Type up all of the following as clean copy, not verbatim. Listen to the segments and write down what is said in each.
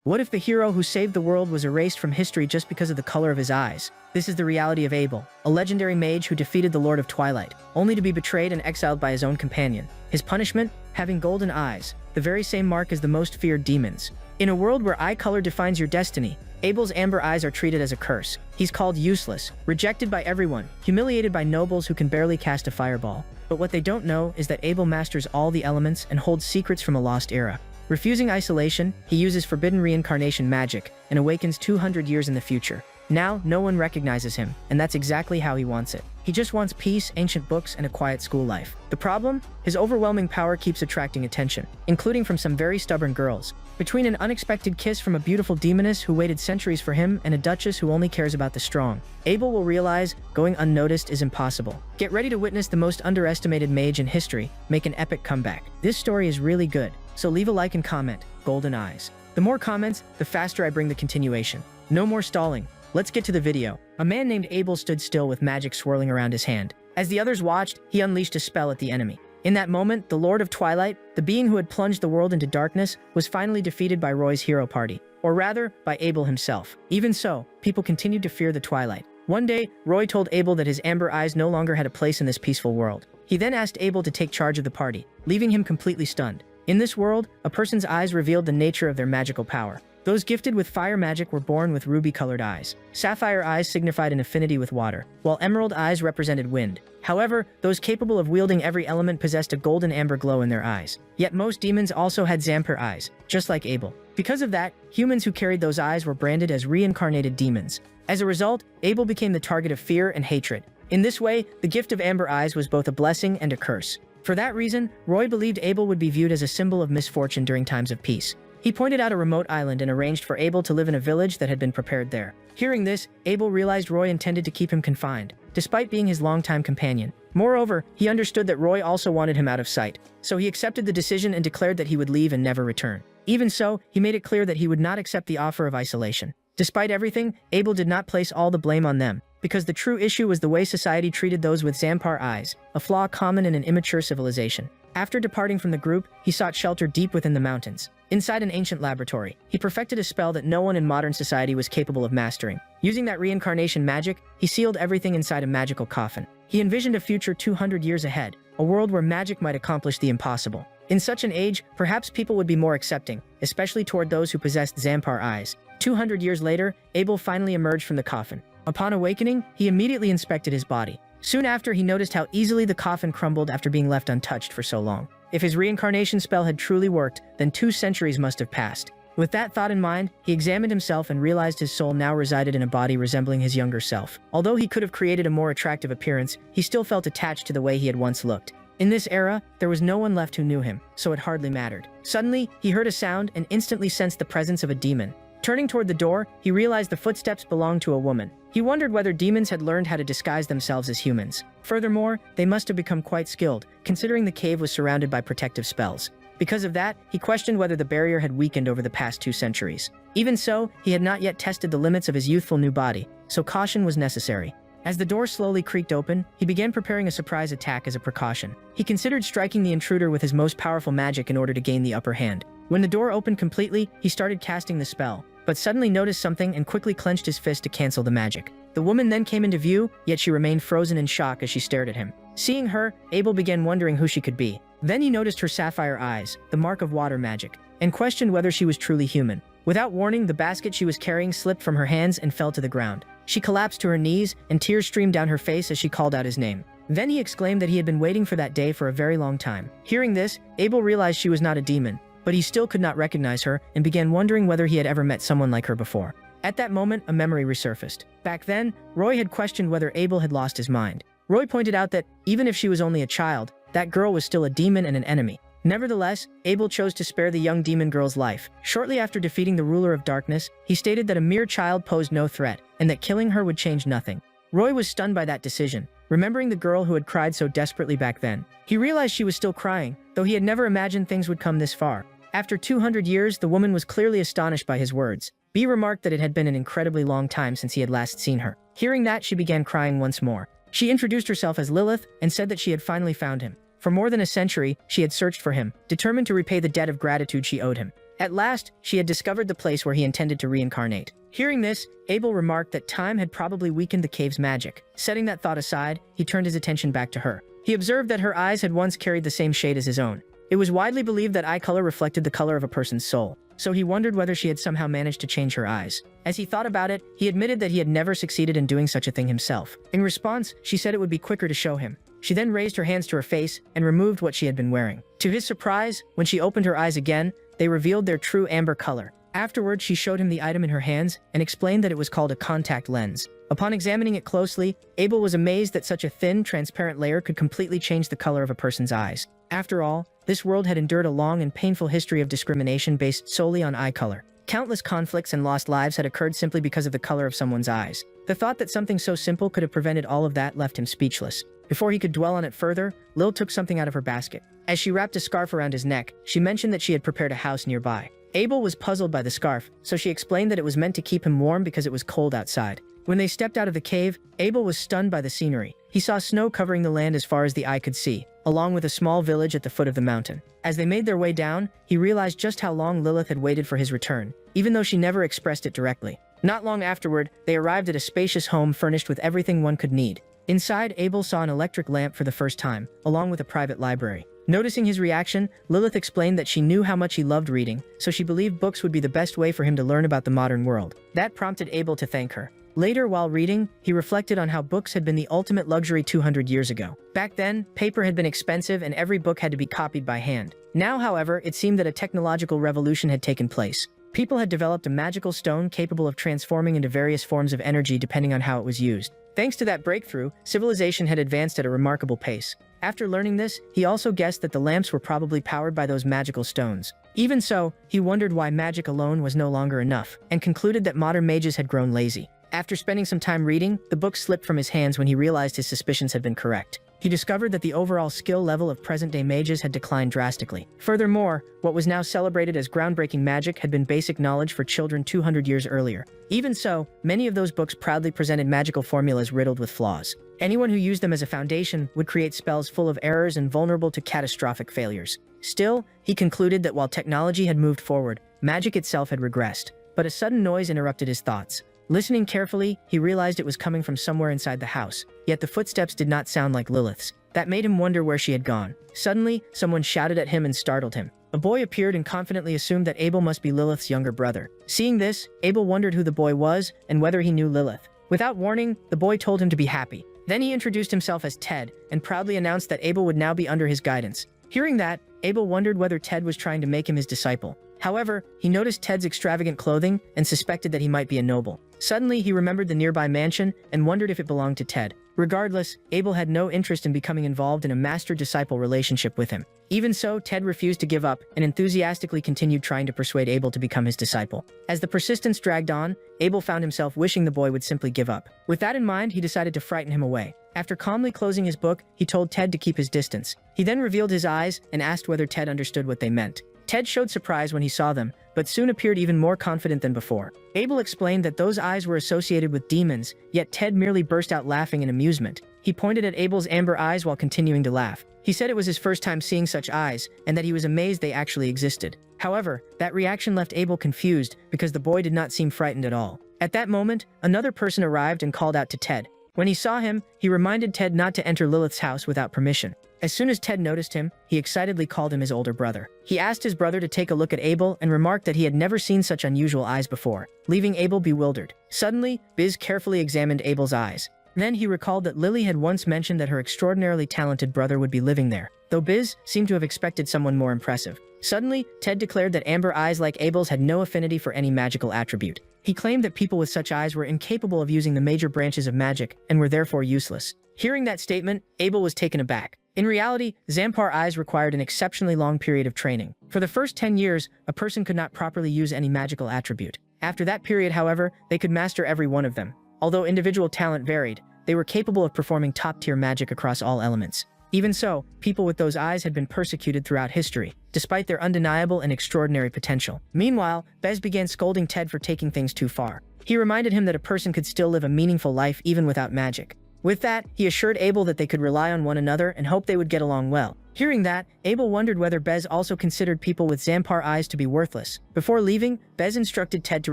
What if the hero who saved the world was erased from history just because of the color of his eyes? This is the reality of Abel, a legendary mage who defeated the Lord of Twilight, only to be betrayed and exiled by his own companion. His punishment? Having golden eyes, the very same mark as the most feared demons. In a world where eye color defines your destiny, Abel's amber eyes are treated as a curse. He's called useless, rejected by everyone, humiliated by nobles who can barely cast a fireball. But what they don't know is that Abel masters all the elements and holds secrets from a lost era. Refusing isolation, he uses forbidden reincarnation magic and awakens 200 years in the future. Now, no one recognizes him, and that's exactly how he wants it. He just wants peace, ancient books, and a quiet school life. The problem? His overwhelming power keeps attracting attention, including from some very stubborn girls. Between an unexpected kiss from a beautiful demoness who waited centuries for him and a duchess who only cares about the strong, Abel will realize going unnoticed is impossible. Get ready to witness the most underestimated mage in history make an epic comeback. This story is really good, so leave a like and comment. Golden eyes. The more comments, the faster I bring the continuation. No more stalling. Let's get to the video. A man named Abel stood still with magic swirling around his hand. As the others watched, he unleashed a spell at the enemy. In that moment, the Lord of Twilight, the being who had plunged the world into darkness, was finally defeated by Roy's hero party. Or rather, by Abel himself. Even so, people continued to fear the Twilight. One day, Roy told Abel that his amber eyes no longer had a place in this peaceful world. He then asked Abel to take charge of the party, leaving him completely stunned. In this world, a person's eyes revealed the nature of their magical power. Those gifted with fire magic were born with ruby-colored eyes. Sapphire eyes signified an affinity with water, while emerald eyes represented wind. However, those capable of wielding every element possessed a golden amber glow in their eyes. Yet most demons also had Zampir eyes, just like Abel. Because of that, humans who carried those eyes were branded as reincarnated demons. As a result, Abel became the target of fear and hatred. In this way, the gift of amber eyes was both a blessing and a curse. For that reason, Roy believed Abel would be viewed as a symbol of misfortune during times of peace. He pointed out a remote island and arranged for Abel to live in a village that had been prepared there. Hearing this, Abel realized Roy intended to keep him confined, despite being his longtime companion. Moreover, he understood that Roy also wanted him out of sight, so he accepted the decision and declared that he would leave and never return. Even so, he made it clear that he would not accept the offer of isolation. Despite everything, Abel did not place all the blame on them, because the true issue was the way society treated those with Zampir eyes, a flaw common in an immature civilization. After departing from the group, he sought shelter deep within the mountains. Inside an ancient laboratory, he perfected a spell that no one in modern society was capable of mastering. Using that reincarnation magic, he sealed everything inside a magical coffin. He envisioned a future 200 years ahead, a world where magic might accomplish the impossible. In such an age, perhaps people would be more accepting, especially toward those who possessed Zampir eyes. 200 years later, Abel finally emerged from the coffin. Upon awakening, he immediately inspected his body. Soon after, he noticed how easily the coffin crumbled after being left untouched for so long. If his reincarnation spell had truly worked, then 2 centuries must have passed. With that thought in mind, he examined himself and realized his soul now resided in a body resembling his younger self. Although he could have created a more attractive appearance, he still felt attached to the way he had once looked. In this era, there was no one left who knew him, so it hardly mattered. Suddenly, he heard a sound and instantly sensed the presence of a demon. Turning toward the door, he realized the footsteps belonged to a woman. He wondered whether demons had learned how to disguise themselves as humans. Furthermore, they must have become quite skilled, considering the cave was surrounded by protective spells. Because of that, he questioned whether the barrier had weakened over the past 2 centuries. Even so, he had not yet tested the limits of his youthful new body, so caution was necessary. As the door slowly creaked open, he began preparing a surprise attack as a precaution. He considered striking the intruder with his most powerful magic in order to gain the upper hand. When the door opened completely, he started casting the spell, but suddenly noticed something and quickly clenched his fist to cancel the magic. The woman then came into view, yet she remained frozen in shock as she stared at him. Seeing her, Abel began wondering who she could be. Then he noticed her sapphire eyes, the mark of water magic, and questioned whether she was truly human. Without warning, the basket she was carrying slipped from her hands and fell to the ground. She collapsed to her knees, and tears streamed down her face as she called out his name. Then he exclaimed that he had been waiting for that day for a very long time. Hearing this, Abel realized she was not a demon, but he still could not recognize her and began wondering whether he had ever met someone like her before. At that moment, a memory resurfaced. Back then, Roy had questioned whether Abel had lost his mind. Roy pointed out that, even if she was only a child, that girl was still a demon and an enemy. Nevertheless, Abel chose to spare the young demon girl's life. Shortly after defeating the ruler of darkness, he stated that a mere child posed no threat, and that killing her would change nothing. Roy was stunned by that decision, remembering the girl who had cried so desperately back then. He realized she was still crying, though he had never imagined things would come this far. After 200 years, the woman was clearly astonished by his words. B remarked that it had been an incredibly long time since he had last seen her. Hearing that, she began crying once more. She introduced herself as Lilith and said that she had finally found him. For more than a century, she had searched for him, determined to repay the debt of gratitude she owed him. At last, she had discovered the place where he intended to reincarnate. Hearing this, Abel remarked that time had probably weakened the cave's magic. Setting that thought aside, he turned his attention back to her. He observed that her eyes had once carried the same shade as his own. It was widely believed that eye color reflected the color of a person's soul, so he wondered whether she had somehow managed to change her eyes. As he thought about it, he admitted that he had never succeeded in doing such a thing himself. In response, she said it would be quicker to show him. She then raised her hands to her face and removed what she had been wearing. To his surprise, when she opened her eyes again, they revealed their true amber color. Afterward, she showed him the item in her hands and explained that it was called a contact lens. Upon examining it closely, Abel was amazed that such a thin, transparent layer could completely change the color of a person's eyes. After all, this world had endured a long and painful history of discrimination based solely on eye color. Countless conflicts and lost lives had occurred simply because of the color of someone's eyes. The thought that something so simple could have prevented all of that left him speechless. Before he could dwell on it further, Lil took something out of her basket. As she wrapped a scarf around his neck, she mentioned that she had prepared a house nearby. Abel was puzzled by the scarf, so she explained that it was meant to keep him warm because it was cold outside. When they stepped out of the cave, Abel was stunned by the scenery. He saw snow covering the land as far as the eye could see, along with a small village at the foot of the mountain. As they made their way down, he realized just how long Lilith had waited for his return, even though she never expressed it directly. Not long afterward, they arrived at a spacious home furnished with everything one could need. Inside, Abel saw an electric lamp for the first time, along with a private library. Noticing his reaction, Lilith explained that she knew how much he loved reading, so she believed books would be the best way for him to learn about the modern world. That prompted Abel to thank her. Later, while reading, he reflected on how books had been the ultimate luxury 200 years ago. Back then, paper had been expensive and every book had to be copied by hand. Now, however, it seemed that a technological revolution had taken place. People had developed a magical stone capable of transforming into various forms of energy depending on how it was used. Thanks to that breakthrough, civilization had advanced at a remarkable pace. After learning this, he also guessed that the lamps were probably powered by those magical stones. Even so, he wondered why magic alone was no longer enough, and concluded that modern mages had grown lazy. After spending some time reading, the book slipped from his hands when he realized his suspicions had been correct. He discovered that the overall skill level of present-day mages had declined drastically. Furthermore, what was now celebrated as groundbreaking magic had been basic knowledge for children 200 years earlier. Even so, many of those books proudly presented magical formulas riddled with flaws. Anyone who used them as a foundation would create spells full of errors and vulnerable to catastrophic failures. Still, he concluded that while technology had moved forward, magic itself had regressed. But a sudden noise interrupted his thoughts. Listening carefully, he realized it was coming from somewhere inside the house, yet the footsteps did not sound like Lilith's. That made him wonder where she had gone. Suddenly, someone shouted at him and startled him. A boy appeared and confidently assumed that Abel must be Lilith's younger brother. Seeing this, Abel wondered who the boy was and whether he knew Lilith. Without warning, the boy told him to be happy. Then he introduced himself as Ted and proudly announced that Abel would now be under his guidance. Hearing that, Abel wondered whether Ted was trying to make him his disciple. However, he noticed Ted's extravagant clothing and suspected that he might be a noble. Suddenly, he remembered the nearby mansion and wondered if it belonged to Ted. Regardless, Abel had no interest in becoming involved in a master-disciple relationship with him. Even so, Ted refused to give up and enthusiastically continued trying to persuade Abel to become his disciple. As the persistence dragged on, Abel found himself wishing the boy would simply give up. With that in mind, he decided to frighten him away. After calmly closing his book, he told Ted to keep his distance. He then revealed his eyes and asked whether Ted understood what they meant. Ted showed surprise when he saw them, but soon appeared even more confident than before. Abel explained that those eyes were associated with demons, yet Ted merely burst out laughing in amusement. He pointed at Abel's amber eyes while continuing to laugh. He said it was his first time seeing such eyes, and that he was amazed they actually existed. However, that reaction left Abel confused because the boy did not seem frightened at all. At that moment, another person arrived and called out to Ted. When he saw him, he reminded Ted not to enter Lilith's house without permission. As soon as Ted noticed him, he excitedly called him his older brother. He asked his brother to take a look at Abel and remarked that he had never seen such unusual eyes before, leaving Abel bewildered. Suddenly, Biz carefully examined Abel's eyes. Then he recalled that Lily had once mentioned that her extraordinarily talented brother would be living there, though Biz seemed to have expected someone more impressive. Suddenly, Ted declared that amber eyes like Abel's had no affinity for any magical attribute. He claimed that people with such eyes were incapable of using the major branches of magic and were therefore useless. Hearing that statement, Abel was taken aback. In reality, Zampar eyes required an exceptionally long period of training. For the first 10 years, a person could not properly use any magical attribute. After that period, however, they could master every one of them. Although individual talent varied, they were capable of performing top-tier magic across all elements. Even so, people with those eyes had been persecuted throughout history, despite their undeniable and extraordinary potential. Meanwhile, Bez began scolding Ted for taking things too far. He reminded him that a person could still live a meaningful life even without magic. With that, he assured Abel that they could rely on one another and hoped they would get along well. Hearing that, Abel wondered whether Bez also considered people with Zampar eyes to be worthless. Before leaving, Bez instructed Ted to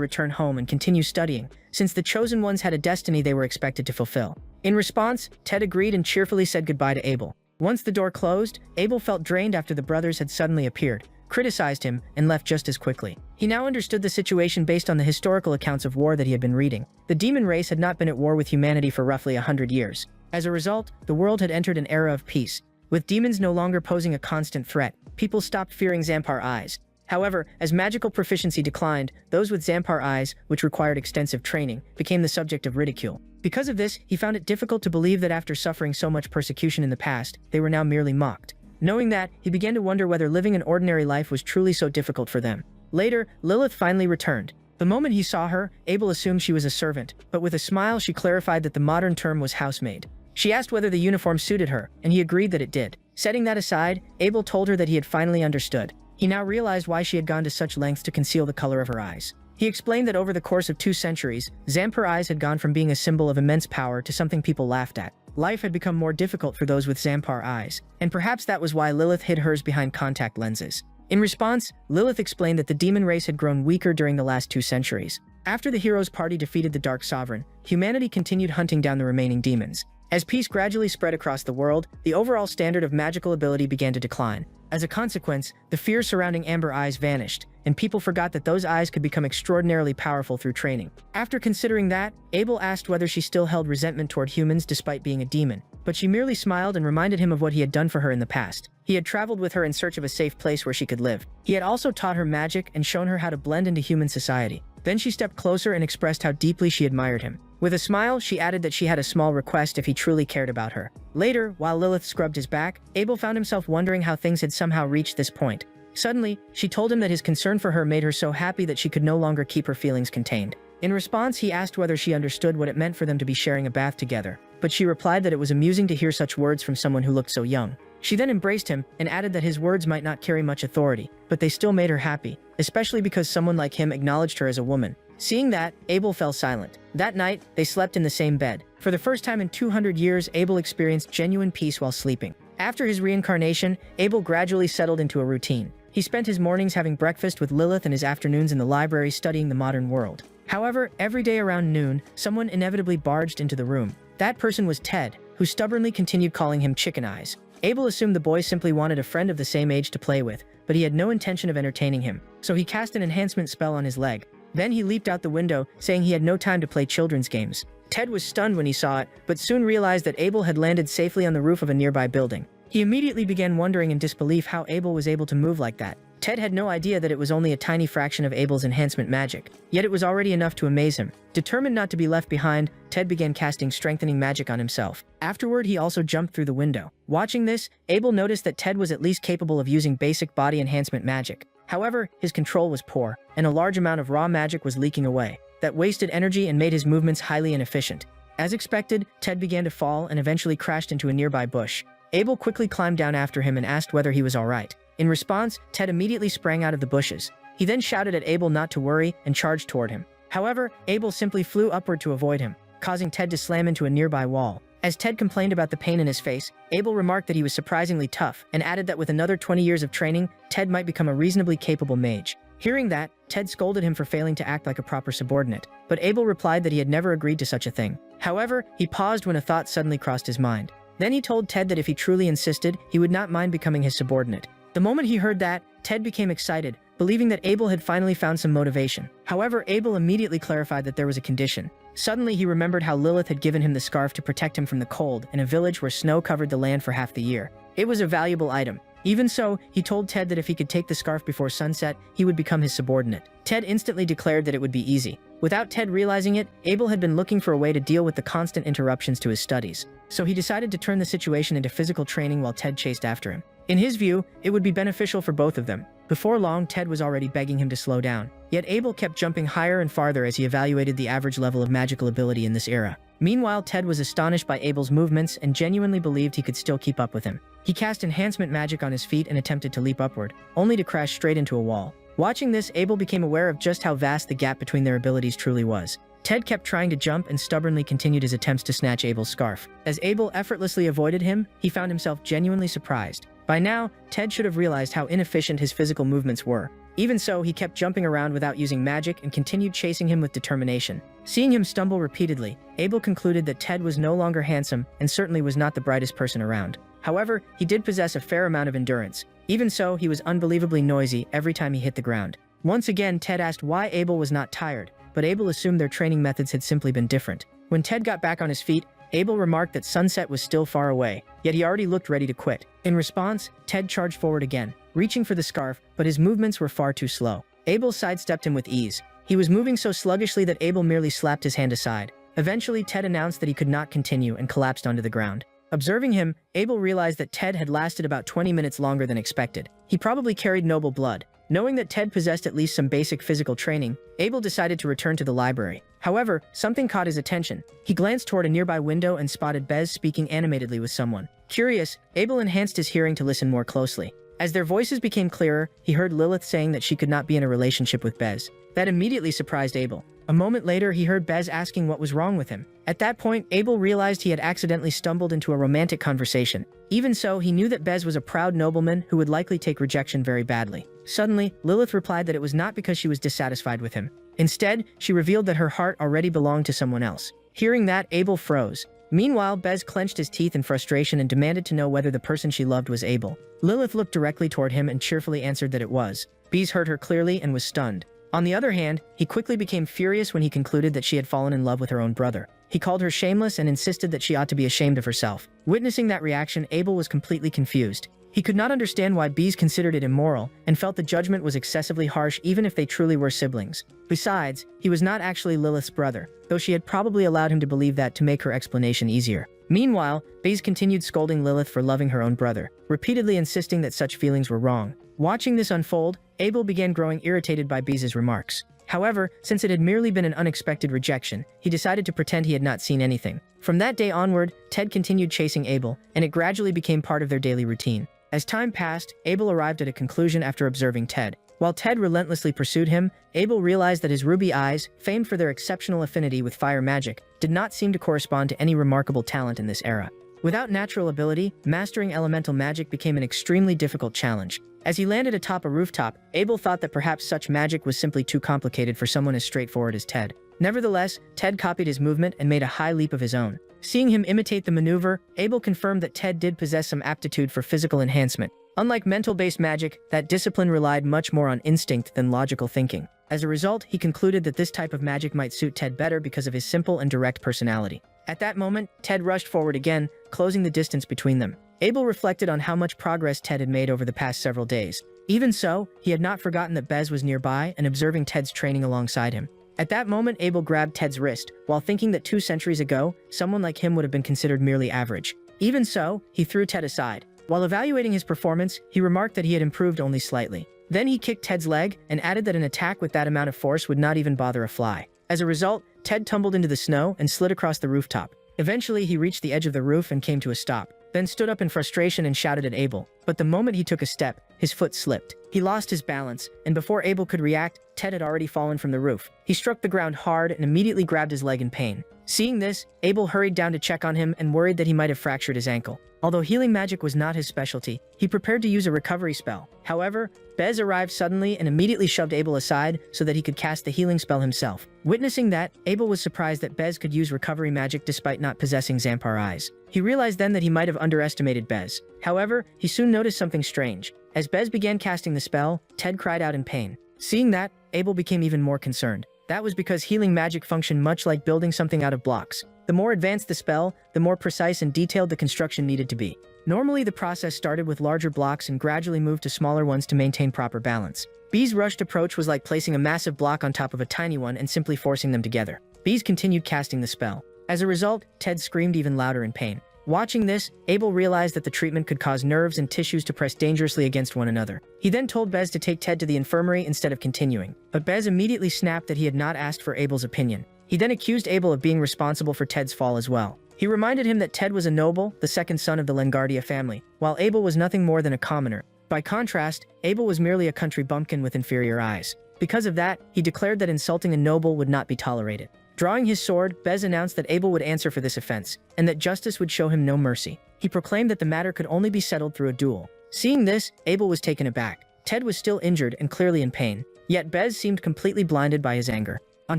return home and continue studying, since the chosen ones had a destiny they were expected to fulfill. In response, Ted agreed and cheerfully said goodbye to Abel. Once the door closed, Abel felt drained after the brothers had suddenly appeared, criticized him, and left just as quickly. He now understood the situation based on the historical accounts of war that he had been reading. The demon race had not been at war with humanity for roughly 100 years. As a result, the world had entered an era of peace. With demons no longer posing a constant threat, people stopped fearing Zampar eyes. However, as magical proficiency declined, those with Zampar eyes, which required extensive training, became the subject of ridicule. Because of this, he found it difficult to believe that after suffering so much persecution in the past, they were now merely mocked. Knowing that, he began to wonder whether living an ordinary life was truly so difficult for them. Later, Lilith finally returned. The moment he saw her, Abel assumed she was a servant, but with a smile she clarified that the modern term was housemaid. She asked whether the uniform suited her, and he agreed that it did. Setting that aside, Abel told her that he had finally understood. He now realized why she had gone to such lengths to conceal the color of her eyes. He explained that over the course of 2 centuries, Zampar eyes had gone from being a symbol of immense power to something people laughed at. Life had become more difficult for those with Zampar eyes, and perhaps that was why Lilith hid hers behind contact lenses. In response, Lilith explained that the demon race had grown weaker during the last 2 centuries. After the hero's party defeated the Dark Sovereign, humanity continued hunting down the remaining demons. As peace gradually spread across the world, the overall standard of magical ability began to decline. As a consequence, the fear surrounding Amber Eyes vanished, and people forgot that those eyes could become extraordinarily powerful through training. After considering that, Abel asked whether she still held resentment toward humans despite being a demon, but she merely smiled and reminded him of what he had done for her in the past. He had traveled with her in search of a safe place where she could live. He had also taught her magic and shown her how to blend into human society. Then she stepped closer and expressed how deeply she admired him. With a smile, she added that she had a small request if he truly cared about her. Later, while Lilith scrubbed his back, Abel found himself wondering how things had somehow reached this point. Suddenly, she told him that his concern for her made her so happy that she could no longer keep her feelings contained. In response, he asked whether she understood what it meant for them to be sharing a bath together, but she replied that it was amusing to hear such words from someone who looked so young. She then embraced him and added that his words might not carry much authority, but they still made her happy, especially because someone like him acknowledged her as a woman. Seeing that, Abel fell silent. That night, they slept in the same bed. For the first time in 200 years, Abel experienced genuine peace while sleeping. After his reincarnation, Abel gradually settled into a routine. He spent his mornings having breakfast with Lilith and his afternoons in the library studying the modern world. However, every day around noon, someone inevitably barged into the room. That person was Ted, who stubbornly continued calling him Chicken Eyes. Abel assumed the boy simply wanted a friend of the same age to play with, but he had no intention of entertaining him, so he cast an enhancement spell on his leg. Then he leaped out the window, saying he had no time to play children's games. Ted was stunned when he saw it, but soon realized that Abel had landed safely on the roof of a nearby building. He immediately began wondering in disbelief how Abel was able to move like that. Ted had no idea that it was only a tiny fraction of Abel's enhancement magic, yet it was already enough to amaze him. Determined not to be left behind, Ted began casting strengthening magic on himself. Afterward, he also jumped through the window. Watching this, Abel noticed that Ted was at least capable of using basic body enhancement magic. However, his control was poor, and a large amount of raw magic was leaking away. That wasted energy and made his movements highly inefficient. As expected, Ted began to fall and eventually crashed into a nearby bush. Abel quickly climbed down after him and asked whether he was alright. In response, Ted immediately sprang out of the bushes. He then shouted at Abel not to worry and charged toward him. However, Abel simply flew upward to avoid him, causing Ted to slam into a nearby wall. As Ted complained about the pain in his face, Abel remarked that he was surprisingly tough and added that with another 20 years of training, Ted might become a reasonably capable mage. Hearing that, Ted scolded him for failing to act like a proper subordinate, but Abel replied that he had never agreed to such a thing. However, he paused when a thought suddenly crossed his mind. Then he told Ted that if he truly insisted, he would not mind becoming his subordinate. The moment he heard that, Ted became excited, believing that Abel had finally found some motivation. However, Abel immediately clarified that there was a condition. Suddenly, he remembered how Lilith had given him the scarf to protect him from the cold in a village where snow covered the land for half the year. It was a valuable item. Even so, he told Ted that if he could take the scarf before sunset, he would become his subordinate. Ted instantly declared that it would be easy. Without Ted realizing it, Abel had been looking for a way to deal with the constant interruptions to his studies. So he decided to turn the situation into physical training while Ted chased after him. In his view, it would be beneficial for both of them. Before long, Ted was already begging him to slow down. Yet Abel kept jumping higher and farther as he evaluated the average level of magical ability in this era. Meanwhile, Ted was astonished by Abel's movements and genuinely believed he could still keep up with him. He cast enhancement magic on his feet and attempted to leap upward, only to crash straight into a wall. Watching this, Abel became aware of just how vast the gap between their abilities truly was. Ted kept trying to jump and stubbornly continued his attempts to snatch Abel's scarf. As Abel effortlessly avoided him, he found himself genuinely surprised. By now, Ted should have realized how inefficient his physical movements were. Even so, he kept jumping around without using magic and continued chasing him with determination. Seeing him stumble repeatedly, Abel concluded that Ted was no longer handsome and certainly was not the brightest person around. However, he did possess a fair amount of endurance. Even so, he was unbelievably noisy every time he hit the ground. Once again, Ted asked why Abel was not tired, but Abel assumed their training methods had simply been different. When Ted got back on his feet, Abel remarked that sunset was still far away, yet he already looked ready to quit. In response, Ted charged forward again, reaching for the scarf, but his movements were far too slow. Abel sidestepped him with ease. He was moving so sluggishly that Abel merely slapped his hand aside. Eventually, Ted announced that he could not continue and collapsed onto the ground. Observing him, Abel realized that Ted had lasted about 20 minutes longer than expected. He probably carried noble blood. Knowing that Ted possessed at least some basic physical training, Abel decided to return to the library. However, something caught his attention. He glanced toward a nearby window and spotted Bez speaking animatedly with someone. Curious, Abel enhanced his hearing to listen more closely. As their voices became clearer, he heard Lilith saying that she could not be in a relationship with Bez. That immediately surprised Abel. A moment later, he heard Bez asking what was wrong with him. At that point, Abel realized he had accidentally stumbled into a romantic conversation. Even so, he knew that Bez was a proud nobleman who would likely take rejection very badly. Suddenly, Lilith replied that it was not because she was dissatisfied with him. Instead, she revealed that her heart already belonged to someone else. Hearing that, Abel froze. Meanwhile, Bez clenched his teeth in frustration and demanded to know whether the person she loved was Abel. Lilith looked directly toward him and cheerfully answered that it was. Bez heard her clearly and was stunned. On the other hand, he quickly became furious when he concluded that she had fallen in love with her own brother. He called her shameless and insisted that she ought to be ashamed of herself. Witnessing that reaction, Abel was completely confused. He could not understand why Bez considered it immoral and felt the judgment was excessively harsh even if they truly were siblings. Besides, he was not actually Lilith's brother, though she had probably allowed him to believe that to make her explanation easier. Meanwhile, Bez continued scolding Lilith for loving her own brother, repeatedly insisting that such feelings were wrong. Watching this unfold, Abel began growing irritated by Bez's remarks. However, since it had merely been an unexpected rejection, he decided to pretend he had not seen anything. From that day onward, Ted continued chasing Abel, and it gradually became part of their daily routine. As time passed, Abel arrived at a conclusion after observing Ted. While Ted relentlessly pursued him, Abel realized that his ruby eyes, famed for their exceptional affinity with fire magic, did not seem to correspond to any remarkable talent in this era. Without natural ability, mastering elemental magic became an extremely difficult challenge. As he landed atop a rooftop, Abel thought that perhaps such magic was simply too complicated for someone as straightforward as Ted. Nevertheless, Ted copied his movement and made a high leap of his own. Seeing him imitate the maneuver, Abel confirmed that Ted did possess some aptitude for physical enhancement. Unlike mental-based magic, that discipline relied much more on instinct than logical thinking. As a result, he concluded that this type of magic might suit Ted better because of his simple and direct personality. At that moment, Ted rushed forward again, closing the distance between them. Abel reflected on how much progress Ted had made over the past several days. Even so, he had not forgotten that Bez was nearby and observing Ted's training alongside him. At that moment, Abel grabbed Ted's wrist, while thinking that 2 centuries ago, someone like him would have been considered merely average. Even so, he threw Ted aside. While evaluating his performance, he remarked that he had improved only slightly. Then he kicked Ted's leg and added that an attack with that amount of force would not even bother a fly. As a result, Ted tumbled into the snow and slid across the rooftop. Eventually, he reached the edge of the roof and came to a stop, then stood up in frustration and shouted at Abel. But the moment he took a step, his foot slipped. He lost his balance, and before Abel could react, Ted had already fallen from the roof. He struck the ground hard and immediately grabbed his leg in pain. Seeing this, Abel hurried down to check on him and worried that he might have fractured his ankle. Although healing magic was not his specialty, he prepared to use a recovery spell. However, Bez arrived suddenly and immediately shoved Abel aside so that he could cast the healing spell himself. Witnessing that, Abel was surprised that Bez could use recovery magic despite not possessing Zampar eyes. He realized then that he might have underestimated Bez. However, he soon noticed something strange. As Bez began casting the spell, Ted cried out in pain. Seeing that, Abel became even more concerned. That was because healing magic functioned much like building something out of blocks. The more advanced the spell, the more precise and detailed the construction needed to be. Normally, the process started with larger blocks and gradually moved to smaller ones to maintain proper balance. Bez's rushed approach was like placing a massive block on top of a tiny one and simply forcing them together. Bez continued casting the spell. As a result, Ted screamed even louder in pain. Watching this, Abel realized that the treatment could cause nerves and tissues to press dangerously against one another. He then told Bez to take Ted to the infirmary instead of continuing. But Bez immediately snapped that he had not asked for Abel's opinion. He then accused Abel of being responsible for Ted's fall as well. He reminded him that Ted was a noble, the second son of the Lengardia family, while Abel was nothing more than a commoner. By contrast, Abel was merely a country bumpkin with inferior eyes. Because of that, he declared that insulting a noble would not be tolerated. Drawing his sword, Bez announced that Abel would answer for this offense, and that justice would show him no mercy. He proclaimed that the matter could only be settled through a duel. Seeing this, Abel was taken aback. Ted was still injured and clearly in pain, yet Bez seemed completely blinded by his anger. On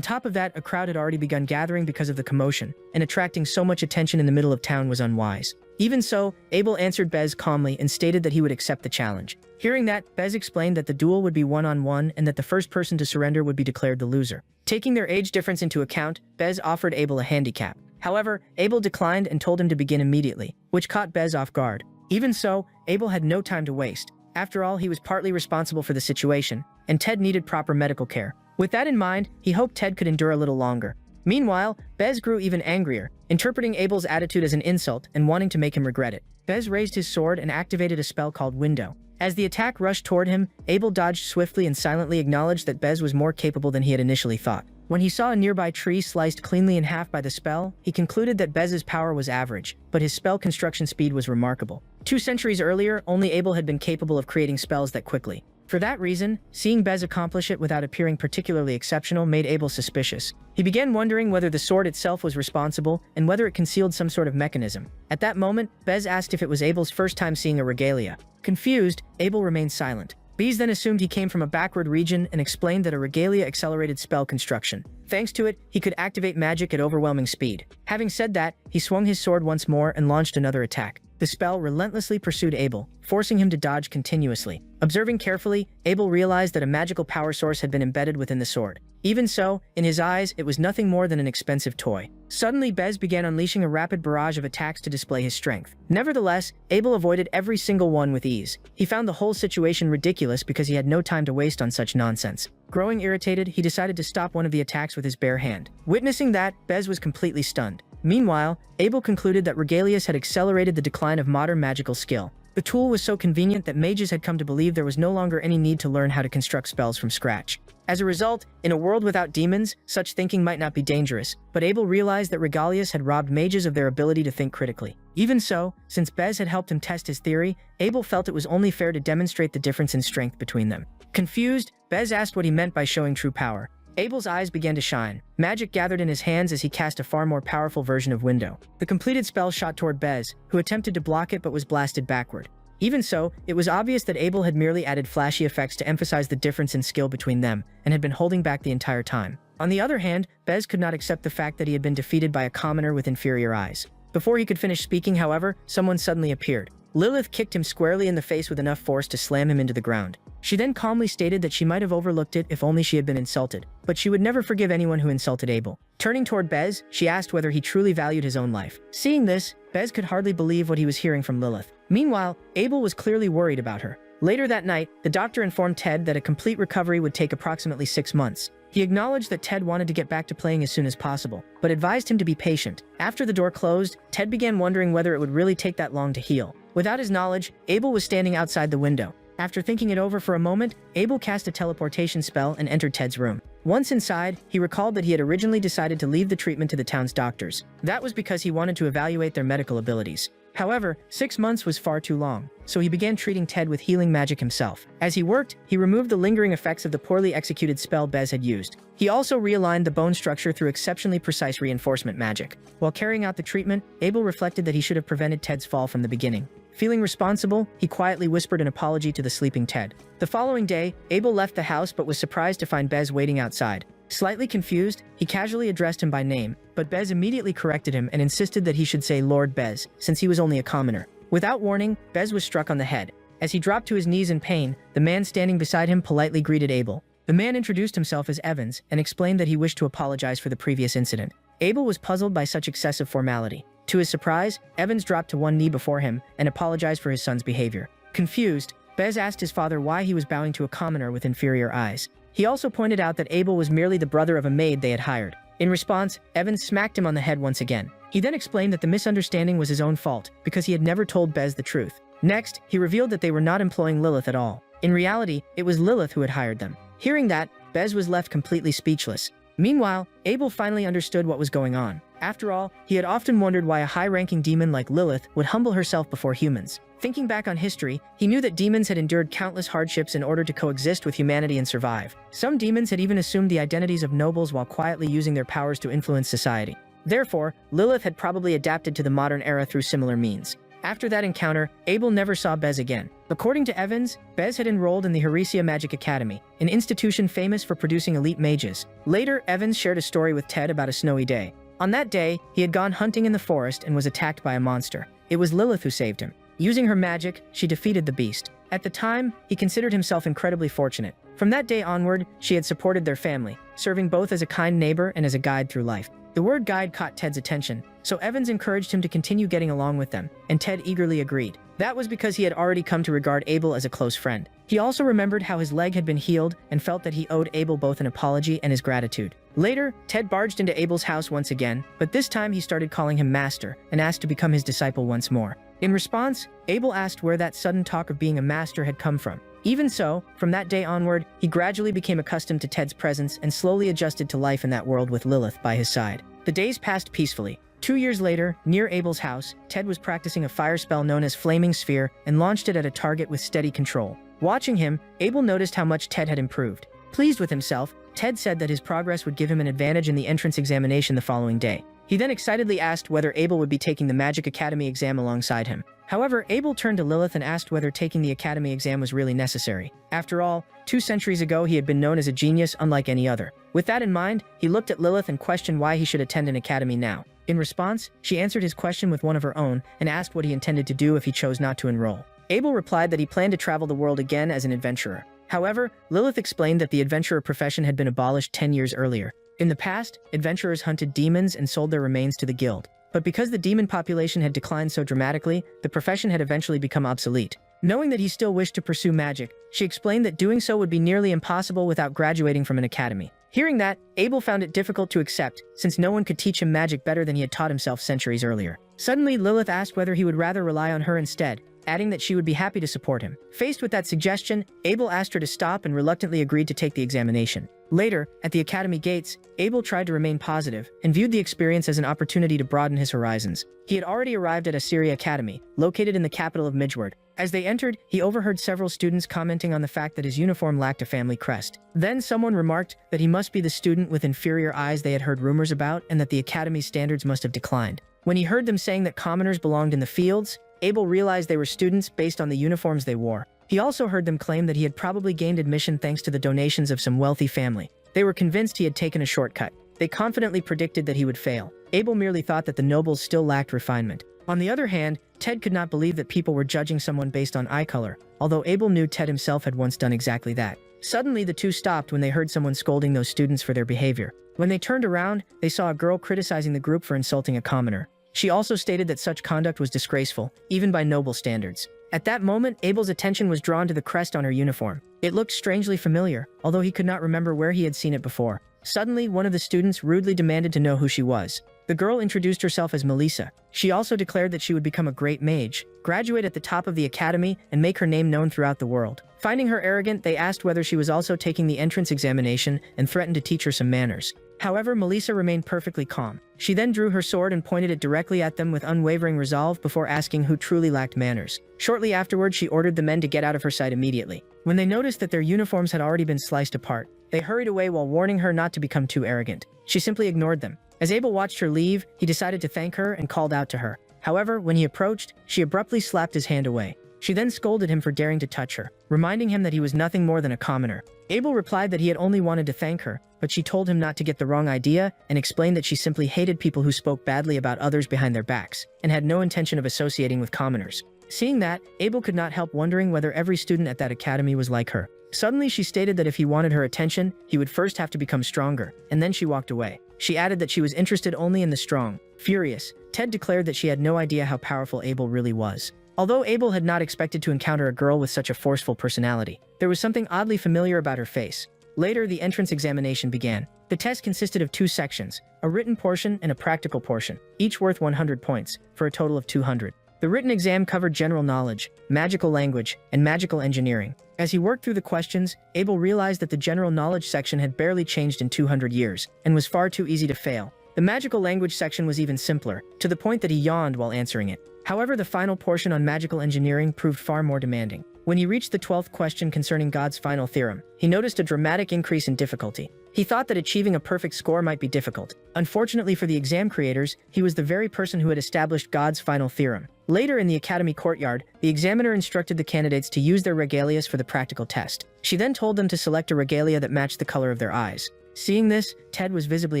top of that, a crowd had already begun gathering because of the commotion, and attracting so much attention in the middle of town was unwise. Even so, Abel answered Bez calmly and stated that he would accept the challenge. Hearing that, Bez explained that the duel would be one-on-one and that the first person to surrender would be declared the loser. Taking their age difference into account, Bez offered Abel a handicap. However, Abel declined and told him to begin immediately, which caught Bez off guard. Even so, Abel had no time to waste. After all, he was partly responsible for the situation, and Ted needed proper medical care. With that in mind, he hoped Ted could endure a little longer. Meanwhile, Bez grew even angrier, interpreting Abel's attitude as an insult and wanting to make him regret it. Bez raised his sword and activated a spell called Window. As the attack rushed toward him, Abel dodged swiftly and silently acknowledged that Bez was more capable than he had initially thought. When he saw a nearby tree sliced cleanly in half by the spell, he concluded that Bez's power was average, but his spell construction speed was remarkable. 2 centuries earlier, only Abel had been capable of creating spells that quickly. For that reason, seeing Bez accomplish it without appearing particularly exceptional made Abel suspicious. He began wondering whether the sword itself was responsible and whether it concealed some sort of mechanism. At that moment, Bez asked if it was Abel's first time seeing a regalia. Confused, Abel remained silent. Bez then assumed he came from a backward region and explained that a regalia accelerated spell construction. Thanks to it, he could activate magic at overwhelming speed. Having said that, he swung his sword once more and launched another attack. The spell relentlessly pursued Abel, forcing him to dodge continuously. Observing carefully, Abel realized that a magical power source had been embedded within the sword. Even so, in his eyes, it was nothing more than an expensive toy. Suddenly, Bez began unleashing a rapid barrage of attacks to display his strength. Nevertheless, Abel avoided every single one with ease. He found the whole situation ridiculous because he had no time to waste on such nonsense. Growing irritated, he decided to stop one of the attacks with his bare hand. Witnessing that, Bez was completely stunned. Meanwhile, Abel concluded that regalias had accelerated the decline of modern magical skill. The tool was so convenient that mages had come to believe there was no longer any need to learn how to construct spells from scratch. As a result, in a world without demons, such thinking might not be dangerous, but Abel realized that regalias had robbed mages of their ability to think critically. Even so, since Bez had helped him test his theory, Abel felt it was only fair to demonstrate the difference in strength between them. Confused, Bez asked what he meant by showing true power. Abel's eyes began to shine. Magic gathered in his hands as he cast a far more powerful version of Window. The completed spell shot toward Bez, who attempted to block it but was blasted backward. Even so, it was obvious that Abel had merely added flashy effects to emphasize the difference in skill between them, and had been holding back the entire time. On the other hand, Bez could not accept the fact that he had been defeated by a commoner with inferior eyes. Before he could finish speaking, however, someone suddenly appeared. Lilith kicked him squarely in the face with enough force to slam him into the ground. She then calmly stated that she might have overlooked it if only she had been insulted, but she would never forgive anyone who insulted Abel. Turning toward Bez, she asked whether he truly valued his own life. Seeing this, Bez could hardly believe what he was hearing from Lilith. Meanwhile, Abel was clearly worried about her. Later that night, the doctor informed Ted that a complete recovery would take approximately 6 months. He acknowledged that Ted wanted to get back to playing as soon as possible, but advised him to be patient. After the door closed, Ted began wondering whether it would really take that long to heal. Without his knowledge, Abel was standing outside the window. After thinking it over for a moment, Abel cast a teleportation spell and entered Ted's room. Once inside, he recalled that he had originally decided to leave the treatment to the town's doctors. That was because he wanted to evaluate their medical abilities. However, 6 months was far too long, so he began treating Ted with healing magic himself. As he worked, he removed the lingering effects of the poorly executed spell Bez had used. He also realigned the bone structure through exceptionally precise reinforcement magic. While carrying out the treatment, Abel reflected that he should have prevented Ted's fall from the beginning. Feeling responsible, he quietly whispered an apology to the sleeping Ted. The following day, Abel left the house but was surprised to find Bez waiting outside. Slightly confused, he casually addressed him by name, but Bez immediately corrected him and insisted that he should say Lord Bez, since he was only a commoner. Without warning, Bez was struck on the head. As he dropped to his knees in pain, the man standing beside him politely greeted Abel. The man introduced himself as Evans and explained that he wished to apologize for the previous incident. Abel was puzzled by such excessive formality. To his surprise, Evans dropped to one knee before him and apologized for his son's behavior. Confused, Bez asked his father why he was bowing to a commoner with inferior eyes. He also pointed out that Abel was merely the brother of a maid they had hired. In response, Evans smacked him on the head once again. He then explained that the misunderstanding was his own fault, because he had never told Bez the truth. Next, he revealed that they were not employing Lilith at all. In reality, it was Lilith who had hired them. Hearing that, Bez was left completely speechless. Meanwhile, Abel finally understood what was going on. After all, he had often wondered why a high-ranking demon like Lilith would humble herself before humans. Thinking back on history, he knew that demons had endured countless hardships in order to coexist with humanity and survive. Some demons had even assumed the identities of nobles while quietly using their powers to influence society. Therefore, Lilith had probably adapted to the modern era through similar means. After that encounter, Abel never saw Bez again. According to Evans, Bez had enrolled in the Heresia Magic Academy, an institution famous for producing elite mages. Later, Evans shared a story with Ted about a snowy day. On that day, he had gone hunting in the forest and was attacked by a monster. It was Lilith who saved him. Using her magic, she defeated the beast. At the time, he considered himself incredibly fortunate. From that day onward, she had supported their family, serving both as a kind neighbor and as a guide through life. The word guide caught Ted's attention, so Evans encouraged him to continue getting along with them, and Ted eagerly agreed. That was because he had already come to regard Abel as a close friend. He also remembered how his leg had been healed and felt that he owed Abel both an apology and his gratitude. Later, Ted barged into Abel's house once again, but this time he started calling him master and asked to become his disciple once more. In response, Abel asked where that sudden talk of being a master had come from. Even so, from that day onward, he gradually became accustomed to Ted's presence and slowly adjusted to life in that world with Lilith by his side. The days passed peacefully. 2 years later, near Abel's house, Ted was practicing a fire spell known as Flaming Sphere and launched it at a target with steady control. Watching him, Abel noticed how much Ted had improved. Pleased with himself, Ted said that his progress would give him an advantage in the entrance examination the following day. He then excitedly asked whether Abel would be taking the Magic Academy exam alongside him. However, Abel turned to Lilith and asked whether taking the Academy exam was really necessary. After all, 2 centuries ago he had been known as a genius unlike any other. With that in mind, he looked at Lilith and questioned why he should attend an academy now. In response, she answered his question with one of her own and asked what he intended to do if he chose not to enroll. Abel replied that he planned to travel the world again as an adventurer. However, Lilith explained that the adventurer profession had been abolished 10 years earlier. In the past, adventurers hunted demons and sold their remains to the guild. But because the demon population had declined so dramatically, the profession had eventually become obsolete. Knowing that he still wished to pursue magic, she explained that doing so would be nearly impossible without graduating from an academy. Hearing that, Abel found it difficult to accept, since no one could teach him magic better than he had taught himself centuries earlier. Suddenly, Lilith asked whether he would rather rely on her instead, adding that she would be happy to support him. Faced with that suggestion, Abel asked her to stop and reluctantly agreed to take the examination. Later, at the academy gates, Abel tried to remain positive and viewed the experience as an opportunity to broaden his horizons. He had already arrived at Asura Academy, located in the capital of Midgard. As they entered, he overheard several students commenting on the fact that his uniform lacked a family crest. Then someone remarked that he must be the student with inferior eyes they had heard rumors about and that the academy's standards must have declined. When he heard them saying that commoners belonged in the fields, Abel realized they were students based on the uniforms they wore. He also heard them claim that he had probably gained admission thanks to the donations of some wealthy family. They were convinced he had taken a shortcut. They confidently predicted that he would fail. Abel merely thought that the nobles still lacked refinement. On the other hand, Ted could not believe that people were judging someone based on eye color, although Abel knew Ted himself had once done exactly that. Suddenly, the two stopped when they heard someone scolding those students for their behavior. When they turned around, they saw a girl criticizing the group for insulting a commoner. She also stated that such conduct was disgraceful, even by noble standards. At that moment, Abel's attention was drawn to the crest on her uniform. It looked strangely familiar, although he could not remember where he had seen it before. Suddenly, one of the students rudely demanded to know who she was. The girl introduced herself as Melissa. She also declared that she would become a great mage, graduate at the top of the academy, and make her name known throughout the world. Finding her arrogant, they asked whether she was also taking the entrance examination and threatened to teach her some manners. However, Melissa remained perfectly calm. She then drew her sword and pointed it directly at them with unwavering resolve before asking who truly lacked manners. Shortly afterward, she ordered the men to get out of her sight immediately. When they noticed that their uniforms had already been sliced apart, they hurried away while warning her not to become too arrogant. She simply ignored them. As Abel watched her leave, he decided to thank her and called out to her. However, when he approached, she abruptly slapped his hand away. She then scolded him for daring to touch her, reminding him that he was nothing more than a commoner. Abel replied that he had only wanted to thank her, but she told him not to get the wrong idea and explained that she simply hated people who spoke badly about others behind their backs and had no intention of associating with commoners. Seeing that, Abel could not help wondering whether every student at that academy was like her. Suddenly, she stated that if he wanted her attention, he would first have to become stronger, and then she walked away. She added that she was interested only in the strong. Furious, Ted declared that she had no idea how powerful Abel really was. Although Abel had not expected to encounter a girl with such a forceful personality, there was something oddly familiar about her face. Later, the entrance examination began. The test consisted of 2 sections, a written portion and a practical portion, each worth 100 points, for a total of 200. The written exam covered general knowledge, magical language, and magical engineering. As he worked through the questions, Abel realized that the general knowledge section had barely changed in 200 years, and was far too easy to fail. The magical language section was even simpler, to the point that he yawned while answering it. However, the final portion on magical engineering proved far more demanding. When he reached the 12th question concerning God's final theorem, he noticed a dramatic increase in difficulty. He thought that achieving a perfect score might be difficult. Unfortunately for the exam creators, he was the very person who had established God's final theorem. Later in the academy courtyard, the examiner instructed the candidates to use their regalias for the practical test. She then told them to select a regalia that matched the color of their eyes. Seeing this, Ted was visibly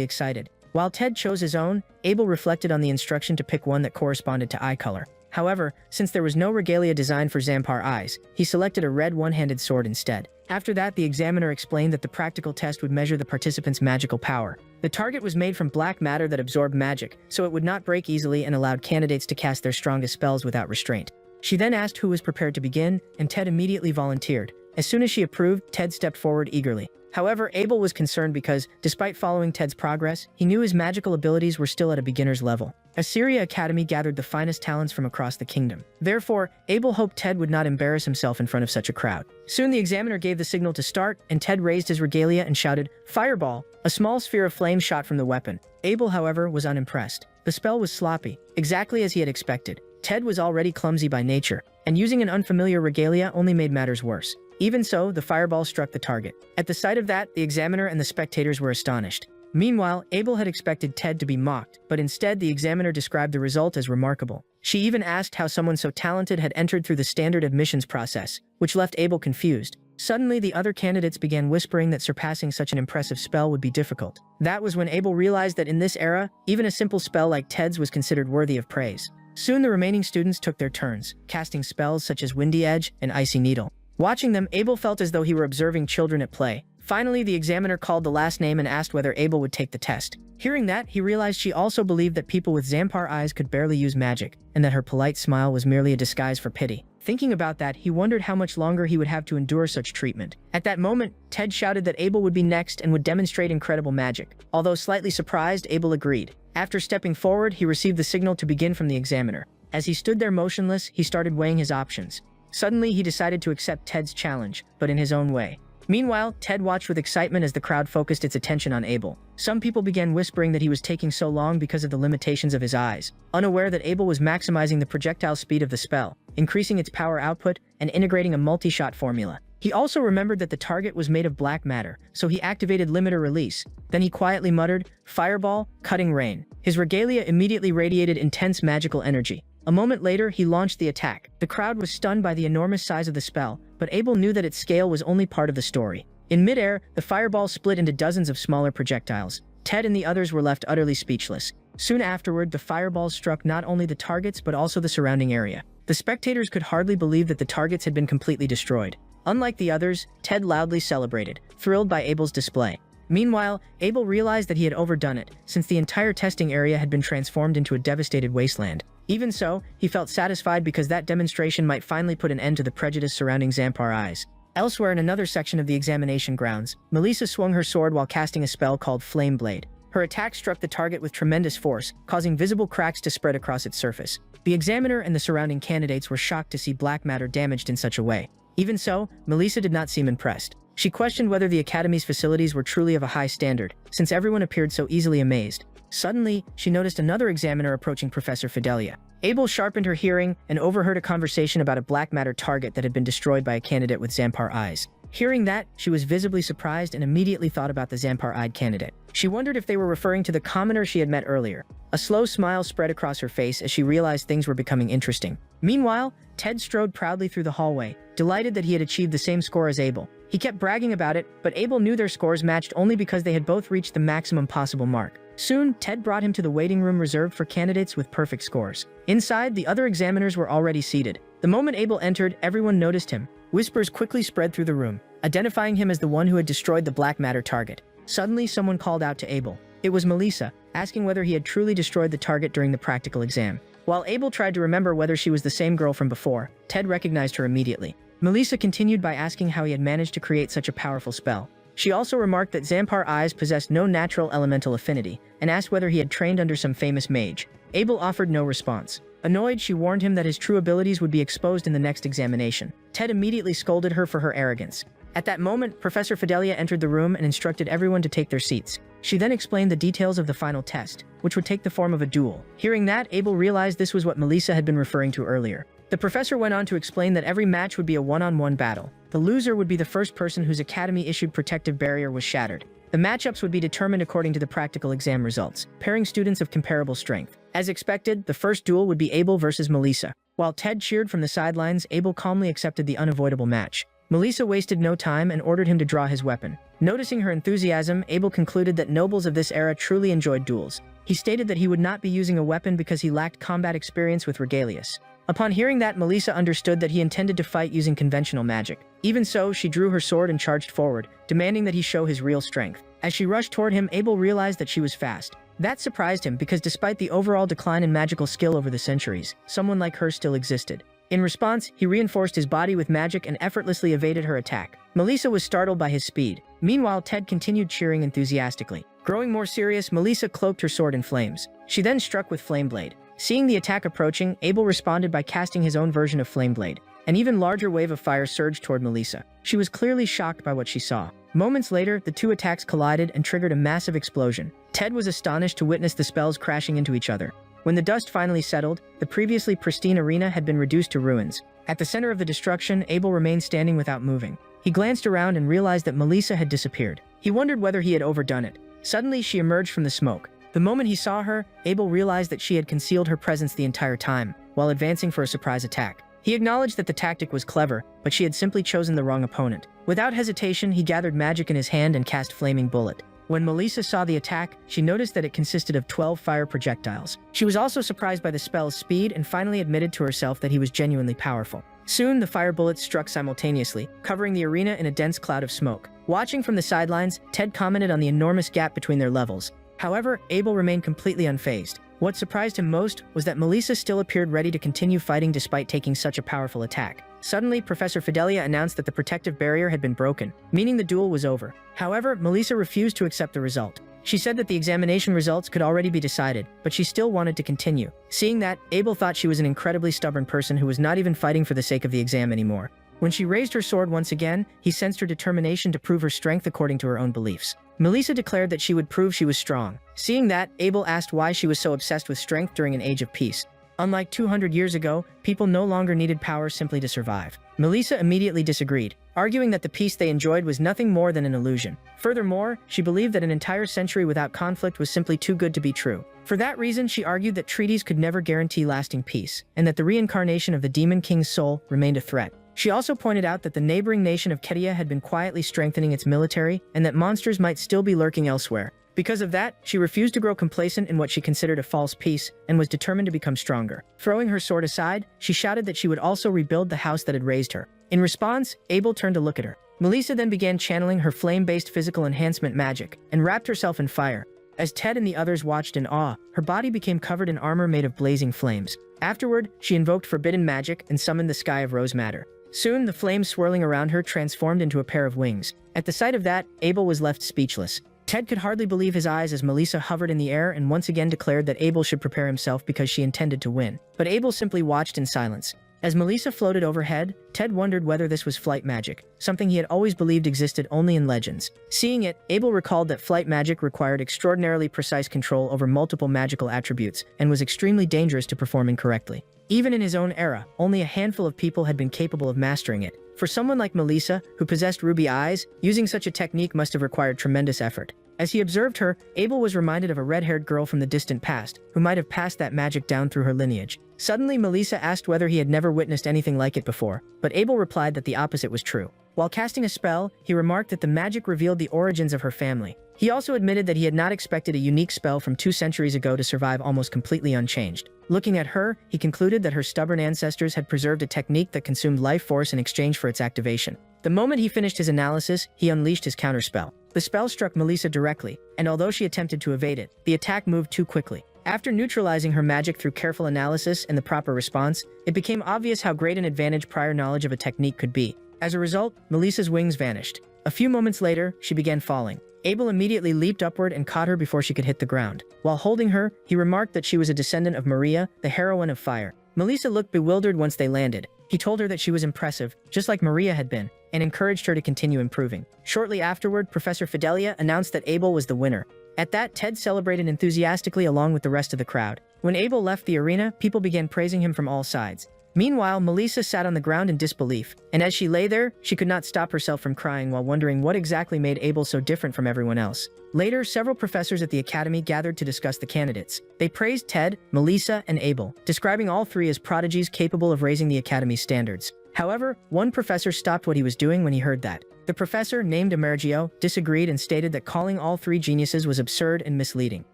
excited. While Ted chose his own, Abel reflected on the instruction to pick one that corresponded to eye color. However, since there was no regalia designed for Zampar eyes, he selected a red one-handed sword instead. After that, the examiner explained that the practical test would measure the participants' magical power. The target was made from black matter that absorbed magic, so it would not break easily and allowed candidates to cast their strongest spells without restraint. She then asked who was prepared to begin, and Ted immediately volunteered. As soon as she approved, Ted stepped forward eagerly. However, Abel was concerned because, despite following Ted's progress, he knew his magical abilities were still at a beginner's level. Asura Academy gathered the finest talents from across the kingdom. Therefore, Abel hoped Ted would not embarrass himself in front of such a crowd. Soon the examiner gave the signal to start, and Ted raised his regalia and shouted, "Fireball!" A small sphere of flame shot from the weapon. Abel, however, was unimpressed. The spell was sloppy, exactly as he had expected. Ted was already clumsy by nature, and using an unfamiliar regalia only made matters worse. Even so, the fireball struck the target. At the sight of that, the examiner and the spectators were astonished. Meanwhile, Abel had expected Ted to be mocked, but instead the examiner described the result as remarkable. She even asked how someone so talented had entered through the standard admissions process, which left Abel confused. Suddenly, the other candidates began whispering that surpassing such an impressive spell would be difficult. That was when Abel realized that in this era, even a simple spell like Ted's was considered worthy of praise. Soon the remaining students took their turns, casting spells such as Windy Edge and Icy Needle. Watching them, Abel felt as though he were observing children at play. Finally, the examiner called the last name and asked whether Abel would take the test. Hearing that, he realized she also believed that people with Zampar eyes could barely use magic, and that her polite smile was merely a disguise for pity. Thinking about that, he wondered how much longer he would have to endure such treatment. At that moment, Ted shouted that Abel would be next and would demonstrate incredible magic. Although slightly surprised, Abel agreed. After stepping forward, he received the signal to begin from the examiner. As he stood there motionless, he started weighing his options. Suddenly, he decided to accept Ted's challenge, but in his own way. Meanwhile, Ted watched with excitement as the crowd focused its attention on Abel. Some people began whispering that he was taking so long because of the limitations of his eyes, unaware that Abel was maximizing the projectile speed of the spell, increasing its power output, and integrating a multi-shot formula. He also remembered that the target was made of black matter, so he activated limiter release. Then he quietly muttered, "Fireball, cutting rain." His regalia immediately radiated intense magical energy. A moment later, he launched the attack. The crowd was stunned by the enormous size of the spell, but Abel knew that its scale was only part of the story. In midair, the fireball split into dozens of smaller projectiles. Ted and the others were left utterly speechless. Soon afterward, the fireballs struck not only the targets but also the surrounding area. The spectators could hardly believe that the targets had been completely destroyed. Unlike the others, Ted loudly celebrated, thrilled by Abel's display. Meanwhile, Abel realized that he had overdone it, since the entire testing area had been transformed into a devastated wasteland. Even so, he felt satisfied because that demonstration might finally put an end to the prejudice surrounding Zampar eyes. Elsewhere in another section of the examination grounds, Melissa swung her sword while casting a spell called Flame Blade. Her attack struck the target with tremendous force, causing visible cracks to spread across its surface. The examiner and the surrounding candidates were shocked to see black matter damaged in such a way. Even so, Melissa did not seem impressed. She questioned whether the Academy's facilities were truly of a high standard, since everyone appeared so easily amazed. Suddenly, she noticed another examiner approaching Professor Fidelia. Abel sharpened her hearing and overheard a conversation about a black matter target that had been destroyed by a candidate with Zampar eyes. Hearing that, she was visibly surprised and immediately thought about the Zampar-eyed candidate. She wondered if they were referring to the commoner she had met earlier. A slow smile spread across her face as she realized things were becoming interesting. Meanwhile, Ted strode proudly through the hallway, delighted that he had achieved the same score as Abel. He kept bragging about it, but Abel knew their scores matched only because they had both reached the maximum possible mark. Soon, Ted brought him to the waiting room reserved for candidates with perfect scores. Inside, the other examiners were already seated. The moment Abel entered, everyone noticed him. Whispers quickly spread through the room, identifying him as the one who had destroyed the black matter target. Suddenly, someone called out to Abel. It was Melissa, asking whether he had truly destroyed the target during the practical exam. While Abel tried to remember whether she was the same girl from before, Ted recognized her immediately. Melissa continued by asking how he had managed to create such a powerful spell. She also remarked that Zampar eyes possessed no natural elemental affinity, and asked whether he had trained under some famous mage. Abel offered no response. Annoyed, she warned him that his true abilities would be exposed in the next examination. Ted immediately scolded her for her arrogance. At that moment, Professor Fidelia entered the room and instructed everyone to take their seats. She then explained the details of the final test, which would take the form of a duel. Hearing that, Abel realized this was what Melissa had been referring to earlier. The professor went on to explain that every match would be a one-on-one battle. The loser would be the first person whose academy-issued protective barrier was shattered. The matchups would be determined according to the practical exam results, pairing students of comparable strength. As expected, the first duel would be Abel versus Melissa. While Ted cheered from the sidelines, Abel calmly accepted the unavoidable match. Melissa wasted no time and ordered him to draw his weapon. Noticing her enthusiasm, Abel concluded that nobles of this era truly enjoyed duels. He stated that he would not be using a weapon because he lacked combat experience with Regalius. Upon hearing that, Melissa understood that he intended to fight using conventional magic. Even so, she drew her sword and charged forward, demanding that he show his real strength. As she rushed toward him, Abel realized that she was fast. That surprised him because despite the overall decline in magical skill over the centuries, someone like her still existed. In response, he reinforced his body with magic and effortlessly evaded her attack. Melissa was startled by his speed. Meanwhile, Ted continued cheering enthusiastically. Growing more serious, Melissa cloaked her sword in flames. She then struck with Flame Blade. Seeing the attack approaching, Abel responded by casting his own version of Flame Blade. An even larger wave of fire surged toward Melissa. She was clearly shocked by what she saw. Moments later, the two attacks collided and triggered a massive explosion. Ted was astonished to witness the spells crashing into each other. When the dust finally settled, the previously pristine arena had been reduced to ruins. At the center of the destruction, Abel remained standing without moving. He glanced around and realized that Melissa had disappeared. He wondered whether he had overdone it. Suddenly, she emerged from the smoke. The moment he saw her, Abel realized that she had concealed her presence the entire time, while advancing for a surprise attack. He acknowledged that the tactic was clever, but she had simply chosen the wrong opponent. Without hesitation, he gathered magic in his hand and cast Flaming Bullet. When Melissa saw the attack, she noticed that it consisted of 12 fire projectiles. She was also surprised by the spell's speed and finally admitted to herself that he was genuinely powerful. Soon, the fire bullets struck simultaneously, covering the arena in a dense cloud of smoke. Watching from the sidelines, Ted commented on the enormous gap between their levels. However, Abel remained completely unfazed. What surprised him most was that Melissa still appeared ready to continue fighting despite taking such a powerful attack. Suddenly, Professor Fidelia announced that the protective barrier had been broken, meaning the duel was over. However, Melissa refused to accept the result. She said that the examination results could already be decided, but she still wanted to continue. Seeing that, Abel thought she was an incredibly stubborn person who was not even fighting for the sake of the exam anymore. When she raised her sword once again, he sensed her determination to prove her strength according to her own beliefs. Melissa declared that she would prove she was strong. Seeing that, Abel asked why she was so obsessed with strength during an age of peace. Unlike 200 years ago, people no longer needed power simply to survive. Melissa immediately disagreed, arguing that the peace they enjoyed was nothing more than an illusion. Furthermore, she believed that an entire century without conflict was simply too good to be true. For that reason, she argued that treaties could never guarantee lasting peace, and that the reincarnation of the Demon King's soul remained a threat. She also pointed out that the neighboring nation of Kedia had been quietly strengthening its military, and that monsters might still be lurking elsewhere. Because of that, she refused to grow complacent in what she considered a false peace, and was determined to become stronger. Throwing her sword aside, she shouted that she would also rebuild the house that had raised her. In response, Abel turned to look at her. Melissa then began channeling her flame-based physical enhancement magic, and wrapped herself in fire. As Ted and the others watched in awe, her body became covered in armor made of blazing flames. Afterward, she invoked forbidden magic and summoned the sky of rose matter. Soon, the flames swirling around her transformed into a pair of wings. At the sight of that, Abel was left speechless. Ted could hardly believe his eyes as Melissa hovered in the air and once again declared that Abel should prepare himself because she intended to win. But Abel simply watched in silence. As Melissa floated overhead, Ted wondered whether this was flight magic, something he had always believed existed only in legends. Seeing it, Abel recalled that flight magic required extraordinarily precise control over multiple magical attributes and was extremely dangerous to perform incorrectly. Even in his own era, only a handful of people had been capable of mastering it. For someone like Melissa, who possessed ruby eyes, using such a technique must have required tremendous effort. As he observed her, Abel was reminded of a red-haired girl from the distant past, who might have passed that magic down through her lineage. Suddenly, Melissa asked whether he had never witnessed anything like it before, but Abel replied that the opposite was true. While casting a spell, he remarked that the magic revealed the origins of her family. He also admitted that he had not expected a unique spell from 2 centuries ago to survive almost completely unchanged. Looking at her, he concluded that her stubborn ancestors had preserved a technique that consumed life force in exchange for its activation. The moment he finished his analysis, he unleashed his counterspell. The spell struck Melissa directly, and although she attempted to evade it, the attack moved too quickly. After neutralizing her magic through careful analysis and the proper response, it became obvious how great an advantage prior knowledge of a technique could be. As a result, Melissa's wings vanished. A few moments later, she began falling. Abel immediately leaped upward and caught her before she could hit the ground. While holding her, he remarked that she was a descendant of Maria, the heroine of fire. Melissa looked bewildered once they landed. He told her that she was impressive, just like Maria had been, and encouraged her to continue improving. Shortly afterward, Professor Fidelia announced that Abel was the winner. At that, Ted celebrated enthusiastically along with the rest of the crowd. When Abel left the arena, people began praising him from all sides. Meanwhile, Melissa sat on the ground in disbelief, and as she lay there, she could not stop herself from crying while wondering what exactly made Abel so different from everyone else. Later, several professors at the academy gathered to discuss the candidates. They praised Ted, Melissa, and Abel, describing all three as prodigies capable of raising the academy's standards. However, one professor stopped what he was doing when he heard that. The professor, named Emergio, disagreed and stated that calling all three geniuses was absurd and misleading.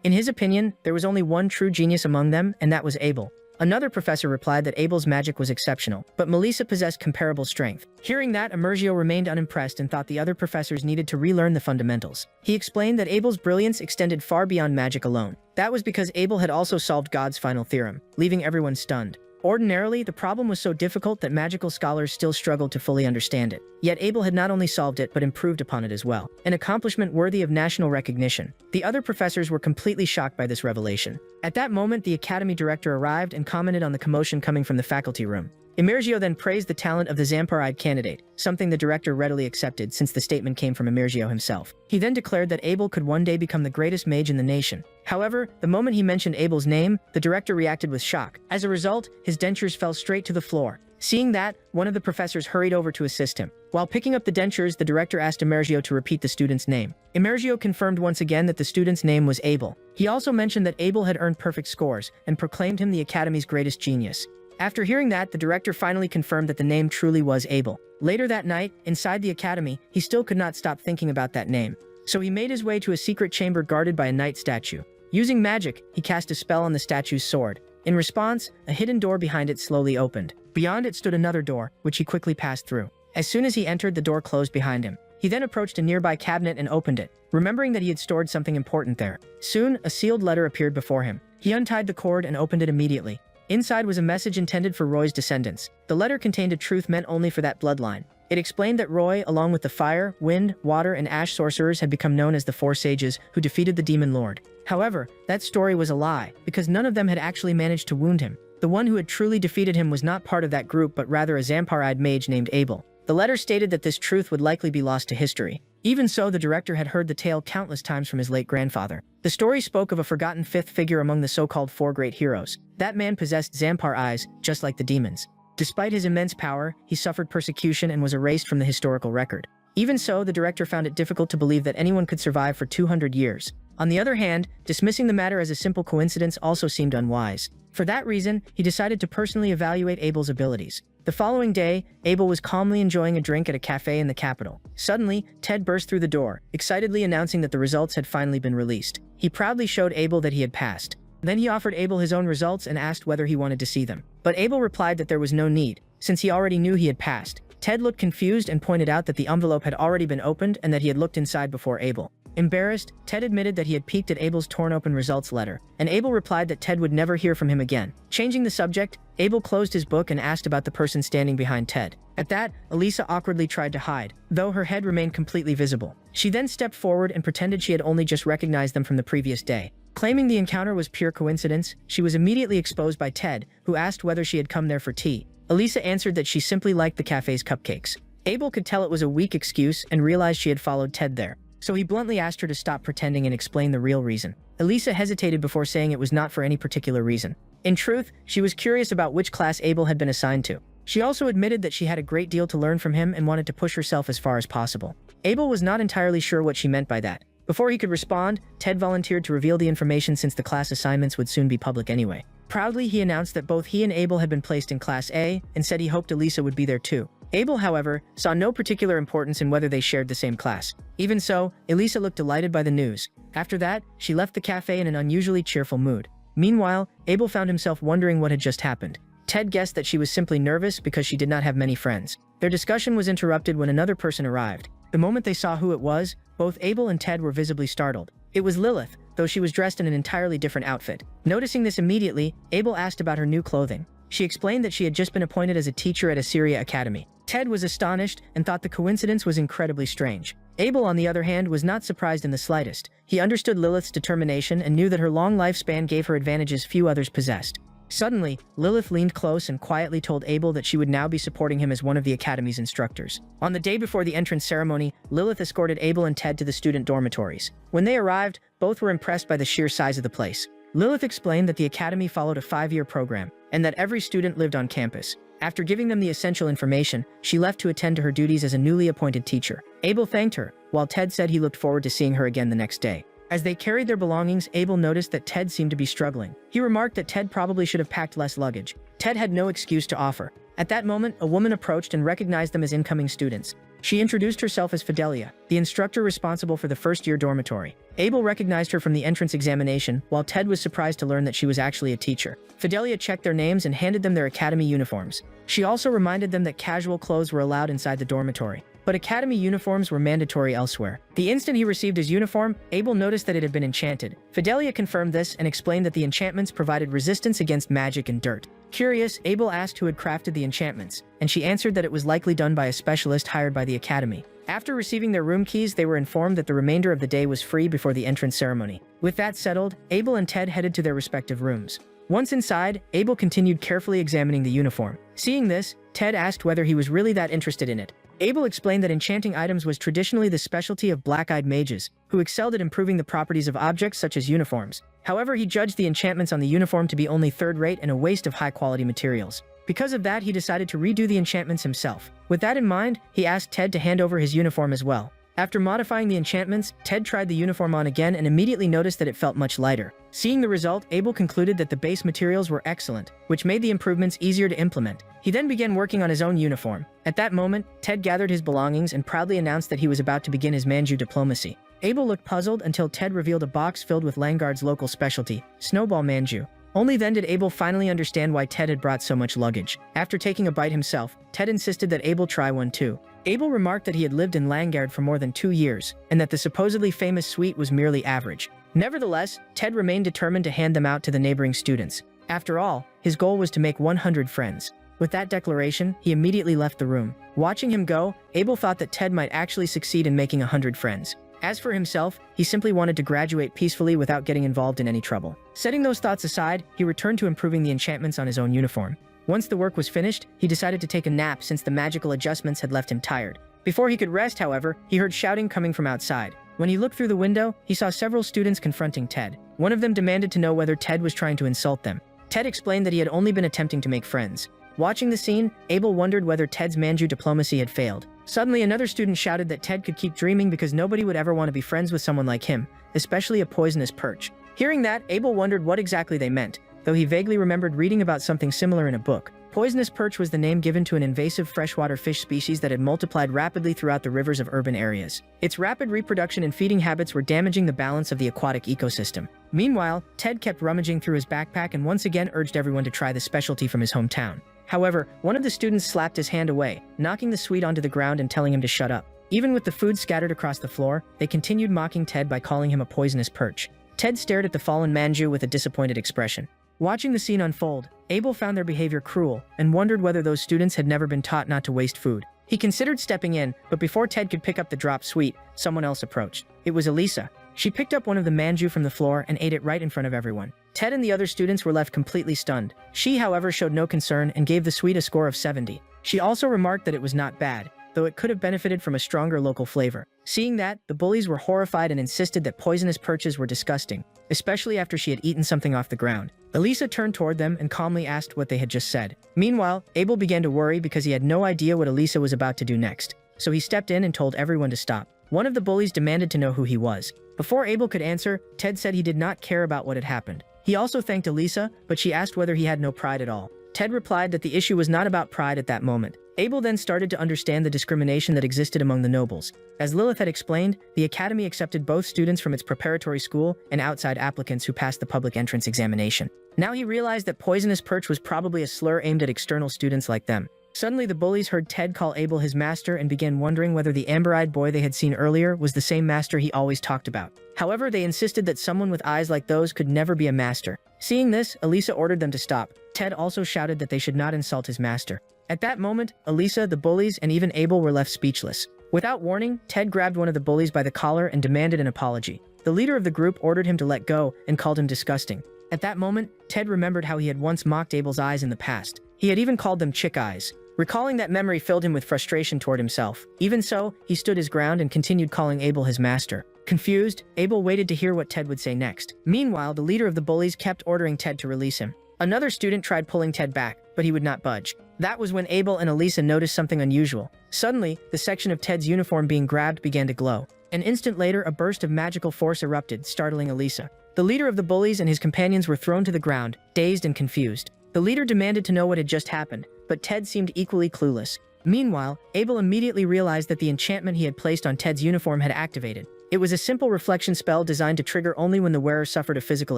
In his opinion, there was only one true genius among them, and that was Abel. Another professor replied that Abel's magic was exceptional, but Melissa possessed comparable strength. Hearing that, Emergio remained unimpressed and thought the other professors needed to relearn the fundamentals. He explained that Abel's brilliance extended far beyond magic alone. That was because Abel had also solved God's final theorem, leaving everyone stunned. Ordinarily, the problem was so difficult that magical scholars still struggled to fully understand it. Yet Abel had not only solved it but improved upon it as well, an accomplishment worthy of national recognition. The other professors were completely shocked by this revelation. At that moment, the academy director arrived and commented on the commotion coming from the faculty room. Emergio then praised the talent of the Zamparide candidate, something the director readily accepted since the statement came from Emergio himself. He then declared that Abel could one day become the greatest mage in the nation. However, the moment he mentioned Abel's name, the director reacted with shock. As a result, his dentures fell straight to the floor. Seeing that, one of the professors hurried over to assist him. While picking up the dentures, the director asked Emergio to repeat the student's name. Emergio confirmed once again that the student's name was Abel. He also mentioned that Abel had earned perfect scores and proclaimed him the academy's greatest genius. After hearing that, the director finally confirmed that the name truly was Abel. Later that night, inside the academy, he still could not stop thinking about that name. So he made his way to a secret chamber guarded by a knight statue. Using magic, he cast a spell on the statue's sword. In response, a hidden door behind it slowly opened. Beyond it stood another door, which he quickly passed through. As soon as he entered, the door closed behind him. He then approached a nearby cabinet and opened it, remembering that he had stored something important there. Soon, a sealed letter appeared before him. He untied the cord and opened it immediately. Inside was a message intended for Roy's descendants. The letter contained a truth meant only for that bloodline. It explained that Roy, along with the fire, wind, water, and ash sorcerers, had become known as the Four Sages who defeated the Demon Lord. However, that story was a lie, because none of them had actually managed to wound him. The one who had truly defeated him was not part of that group but rather a Zamparide mage named Abel. The letter stated that this truth would likely be lost to history. Even so, the director had heard the tale countless times from his late grandfather. The story spoke of a forgotten fifth figure among the so-called four great heroes. That man possessed Zampar eyes, just like the demons. Despite his immense power, he suffered persecution and was erased from the historical record. Even so, the director found it difficult to believe that anyone could survive for 200 years. On the other hand, dismissing the matter as a simple coincidence also seemed unwise. For that reason, he decided to personally evaluate Abel's abilities. The following day, Abel was calmly enjoying a drink at a cafe in the capital. Suddenly, Ted burst through the door, excitedly announcing that the results had finally been released. He proudly showed Abel that he had passed. Then he offered Abel his own results and asked whether he wanted to see them. But Abel replied that there was no need, since he already knew he had passed. Ted looked confused and pointed out that the envelope had already been opened and that he had looked inside before Abel. Embarrassed, Ted admitted that he had peeked at Abel's torn-open results letter, and Abel replied that Ted would never hear from him again. Changing the subject, Abel closed his book and asked about the person standing behind Ted. At that, Elisa awkwardly tried to hide, though her head remained completely visible. She then stepped forward and pretended she had only just recognized them from the previous day. Claiming the encounter was pure coincidence, she was immediately exposed by Ted, who asked whether she had come there for tea. Elisa answered that she simply liked the cafe's cupcakes. Abel could tell it was a weak excuse and realized she had followed Ted there. So he bluntly asked her to stop pretending and explain the real reason. Elisa hesitated before saying it was not for any particular reason. In truth, she was curious about which class Abel had been assigned to. She also admitted that she had a great deal to learn from him and wanted to push herself as far as possible. Abel was not entirely sure what she meant by that. Before he could respond, Ted volunteered to reveal the information since the class assignments would soon be public anyway. Proudly, he announced that both he and Abel had been placed in Class A and said he hoped Elisa would be there too. Abel, however, saw no particular importance in whether they shared the same class. Even so, Elisa looked delighted by the news. After that, she left the cafe in an unusually cheerful mood. Meanwhile, Abel found himself wondering what had just happened. Ted guessed that she was simply nervous because she did not have many friends. Their discussion was interrupted when another person arrived. The moment they saw who it was, both Abel and Ted were visibly startled. It was Lilith, though she was dressed in an entirely different outfit. Noticing this immediately, Abel asked about her new clothing. She explained that she had just been appointed as a teacher at Asura Academy. Ted was astonished and thought the coincidence was incredibly strange. Abel, on the other hand, was not surprised in the slightest. He understood Lilith's determination and knew that her long lifespan gave her advantages few others possessed. Suddenly, Lilith leaned close and quietly told Abel that she would now be supporting him as one of the Academy's instructors. On the day before the entrance ceremony, Lilith escorted Abel and Ted to the student dormitories. When they arrived, both were impressed by the sheer size of the place. Lilith explained that the academy followed a 5-year program, and that every student lived on campus. After giving them the essential information, she left to attend to her duties as a newly appointed teacher. Abel thanked her, while Ted said he looked forward to seeing her again the next day. As they carried their belongings, Abel noticed that Ted seemed to be struggling. He remarked that Ted probably should have packed less luggage. Ted had no excuse to offer. At that moment, a woman approached and recognized them as incoming students. She introduced herself as Fidelia, the instructor responsible for the first-year dormitory. Abel recognized her from the entrance examination, while Ted was surprised to learn that she was actually a teacher. Fidelia checked their names and handed them their academy uniforms. She also reminded them that casual clothes were allowed inside the dormitory, but academy uniforms were mandatory elsewhere. The instant he received his uniform, Abel noticed that it had been enchanted. Fidelia confirmed this and explained that the enchantments provided resistance against magic and dirt. Curious, Abel asked who had crafted the enchantments, and she answered that it was likely done by a specialist hired by the academy. After receiving their room keys, they were informed that the remainder of the day was free before the entrance ceremony. With that settled, Abel and Ted headed to their respective rooms. Once inside, Abel continued carefully examining the uniform. Seeing this, Ted asked whether he was really that interested in it. Abel explained that enchanting items was traditionally the specialty of black-eyed mages, who excelled at improving the properties of objects such as uniforms. However, he judged the enchantments on the uniform to be only third-rate and a waste of high-quality materials. Because of that, he decided to redo the enchantments himself. With that in mind, he asked Ted to hand over his uniform as well. After modifying the enchantments, Ted tried the uniform on again and immediately noticed that it felt much lighter. Seeing the result, Abel concluded that the base materials were excellent, which made the improvements easier to implement. He then began working on his own uniform. At that moment, Ted gathered his belongings and proudly announced that he was about to begin his manju diplomacy. Abel looked puzzled until Ted revealed a box filled with Langard's local specialty, snowball manju. Only then did Abel finally understand why Ted had brought so much luggage. After taking a bite himself, Ted insisted that Abel try one too. Abel remarked that he had lived in Langard for more than 2 years, and that the supposedly famous sweet was merely average. Nevertheless, Ted remained determined to hand them out to the neighboring students. After all, his goal was to make 100 friends. With that declaration, he immediately left the room. Watching him go, Abel thought that Ted might actually succeed in making 100 friends. As for himself, he simply wanted to graduate peacefully without getting involved in any trouble. Setting those thoughts aside, he returned to improving the enchantments on his own uniform. Once the work was finished, he decided to take a nap since the magical adjustments had left him tired. Before he could rest, however, he heard shouting coming from outside. When he looked through the window, he saw several students confronting Ted. One of them demanded to know whether Ted was trying to insult them. Ted explained that he had only been attempting to make friends. Watching the scene, Abel wondered whether Ted's manju diplomacy had failed. Suddenly, another student shouted that Ted could keep dreaming because nobody would ever want to be friends with someone like him, especially a poisonous perch. Hearing that, Abel wondered what exactly they meant, though he vaguely remembered reading about something similar in a book. Poisonous perch was the name given to an invasive freshwater fish species that had multiplied rapidly throughout the rivers of urban areas. Its rapid reproduction and feeding habits were damaging the balance of the aquatic ecosystem. Meanwhile, Ted kept rummaging through his backpack and once again urged everyone to try the specialty from his hometown. However, one of the students slapped his hand away, knocking the sweet onto the ground and telling him to shut up. Even with the food scattered across the floor, they continued mocking Ted by calling him a poisonous perch. Ted stared at the fallen manju with a disappointed expression. Watching the scene unfold, Abel found their behavior cruel and wondered whether those students had never been taught not to waste food. He considered stepping in, but before Ted could pick up the dropped sweet, someone else approached. It was Elisa. She picked up one of the manju from the floor and ate it right in front of everyone. Ted and the other students were left completely stunned. She, however, showed no concern and gave the sweet a score of 70. She also remarked that it was not bad, though it could have benefited from a stronger local flavor. Seeing that, the bullies were horrified and insisted that poisonous perches were disgusting, especially after she had eaten something off the ground. Elisa turned toward them and calmly asked what they had just said. Meanwhile, Abel began to worry because he had no idea what Elisa was about to do next. So he stepped in and told everyone to stop. One of the bullies demanded to know who he was. Before Abel could answer, Ted said he did not care about what had happened. He also thanked Elisa, but she asked whether he had no pride at all. Ted replied that the issue was not about pride at that moment. Abel then started to understand the discrimination that existed among the nobles. As Lilith had explained, the academy accepted both students from its preparatory school and outside applicants who passed the public entrance examination. Now he realized that poisonous perch was probably a slur aimed at external students like them. Suddenly, the bullies heard Ted call Abel his master and began wondering whether the amber-eyed boy they had seen earlier was the same master he always talked about. However, they insisted that someone with eyes like those could never be a master. Seeing this, Elisa ordered them to stop. Ted also shouted that they should not insult his master. At that moment, Elisa, the bullies, and even Abel were left speechless. Without warning, Ted grabbed one of the bullies by the collar and demanded an apology. The leader of the group ordered him to let go and called him disgusting. At that moment, Ted remembered how he had once mocked Abel's eyes in the past. He had even called them chick eyes. Recalling that memory filled him with frustration toward himself. Even so, he stood his ground and continued calling Abel his master. Confused, Abel waited to hear what Ted would say next. Meanwhile, the leader of the bullies kept ordering Ted to release him. Another student tried pulling Ted back, but he would not budge. That was when Abel and Elisa noticed something unusual. Suddenly, the section of Ted's uniform being grabbed began to glow. An instant later, a burst of magical force erupted, startling Elisa. The leader of the bullies and his companions were thrown to the ground, dazed and confused. The leader demanded to know what had just happened, but Ted seemed equally clueless. Meanwhile, Abel immediately realized that the enchantment he had placed on Ted's uniform had activated. It was a simple reflection spell designed to trigger only when the wearer suffered a physical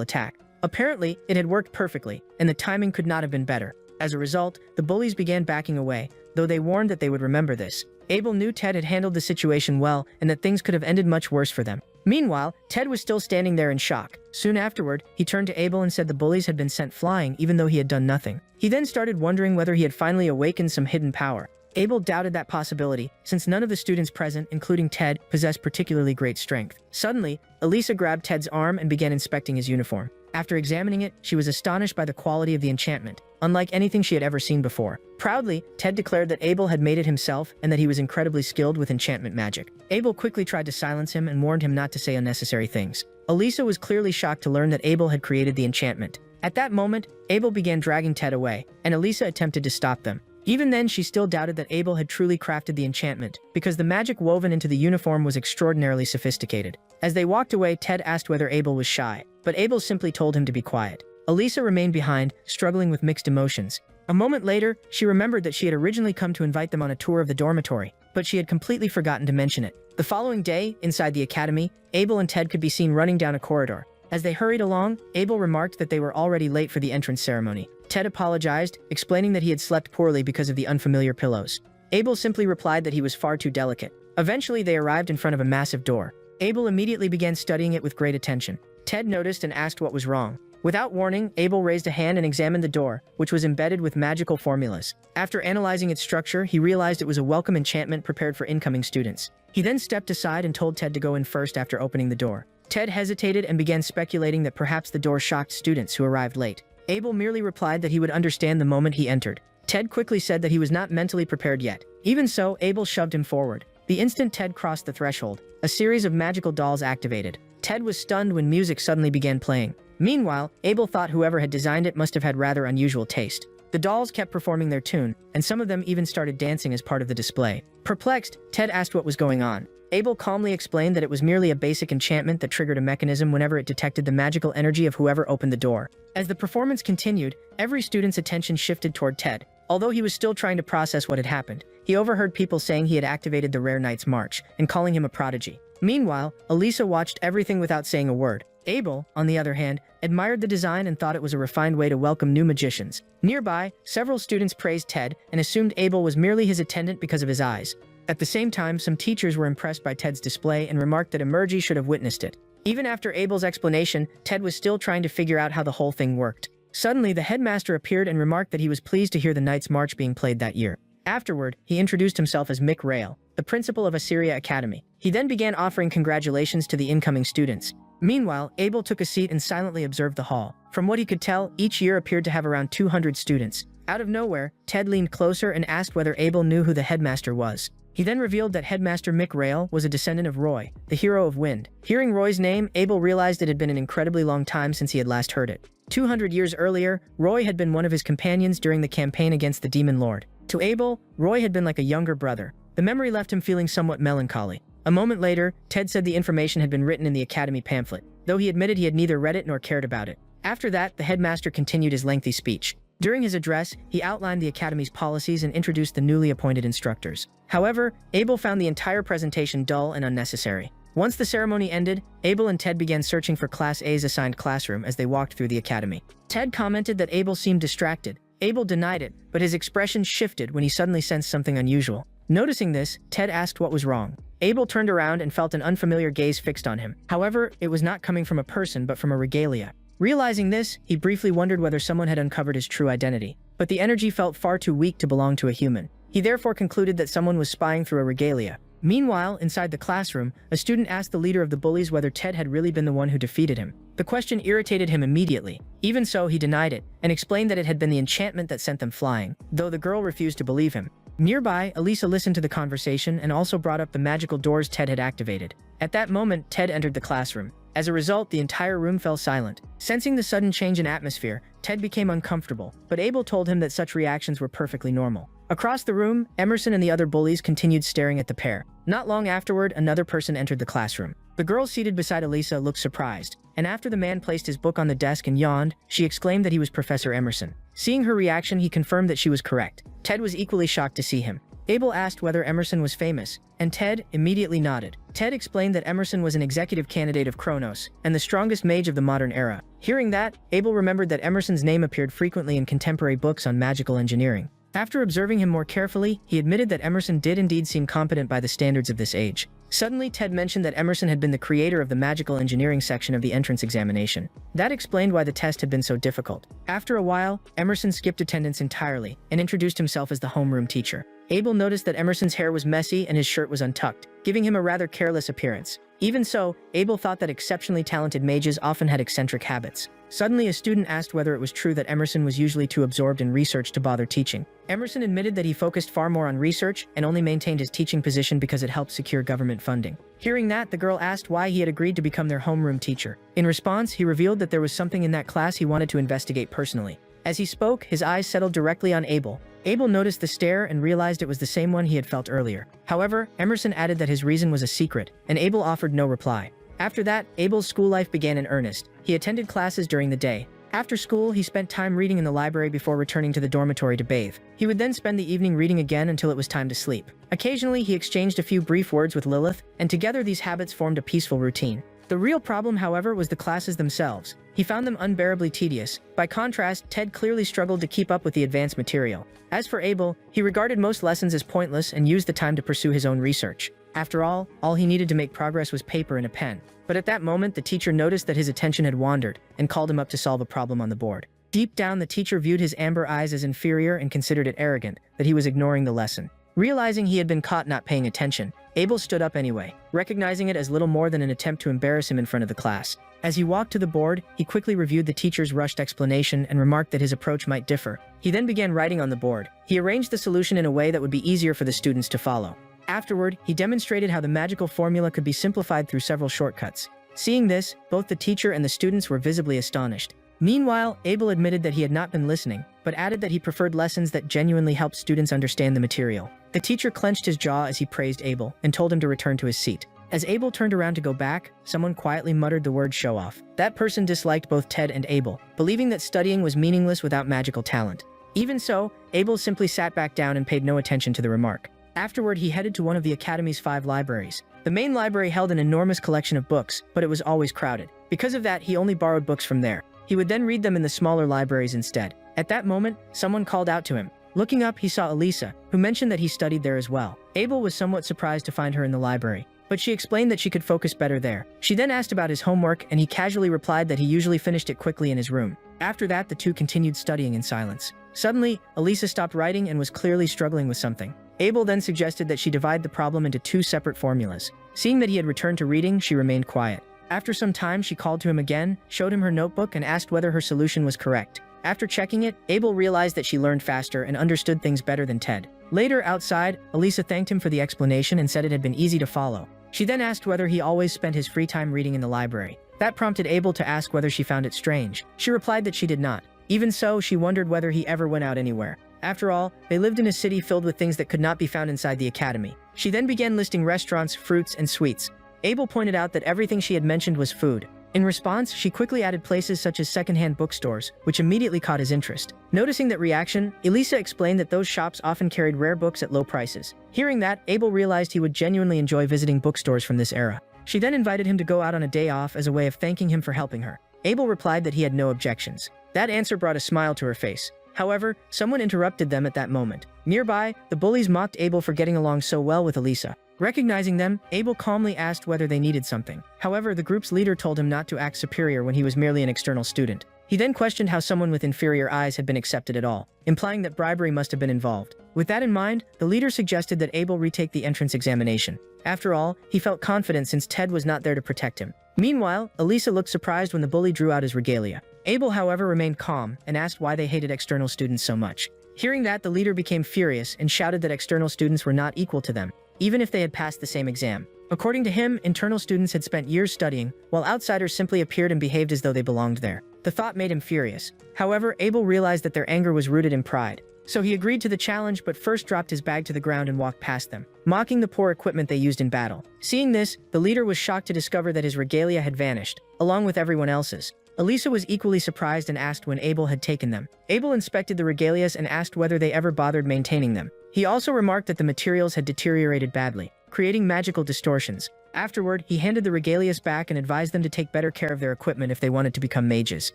attack. Apparently, it had worked perfectly, and the timing could not have been better. As a result, the bullies began backing away, though they warned that they would remember this. Abel knew Ted had handled the situation well and that things could have ended much worse for them. Meanwhile, Ted was still standing there in shock. Soon afterward, he turned to Abel and said the bullies had been sent flying even though he had done nothing. He then started wondering whether he had finally awakened some hidden power. Abel doubted that possibility, since none of the students present, including Ted, possessed particularly great strength. Suddenly, Elisa grabbed Ted's arm and began inspecting his uniform. After examining it, she was astonished by the quality of the enchantment, unlike anything she had ever seen before. Proudly, Ted declared that Abel had made it himself and that he was incredibly skilled with enchantment magic. Abel quickly tried to silence him and warned him not to say unnecessary things. Elisa was clearly shocked to learn that Abel had created the enchantment. At that moment, Abel began dragging Ted away, and Elisa attempted to stop them. Even then, she still doubted that Abel had truly crafted the enchantment, because the magic woven into the uniform was extraordinarily sophisticated. As they walked away, Ted asked whether Abel was shy, but Abel simply told him to be quiet. Elisa remained behind, struggling with mixed emotions. A moment later, she remembered that she had originally come to invite them on a tour of the dormitory, but she had completely forgotten to mention it. The following day, inside the academy, Abel and Ted could be seen running down a corridor. As they hurried along, Abel remarked that they were already late for the entrance ceremony. Ted apologized, explaining that he had slept poorly because of the unfamiliar pillows. Abel simply replied that he was far too delicate. Eventually, they arrived in front of a massive door. Abel immediately began studying it with great attention. Ted noticed and asked what was wrong. Without warning, Abel raised a hand and examined the door, which was embedded with magical formulas. After analyzing its structure, he realized it was a welcome enchantment prepared for incoming students. He then stepped aside and told Ted to go in first after opening the door. Ted hesitated and began speculating that perhaps the door shocked students who arrived late. Abel merely replied that he would understand the moment he entered. Ted quickly said that he was not mentally prepared yet. Even so, Abel shoved him forward. The instant Ted crossed the threshold, a series of magical dolls activated. Ted was stunned when music suddenly began playing. Meanwhile, Abel thought whoever had designed it must have had rather unusual taste. The dolls kept performing their tune, and some of them even started dancing as part of the display. Perplexed, Ted asked what was going on. Abel calmly explained that it was merely a basic enchantment that triggered a mechanism whenever it detected the magical energy of whoever opened the door. As the performance continued, every student's attention shifted toward Ted. Although he was still trying to process what had happened, he overheard people saying he had activated the Rare Knight's March and calling him a prodigy. Meanwhile, Elisa watched everything without saying a word. Abel, on the other hand, admired the design and thought it was a refined way to welcome new magicians. Nearby, several students praised Ted and assumed Abel was merely his attendant because of his eyes. At the same time, some teachers were impressed by Ted's display and remarked that Emergy should have witnessed it. Even after Abel's explanation, Ted was still trying to figure out how the whole thing worked. Suddenly, the headmaster appeared and remarked that he was pleased to hear the Knight's March being played that year. Afterward, he introduced himself as Mick Rail, the principal of Asura Academy. He then began offering congratulations to the incoming students. Meanwhile, Abel took a seat and silently observed the hall. From what he could tell, each year appeared to have around 200 students. Out of nowhere, Ted leaned closer and asked whether Abel knew who the headmaster was. He then revealed that Headmaster Mick Rail was a descendant of Roy, the hero of Wind. Hearing Roy's name, Abel realized it had been an incredibly long time since he had last heard it. 200 years earlier, Roy had been one of his companions during the campaign against the Demon Lord. To Abel, Roy had been like a younger brother. The memory left him feeling somewhat melancholy. A moment later, Ted said the information had been written in the Academy pamphlet, though he admitted he had neither read it nor cared about it. After that, the headmaster continued his lengthy speech. During his address, he outlined the Academy's policies and introduced the newly appointed instructors. However, Abel found the entire presentation dull and unnecessary. Once the ceremony ended, Abel and Ted began searching for Class A's assigned classroom as they walked through the academy. Ted commented that Abel seemed distracted. Abel denied it, but his expression shifted when he suddenly sensed something unusual. Noticing this, Ted asked what was wrong. Abel turned around and felt an unfamiliar gaze fixed on him. However, it was not coming from a person but from a regalia. Realizing this, he briefly wondered whether someone had uncovered his true identity. But the energy felt far too weak to belong to a human. He therefore concluded that someone was spying through a regalia. Meanwhile, inside the classroom, a student asked the leader of the bullies whether Ted had really been the one who defeated him. The question irritated him immediately. Even so, he denied it, and explained that it had been the enchantment that sent them flying, though the girl refused to believe him. Nearby, Elisa listened to the conversation and also brought up the magical doors Ted had activated. At that moment, Ted entered the classroom. As a result, the entire room fell silent. Sensing the sudden change in atmosphere, Ted became uncomfortable, but Abel told him that such reactions were perfectly normal. Across the room, Emerson and the other bullies continued staring at the pair. Not long afterward, another person entered the classroom. The girl seated beside Elisa looked surprised, and after the man placed his book on the desk and yawned, she exclaimed that he was Professor Emerson. Seeing her reaction, he confirmed that she was correct. Ted was equally shocked to see him. Abel asked whether Emerson was famous, and Ted immediately nodded. Ted explained that Emerson was an executive candidate of Kronos, and the strongest mage of the modern era. Hearing that, Abel remembered that Emerson's name appeared frequently in contemporary books on magical engineering. After observing him more carefully, he admitted that Emerson did indeed seem competent by the standards of this age. Suddenly, Ted mentioned that Emerson had been the creator of the magical engineering section of the entrance examination. That explained why the test had been so difficult. After a while, Emerson skipped attendance entirely and introduced himself as the homeroom teacher. Abel noticed that Emerson's hair was messy and his shirt was untucked, giving him a rather careless appearance. Even so, Abel thought that exceptionally talented mages often had eccentric habits. Suddenly, a student asked whether it was true that Emerson was usually too absorbed in research to bother teaching. Emerson admitted that he focused far more on research and only maintained his teaching position because it helped secure government funding. Hearing that, the girl asked why he had agreed to become their homeroom teacher. In response, he revealed that there was something in that class he wanted to investigate personally. As he spoke, his eyes settled directly on Abel. Abel noticed the stare and realized it was the same one he had felt earlier. However, Emerson added that his reason was a secret, and Abel offered no reply. After that, Abel's school life began in earnest. He attended classes during the day. After school, he spent time reading in the library before returning to the dormitory to bathe. He would then spend the evening reading again until it was time to sleep. Occasionally, he exchanged a few brief words with Lilith, and together these habits formed a peaceful routine. The real problem, however, was the classes themselves. He found them unbearably tedious. By contrast, Ted clearly struggled to keep up with the advanced material. As for Abel, he regarded most lessons as pointless and used the time to pursue his own research. After all he needed to make progress was paper and a pen. But at that moment, the teacher noticed that his attention had wandered and called him up to solve a problem on the board. Deep down, the teacher viewed his amber eyes as inferior and considered it arrogant that he was ignoring the lesson. Realizing he had been caught not paying attention, Abel stood up anyway, recognizing it as little more than an attempt to embarrass him in front of the class. As he walked to the board, he quickly reviewed the teacher's rushed explanation and remarked that his approach might differ. He then began writing on the board. He arranged the solution in a way that would be easier for the students to follow. Afterward, he demonstrated how the magical formula could be simplified through several shortcuts. Seeing this, both the teacher and the students were visibly astonished. Meanwhile, Abel admitted that he had not been listening, but added that he preferred lessons that genuinely helped students understand the material. The teacher clenched his jaw as he praised Abel and told him to return to his seat. As Abel turned around to go back, someone quietly muttered the word show off. That person disliked both Ted and Abel, believing that studying was meaningless without magical talent. Even so, Abel simply sat back down and paid no attention to the remark. Afterward, he headed to one of the Academy's 5 libraries. The main library held an enormous collection of books, but it was always crowded. Because of that, he only borrowed books from there. He would then read them in the smaller libraries instead. At that moment, someone called out to him. Looking up, he saw Elisa, who mentioned that he studied there as well. Abel was somewhat surprised to find her in the library, but she explained that she could focus better there. She then asked about his homework, and he casually replied that he usually finished it quickly in his room. After that, the two continued studying in silence. Suddenly, Elisa stopped writing and was clearly struggling with something. Abel then suggested that she divide the problem into 2 separate formulas. Seeing that he had returned to reading, she remained quiet. After some time, she called to him again, showed him her notebook, and asked whether her solution was correct. After checking it, Abel realized that she learned faster and understood things better than Ted. Later, outside, Elisa thanked him for the explanation and said it had been easy to follow. She then asked whether he always spent his free time reading in the library. That prompted Abel to ask whether she found it strange. She replied that she did not. Even so, she wondered whether he ever went out anywhere. After all, they lived in a city filled with things that could not be found inside the academy. She then began listing restaurants, fruits, and sweets. Abel pointed out that everything she had mentioned was food. In response, she quickly added places such as secondhand bookstores, which immediately caught his interest. Noticing that reaction, Elisa explained that those shops often carried rare books at low prices. Hearing that, Abel realized he would genuinely enjoy visiting bookstores from this era. She then invited him to go out on a day off as a way of thanking him for helping her. Abel replied that he had no objections. That answer brought a smile to her face. However, someone interrupted them at that moment. Nearby, the bullies mocked Abel for getting along so well with Elisa. Recognizing them, Abel calmly asked whether they needed something. However, the group's leader told him not to act superior when he was merely an external student. He then questioned how someone with inferior eyes had been accepted at all, implying that bribery must have been involved. With that in mind, the leader suggested that Abel retake the entrance examination. After all, he felt confident since Ted was not there to protect him. Meanwhile, Elisa looked surprised when the bully drew out his regalia. Abel, however, remained calm and asked why they hated external students so much. Hearing that, the leader became furious and shouted that external students were not equal to them, even if they had passed the same exam. According to him, internal students had spent years studying, while outsiders simply appeared and behaved as though they belonged there. The thought made him furious. However, Abel realized that their anger was rooted in pride. So he agreed to the challenge, but first dropped his bag to the ground and walked past them, mocking the poor equipment they used in battle. Seeing this, the leader was shocked to discover that his regalia had vanished, along with everyone else's. Elisa was equally surprised and asked when Abel had taken them. Abel inspected the regalias and asked whether they ever bothered maintaining them. He also remarked that the materials had deteriorated badly, creating magical distortions. Afterward, he handed the regalias back and advised them to take better care of their equipment if they wanted to become mages.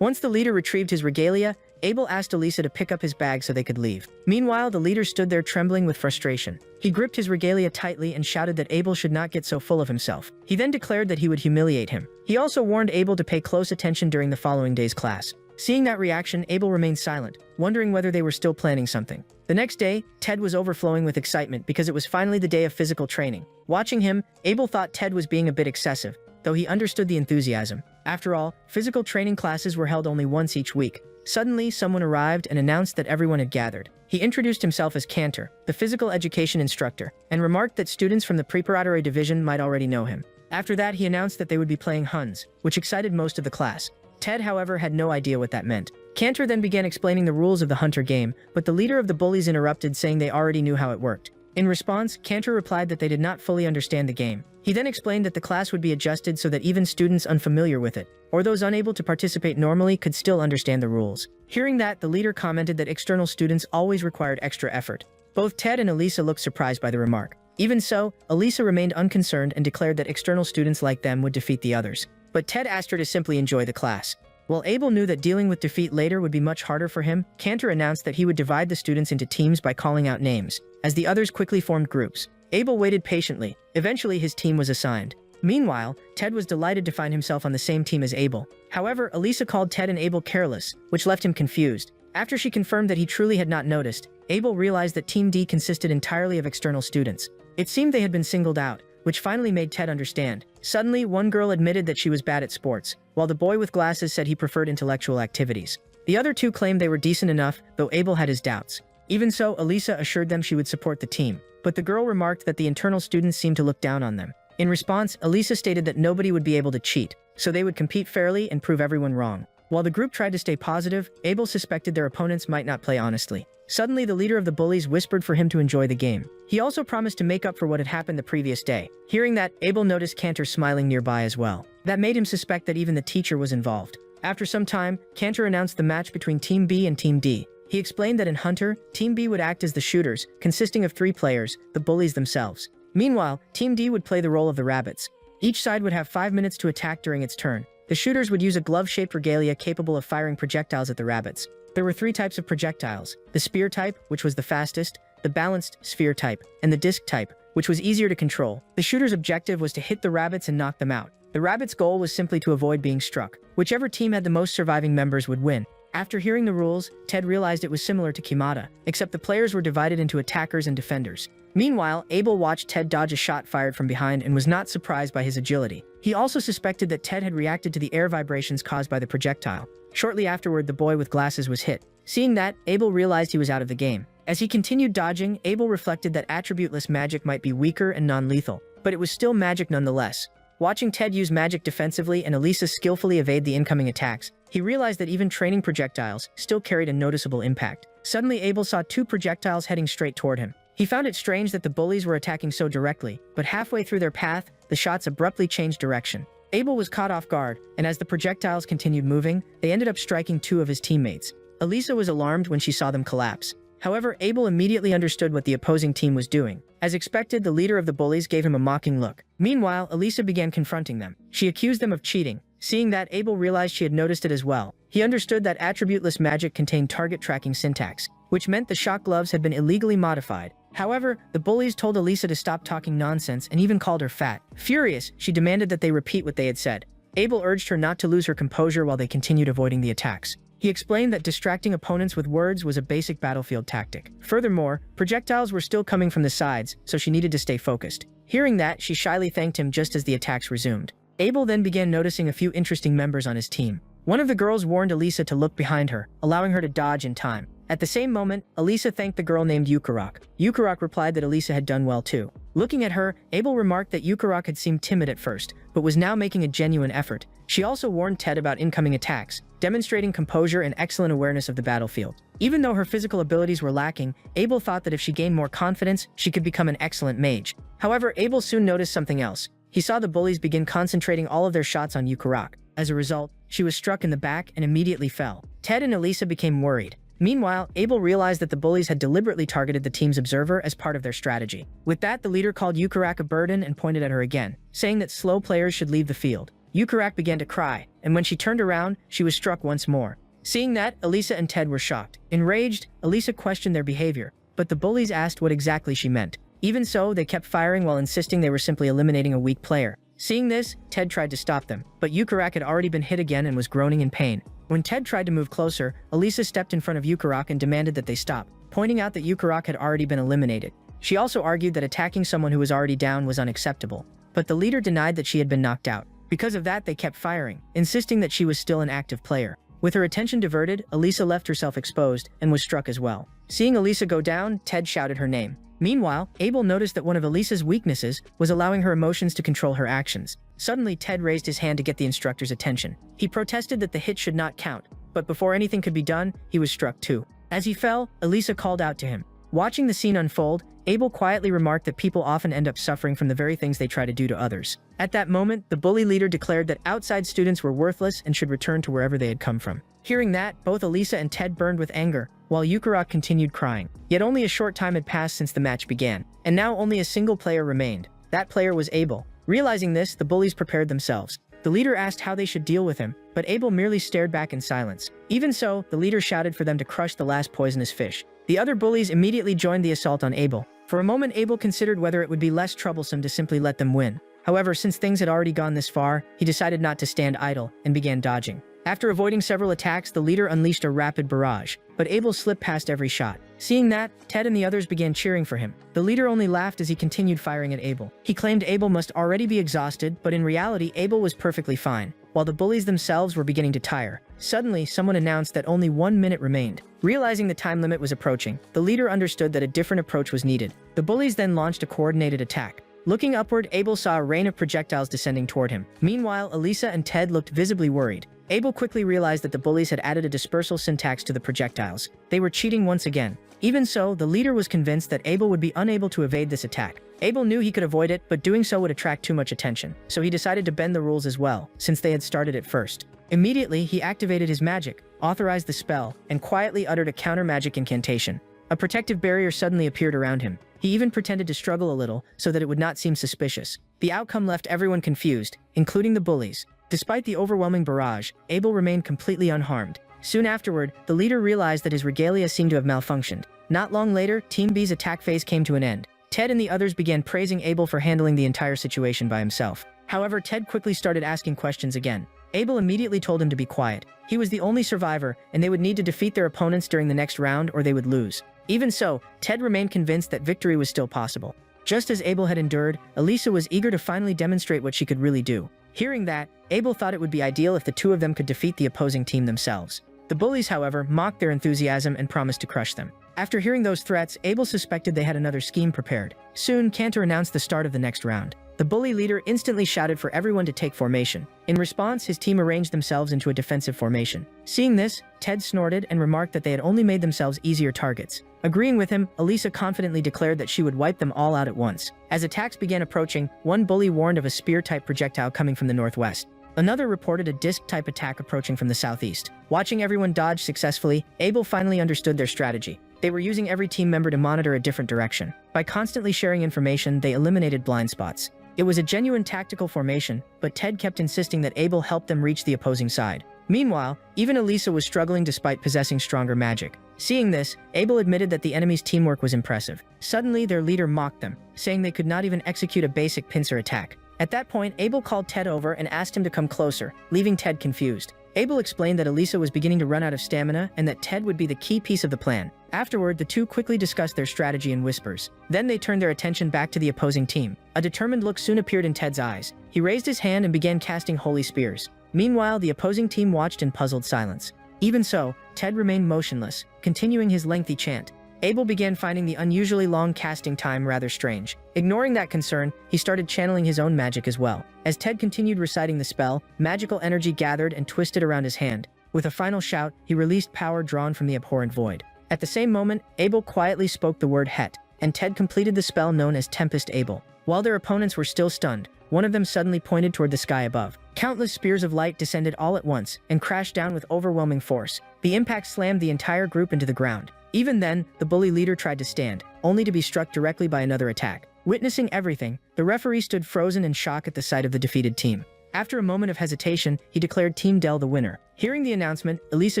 Once the leader retrieved his regalia, Abel asked Elisa to pick up his bag so they could leave. Meanwhile, the leader stood there trembling with frustration. He gripped his regalia tightly and shouted that Abel should not get so full of himself. He then declared that he would humiliate him. He also warned Abel to pay close attention during the following day's class. Seeing that reaction, Abel remained silent, wondering whether they were still planning something. The next day, Ted was overflowing with excitement because it was finally the day of physical training. Watching him, Abel thought Ted was being a bit excessive, though he understood the enthusiasm. After all, physical training classes were held only once each week. Suddenly, someone arrived and announced that everyone had gathered. He introduced himself as Cantor, the physical education instructor, and remarked that students from the preparatory division might already know him. After that, he announced that they would be playing Huns, which excited most of the class. Ted, however, had no idea what that meant. Cantor then began explaining the rules of the Hunter game, but the leader of the bullies interrupted, saying they already knew how it worked. In response, Cantor replied that they did not fully understand the game. He then explained that the class would be adjusted so that even students unfamiliar with it, or those unable to participate normally, could still understand the rules. Hearing that, the leader commented that external students always required extra effort. Both Ted and Elisa looked surprised by the remark. Even so, Elisa remained unconcerned and declared that external students like them would defeat the others. But Ted asked her to simply enjoy the class. While Abel knew that dealing with defeat later would be much harder for him, Cantor announced that he would divide the students into teams by calling out names. As the others quickly formed groups, Abel waited patiently. Eventually, his team was assigned. Meanwhile, Ted was delighted to find himself on the same team as Abel. However, Elisa called Ted and Abel careless, which left him confused. After she confirmed that he truly had not noticed, Abel realized that Team D consisted entirely of external students. It seemed they had been singled out, which finally made Ted understand. Suddenly, one girl admitted that she was bad at sports, while the boy with glasses said he preferred intellectual activities. The other two claimed they were decent enough, though Abel had his doubts. Even so, Elisa assured them she would support the team, but the girl remarked that the internal students seemed to look down on them. In response, Elisa stated that nobody would be able to cheat, so they would compete fairly and prove everyone wrong. While the group tried to stay positive, Abel suspected their opponents might not play honestly. Suddenly, the leader of the bullies whispered for him to enjoy the game. He also promised to make up for what had happened the previous day. Hearing that, Abel noticed Cantor smiling nearby as well. That made him suspect that even the teacher was involved. After some time, Cantor announced the match between Team B and Team D. He explained that in Hunter, Team B would act as the shooters, consisting of 3 players, the bullies themselves. Meanwhile, Team D would play the role of the rabbits. Each side would have 5 minutes to attack during its turn. The shooters would use a glove-shaped regalia capable of firing projectiles at the rabbits. There were 3 types of projectiles: the spear type, which was the fastest, the balanced sphere type, and the disc type, which was easier to control. The shooter's objective was to hit the rabbits and knock them out. The rabbits' goal was simply to avoid being struck. Whichever team had the most surviving members would win. After hearing the rules, Ted realized it was similar to Kimata, except the players were divided into attackers and defenders. Meanwhile, Abel watched Ted dodge a shot fired from behind and was not surprised by his agility. He also suspected that Ted had reacted to the air vibrations caused by the projectile. Shortly afterward, the boy with glasses was hit. Seeing that, Abel realized he was out of the game. As he continued dodging, Abel reflected that attributeless magic might be weaker and non-lethal, but it was still magic nonetheless. Watching Ted use magic defensively and Elisa skillfully evade the incoming attacks, he realized that even training projectiles still carried a noticeable impact. Suddenly, Abel saw 2 projectiles heading straight toward him. He found it strange that the bullies were attacking so directly, but halfway through their path, the shots abruptly changed direction. Abel was caught off guard, and as the projectiles continued moving, they ended up striking 2 of his teammates. Elisa was alarmed when she saw them collapse. However, Abel immediately understood what the opposing team was doing. As expected, the leader of the bullies gave him a mocking look. Meanwhile, Elisa began confronting them. She accused them of cheating. Seeing that, Abel realized she had noticed it as well. He understood that attributeless magic contained target tracking syntax, which meant the shock gloves had been illegally modified. However, the bullies told Elisa to stop talking nonsense and even called her fat. Furious, she demanded that they repeat what they had said. Abel urged her not to lose her composure while they continued avoiding the attacks. He explained that distracting opponents with words was a basic battlefield tactic. Furthermore, projectiles were still coming from the sides, so she needed to stay focused. Hearing that, she shyly thanked him just as the attacks resumed. Abel then began noticing a few interesting members on his team. One of the girls warned Elisa to look behind her, allowing her to dodge in time. At the same moment, Elisa thanked the girl named Yukarok. Yukarok replied that Elisa had done well too. Looking at her, Abel remarked that Yukarok had seemed timid at first, but was now making a genuine effort. She also warned Ted about incoming attacks, demonstrating composure and excellent awareness of the battlefield. Even though her physical abilities were lacking, Abel thought that if she gained more confidence, she could become an excellent mage. However, Abel soon noticed something else. He saw the bullies begin concentrating all of their shots on Yukarok. As a result, she was struck in the back and immediately fell. Ted and Elisa became worried. Meanwhile, Abel realized that the bullies had deliberately targeted the team's observer as part of their strategy. With that, the leader called Yukarok a burden and pointed at her again, saying that slow players should leave the field. Yukarok began to cry, and when she turned around, she was struck once more. Seeing that, Elisa and Ted were shocked. Enraged, Elisa questioned their behavior, but the bullies asked what exactly she meant. Even so, they kept firing while insisting they were simply eliminating a weak player. Seeing this, Ted tried to stop them, but Yukarok had already been hit again and was groaning in pain. When Ted tried to move closer, Elisa stepped in front of Yukarok and demanded that they stop, pointing out that Yukarok had already been eliminated. She also argued that attacking someone who was already down was unacceptable, but the leader denied that she had been knocked out. Because of that, they kept firing, insisting that she was still an active player. With her attention diverted, Elisa left herself exposed and was struck as well. Seeing Elisa go down, Ted shouted her name. Meanwhile, Abel noticed that one of Elisa's weaknesses was allowing her emotions to control her actions. Suddenly, Ted raised his hand to get the instructor's attention. He protested that the hit should not count, but before anything could be done, he was struck too. As he fell, Elisa called out to him. Watching the scene unfold, Abel quietly remarked that people often end up suffering from the very things they try to do to others. At that moment, the bully leader declared that outside students were worthless and should return to wherever they had come from. Hearing that, both Elisa and Ted burned with anger, while Yukarok continued crying. Yet only a short time had passed since the match began, and now only a single player remained. That player was Abel. Realizing this, the bullies prepared themselves. The leader asked how they should deal with him, but Abel merely stared back in silence. Even so, the leader shouted for them to crush the last poisonous fish. The other bullies immediately joined the assault on Abel. For a moment, Abel considered whether it would be less troublesome to simply let them win. However, since things had already gone this far, he decided not to stand idle and began dodging. After avoiding several attacks, the leader unleashed a rapid barrage, but Abel slipped past every shot. Seeing that, Ted and the others began cheering for him. The leader only laughed as he continued firing at Abel. He claimed Abel must already be exhausted, but in reality, Abel was perfectly fine, while the bullies themselves were beginning to tire. Suddenly, someone announced that only 1 minute remained. Realizing the time limit was approaching, the leader understood that a different approach was needed. The bullies then launched a coordinated attack. Looking upward, Abel saw a rain of projectiles descending toward him. Meanwhile, Elisa and Ted looked visibly worried. Abel quickly realized that the bullies had added a dispersal syntax to the projectiles. They were cheating once again. Even so, the leader was convinced that Abel would be unable to evade this attack. Abel knew he could avoid it, but doing so would attract too much attention, so he decided to bend the rules as well, since they had started it first. Immediately, he activated his magic, authorized the spell, and quietly uttered a counter-magic incantation. A protective barrier suddenly appeared around him. He even pretended to struggle a little, so that it would not seem suspicious. The outcome left everyone confused, including the bullies. Despite the overwhelming barrage, Abel remained completely unharmed. Soon afterward, the leader realized that his regalia seemed to have malfunctioned. Not long later, Team B's attack phase came to an end. Ted and the others began praising Abel for handling the entire situation by himself. However, Ted quickly started asking questions again. Abel immediately told him to be quiet. He was the only survivor, and they would need to defeat their opponents during the next round or they would lose. Even so, Ted remained convinced that victory was still possible. Just as Abel had endured, Elisa was eager to finally demonstrate what she could really do. Hearing that, Abel thought it would be ideal if the two of them could defeat the opposing team themselves. The bullies, however, mocked their enthusiasm and promised to crush them. After hearing those threats, Abel suspected they had another scheme prepared. Soon, Cantor announced the start of the next round. The bully leader instantly shouted for everyone to take formation. In response, his team arranged themselves into a defensive formation. Seeing this, Ted snorted and remarked that they had only made themselves easier targets. Agreeing with him, Elisa confidently declared that she would wipe them all out at once. As attacks began approaching, one bully warned of a spear-type projectile coming from the northwest. Another reported a disc-type attack approaching from the southeast. Watching everyone dodge successfully, Abel finally understood their strategy. They were using every team member to monitor a different direction. By constantly sharing information, they eliminated blind spots. It was a genuine tactical formation, but Ted kept insisting that Abel help them reach the opposing side. Meanwhile, even Elisa was struggling despite possessing stronger magic. Seeing this, Abel admitted that the enemy's teamwork was impressive. Suddenly, their leader mocked them, saying they could not even execute a basic pincer attack. At that point, Abel called Ted over and asked him to come closer, leaving Ted confused. Abel explained that Elisa was beginning to run out of stamina and that Ted would be the key piece of the plan. Afterward, the two quickly discussed their strategy in whispers. Then they turned their attention back to the opposing team. A determined look soon appeared in Ted's eyes. He raised his hand and began casting holy spears. Meanwhile, the opposing team watched in puzzled silence. Even so, Ted remained motionless, continuing his lengthy chant. Abel began finding the unusually long casting time rather strange. Ignoring that concern, he started channeling his own magic as well. As Ted continued reciting the spell, magical energy gathered and twisted around his hand. With a final shout, he released power drawn from the abhorrent void. At the same moment, Abel quietly spoke the word Het, and Ted completed the spell known as Tempest Abel. While their opponents were still stunned, one of them suddenly pointed toward the sky above. Countless spears of light descended all at once and crashed down with overwhelming force. The impact slammed the entire group into the ground. Even then, the bully leader tried to stand, only to be struck directly by another attack. Witnessing everything, the referee stood frozen in shock at the sight of the defeated team. After a moment of hesitation, he declared Team Dell the winner. Hearing the announcement, Elisa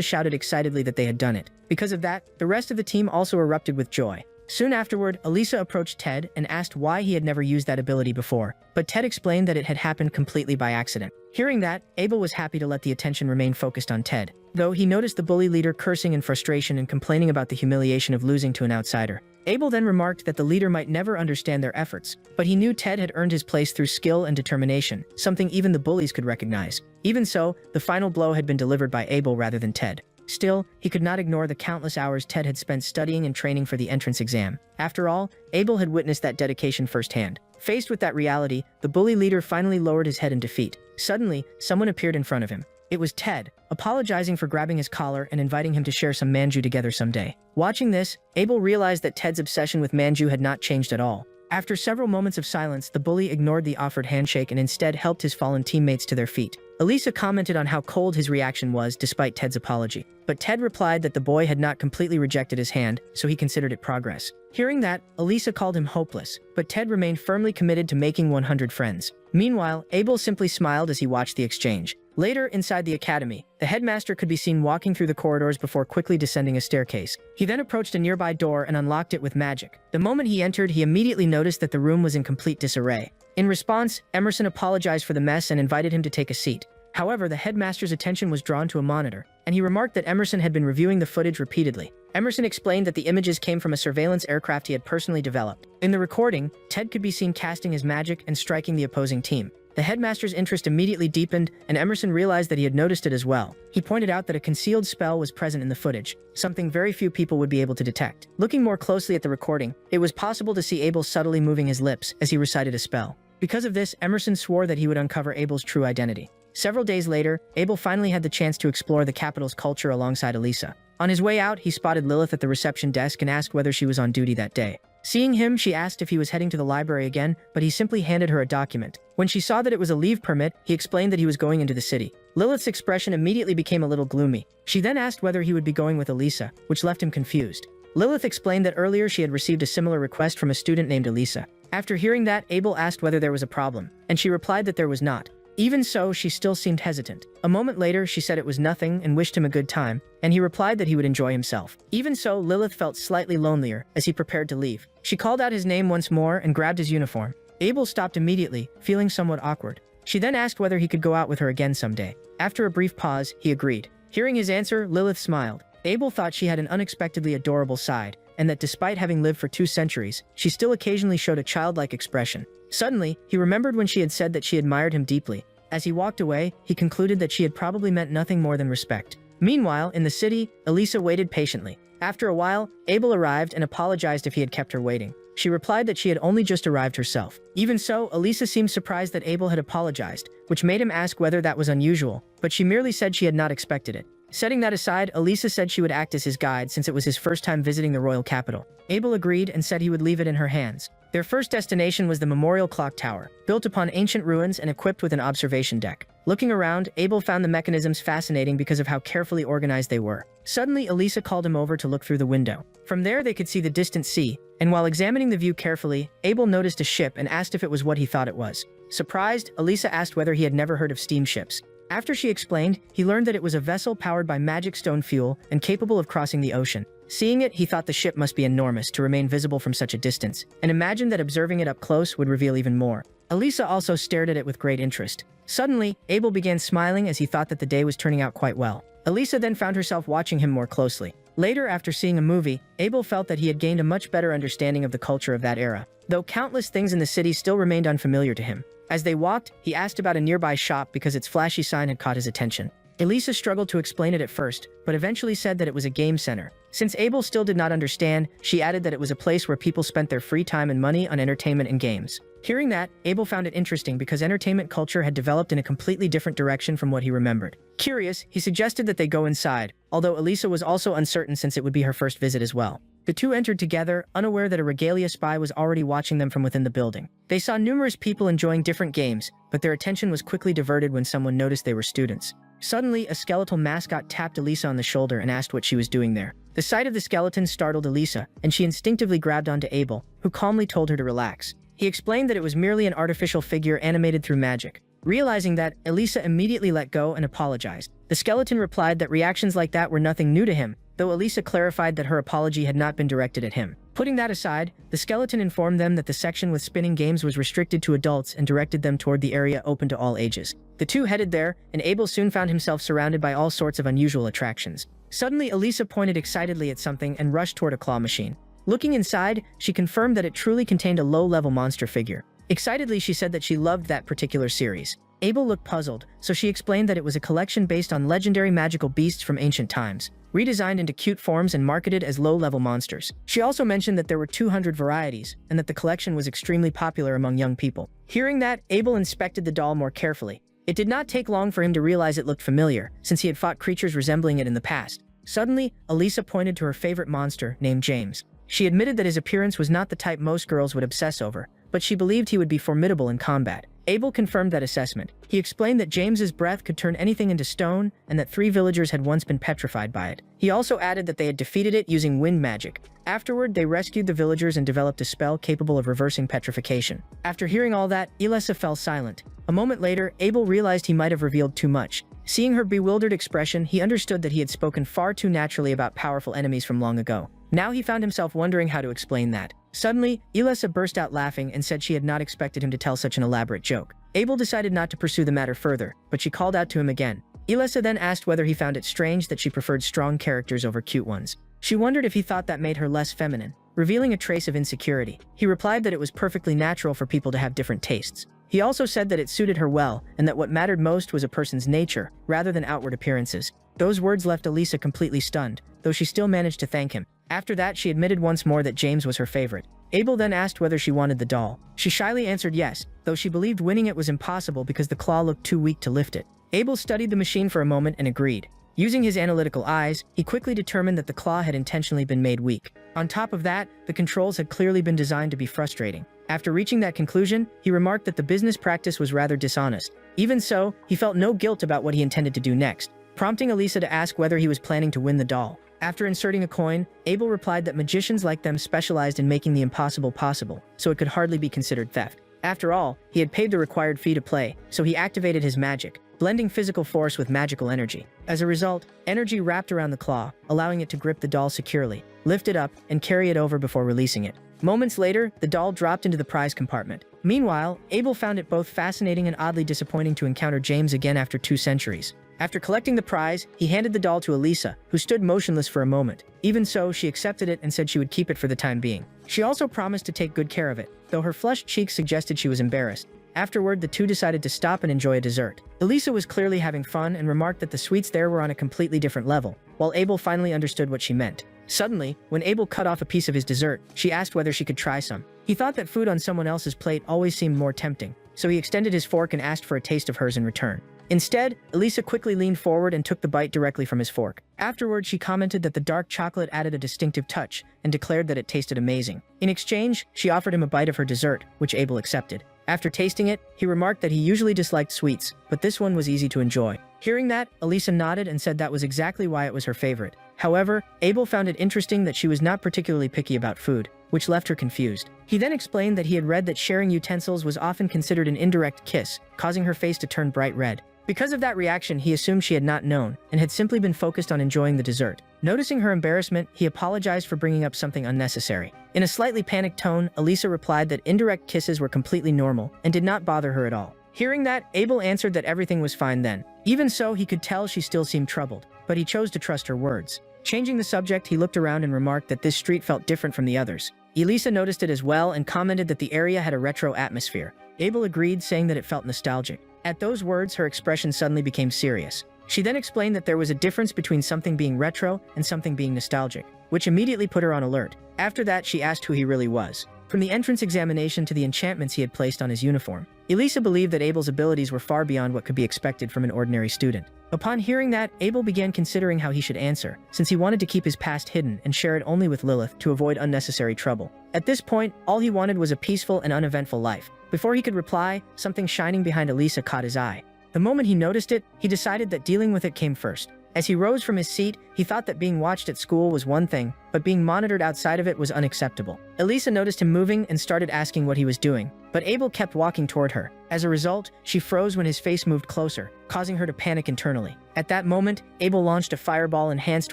shouted excitedly that they had done it. Because of that, the rest of the team also erupted with joy. Soon afterward, Elisa approached Ted and asked why he had never used that ability before, but Ted explained that it had happened completely by accident. Hearing that, Abel was happy to let the attention remain focused on Ted, though he noticed the bully leader cursing in frustration and complaining about the humiliation of losing to an outsider. Abel then remarked that the leader might never understand their efforts, but he knew Ted had earned his place through skill and determination, something even the bullies could recognize. Even so, the final blow had been delivered by Abel rather than Ted. Still, he could not ignore the countless hours Ted had spent studying and training for the entrance exam. After all, Abel had witnessed that dedication firsthand. Faced with that reality, the bully leader finally lowered his head in defeat. Suddenly, someone appeared in front of him. It was Ted, apologizing for grabbing his collar and inviting him to share some manju together someday. Watching this, Abel realized that Ted's obsession with manju had not changed at all. After several moments of silence, the bully ignored the offered handshake and instead helped his fallen teammates to their feet. Elisa commented on how cold his reaction was despite Ted's apology, but Ted replied that the boy had not completely rejected his hand, so he considered it progress. Hearing that, Elisa called him hopeless, but Ted remained firmly committed to making 100 friends. Meanwhile, Abel simply smiled as he watched the exchange. Later, inside the academy, the headmaster could be seen walking through the corridors before quickly descending a staircase. He then approached a nearby door and unlocked it with magic. The moment he entered, he immediately noticed that the room was in complete disarray. In response, Emerson apologized for the mess and invited him to take a seat. However, the headmaster's attention was drawn to a monitor, and he remarked that Emerson had been reviewing the footage repeatedly. Emerson explained that the images came from a surveillance aircraft he had personally developed. In the recording, Ted could be seen casting his magic and striking the opposing team. The headmaster's interest immediately deepened, and Emerson realized that he had noticed it as well. He pointed out that a concealed spell was present in the footage, something very few people would be able to detect. Looking more closely at the recording, it was possible to see Abel subtly moving his lips as he recited a spell. Because of this, Emerson swore that he would uncover Abel's true identity. Several days later, Abel finally had the chance to explore the capital's culture alongside Elisa. On his way out, he spotted Lilith at the reception desk and asked whether she was on duty that day. Seeing him, she asked if he was heading to the library again, but he simply handed her a document. When she saw that it was a leave permit, he explained that he was going into the city. Lilith's expression immediately became a little gloomy. She then asked whether he would be going with Elisa, which left him confused. Lilith explained that earlier she had received a similar request from a student named Elisa. After hearing that, Abel asked whether there was a problem, and she replied that there was not. Even so, she still seemed hesitant. A moment later, she said it was nothing and wished him a good time, and he replied that he would enjoy himself. Even so, Lilith felt slightly lonelier as he prepared to leave. She called out his name once more and grabbed his uniform. Abel stopped immediately, feeling somewhat awkward. She then asked whether he could go out with her again someday. After a brief pause, he agreed. Hearing his answer, Lilith smiled. Abel thought she had an unexpectedly adorable side, and that despite having lived for 2 centuries, she still occasionally showed a childlike expression. Suddenly, he remembered when she had said that she admired him deeply. As he walked away, he concluded that she had probably meant nothing more than respect. Meanwhile, in the city, Elisa waited patiently. After a while, Abel arrived and apologized if he had kept her waiting. She replied that she had only just arrived herself. Even so, Elisa seemed surprised that Abel had apologized, which made him ask whether that was unusual, but she merely said she had not expected it. Setting that aside, Elisa said she would act as his guide since it was his first time visiting the royal capital. Abel agreed and said he would leave it in her hands. Their first destination was the Memorial Clock Tower, built upon ancient ruins and equipped with an observation deck. Looking around, Abel found the mechanisms fascinating because of how carefully organized they were. Suddenly, Elisa called him over to look through the window. From there, they could see the distant sea, and while examining the view carefully, Abel noticed a ship and asked if it was what he thought it was. Surprised, Elisa asked whether he had never heard of steamships. After she explained, he learned that it was a vessel powered by magic stone fuel and capable of crossing the ocean. Seeing it, he thought the ship must be enormous to remain visible from such a distance, and imagined that observing it up close would reveal even more. Elisa also stared at it with great interest. Suddenly, Abel began smiling as he thought that the day was turning out quite well. Elisa then found herself watching him more closely. Later, after seeing a movie, Abel felt that he had gained a much better understanding of the culture of that era, though countless things in the city still remained unfamiliar to him. As they walked, he asked about a nearby shop because its flashy sign had caught his attention. Elisa struggled to explain it at first, but eventually said that it was a game center. Since Abel still did not understand, she added that it was a place where people spent their free time and money on entertainment and games. Hearing that, Abel found it interesting because entertainment culture had developed in a completely different direction from what he remembered. Curious, he suggested that they go inside, although Elisa was also uncertain since it would be her first visit as well. The two entered together, unaware that a regalia spy was already watching them from within the building. They saw numerous people enjoying different games, but their attention was quickly diverted when someone noticed they were students. Suddenly, a skeletal mascot tapped Elisa on the shoulder and asked what she was doing there. The sight of the skeleton startled Elisa, and she instinctively grabbed onto Abel, who calmly told her to relax. He explained that it was merely an artificial figure animated through magic. Realizing that, Elisa immediately let go and apologized. The skeleton replied that reactions like that were nothing new to him, though Elisa clarified that her apology had not been directed at him. Putting that aside, the skeleton informed them that the section with spinning games was restricted to adults and directed them toward the area open to all ages. The two headed there, and Abel soon found himself surrounded by all sorts of unusual attractions. Suddenly, Elisa pointed excitedly at something and rushed toward a claw machine. Looking inside, she confirmed that it truly contained a low-level monster figure. Excitedly, she said that she loved that particular series. Abel looked puzzled, so she explained that it was a collection based on legendary magical beasts from ancient times, redesigned into cute forms and marketed as low-level monsters. She also mentioned that there were 200 varieties, and that the collection was extremely popular among young people. Hearing that, Abel inspected the doll more carefully. It did not take long for him to realize it looked familiar, since he had fought creatures resembling it in the past. Suddenly, Elisa pointed to her favorite monster, named James. She admitted that his appearance was not the type most girls would obsess over, but she believed he would be formidable in combat. Abel confirmed that assessment. He explained that James's breath could turn anything into stone, and that 3 villagers had once been petrified by it. He also added that they had defeated it using wind magic. Afterward, they rescued the villagers and developed a spell capable of reversing petrification. After hearing all that, Elisa fell silent. A moment later, Abel realized he might have revealed too much. Seeing her bewildered expression, he understood that he had spoken far too naturally about powerful enemies from long ago. Now he found himself wondering how to explain that. Suddenly, Elisa burst out laughing and said she had not expected him to tell such an elaborate joke. Abel decided not to pursue the matter further, but she called out to him again. Elisa then asked whether he found it strange that she preferred strong characters over cute ones. She wondered if he thought that made her less feminine, revealing a trace of insecurity. He replied that it was perfectly natural for people to have different tastes. He also said that it suited her well, and that what mattered most was a person's nature, rather than outward appearances. Those words left Elisa completely stunned, though she still managed to thank him. After that, she admitted once more that James was her favorite. Abel then asked whether she wanted the doll. She shyly answered yes, though she believed winning it was impossible because the claw looked too weak to lift it. Abel studied the machine for a moment and agreed. Using his analytical eyes, he quickly determined that the claw had intentionally been made weak. On top of that, the controls had clearly been designed to be frustrating. After reaching that conclusion, he remarked that the business practice was rather dishonest. Even so, he felt no guilt about what he intended to do next, prompting Elisa to ask whether he was planning to win the doll. After inserting a coin, Abel replied that magicians like them specialized in making the impossible possible, so it could hardly be considered theft. After all, he had paid the required fee to play, so he activated his magic, blending physical force with magical energy. As a result, energy wrapped around the claw, allowing it to grip the doll securely, lift it up, and carry it over before releasing it. Moments later, the doll dropped into the prize compartment. Meanwhile, Abel found it both fascinating and oddly disappointing to encounter James again after 2 centuries. After collecting the prize, he handed the doll to Elisa, who stood motionless for a moment. Even so, she accepted it and said she would keep it for the time being. She also promised to take good care of it, though her flushed cheeks suggested she was embarrassed. Afterward, the two decided to stop and enjoy a dessert. Elisa was clearly having fun and remarked that the sweets there were on a completely different level, while Abel finally understood what she meant. Suddenly, when Abel cut off a piece of his dessert, she asked whether she could try some. He thought that food on someone else's plate always seemed more tempting, so he extended his fork and asked for a taste of hers in return. Instead, Elisa quickly leaned forward and took the bite directly from his fork. Afterward, she commented that the dark chocolate added a distinctive touch and declared that it tasted amazing. In exchange, she offered him a bite of her dessert, which Abel accepted. After tasting it, he remarked that he usually disliked sweets, but this one was easy to enjoy. Hearing that, Elisa nodded and said that was exactly why it was her favorite. However, Abel found it interesting that she was not particularly picky about food, which left her confused. He then explained that he had read that sharing utensils was often considered an indirect kiss, causing her face to turn bright red. Because of that reaction, he assumed she had not known and had simply been focused on enjoying the dessert. Noticing her embarrassment, he apologized for bringing up something unnecessary. In a slightly panicked tone, Elisa replied that indirect kisses were completely normal and did not bother her at all. Hearing that, Abel answered that everything was fine then. Even so, he could tell she still seemed troubled, but he chose to trust her words. Changing the subject, he looked around and remarked that this street felt different from the others. Elisa noticed it as well and commented that the area had a retro atmosphere. Abel agreed, saying that it felt nostalgic. At those words, her expression suddenly became serious. She then explained that there was a difference between something being retro and something being nostalgic, which immediately put her on alert. After that, she asked who he really was. From the entrance examination to the enchantments he had placed on his uniform, Elisa believed that Abel's abilities were far beyond what could be expected from an ordinary student. Upon hearing that, Abel began considering how he should answer, since he wanted to keep his past hidden and share it only with Lilith to avoid unnecessary trouble. At this point, all he wanted was a peaceful and uneventful life. Before he could reply, something shining behind Elisa caught his eye. The moment he noticed it, he decided that dealing with it came first. As he rose from his seat, he thought that being watched at school was one thing, but being monitored outside of it was unacceptable. Elisa noticed him moving and started asking what he was doing, but Abel kept walking toward her. As a result, she froze when his face moved closer, causing her to panic internally. At that moment, Abel launched a fireball enhanced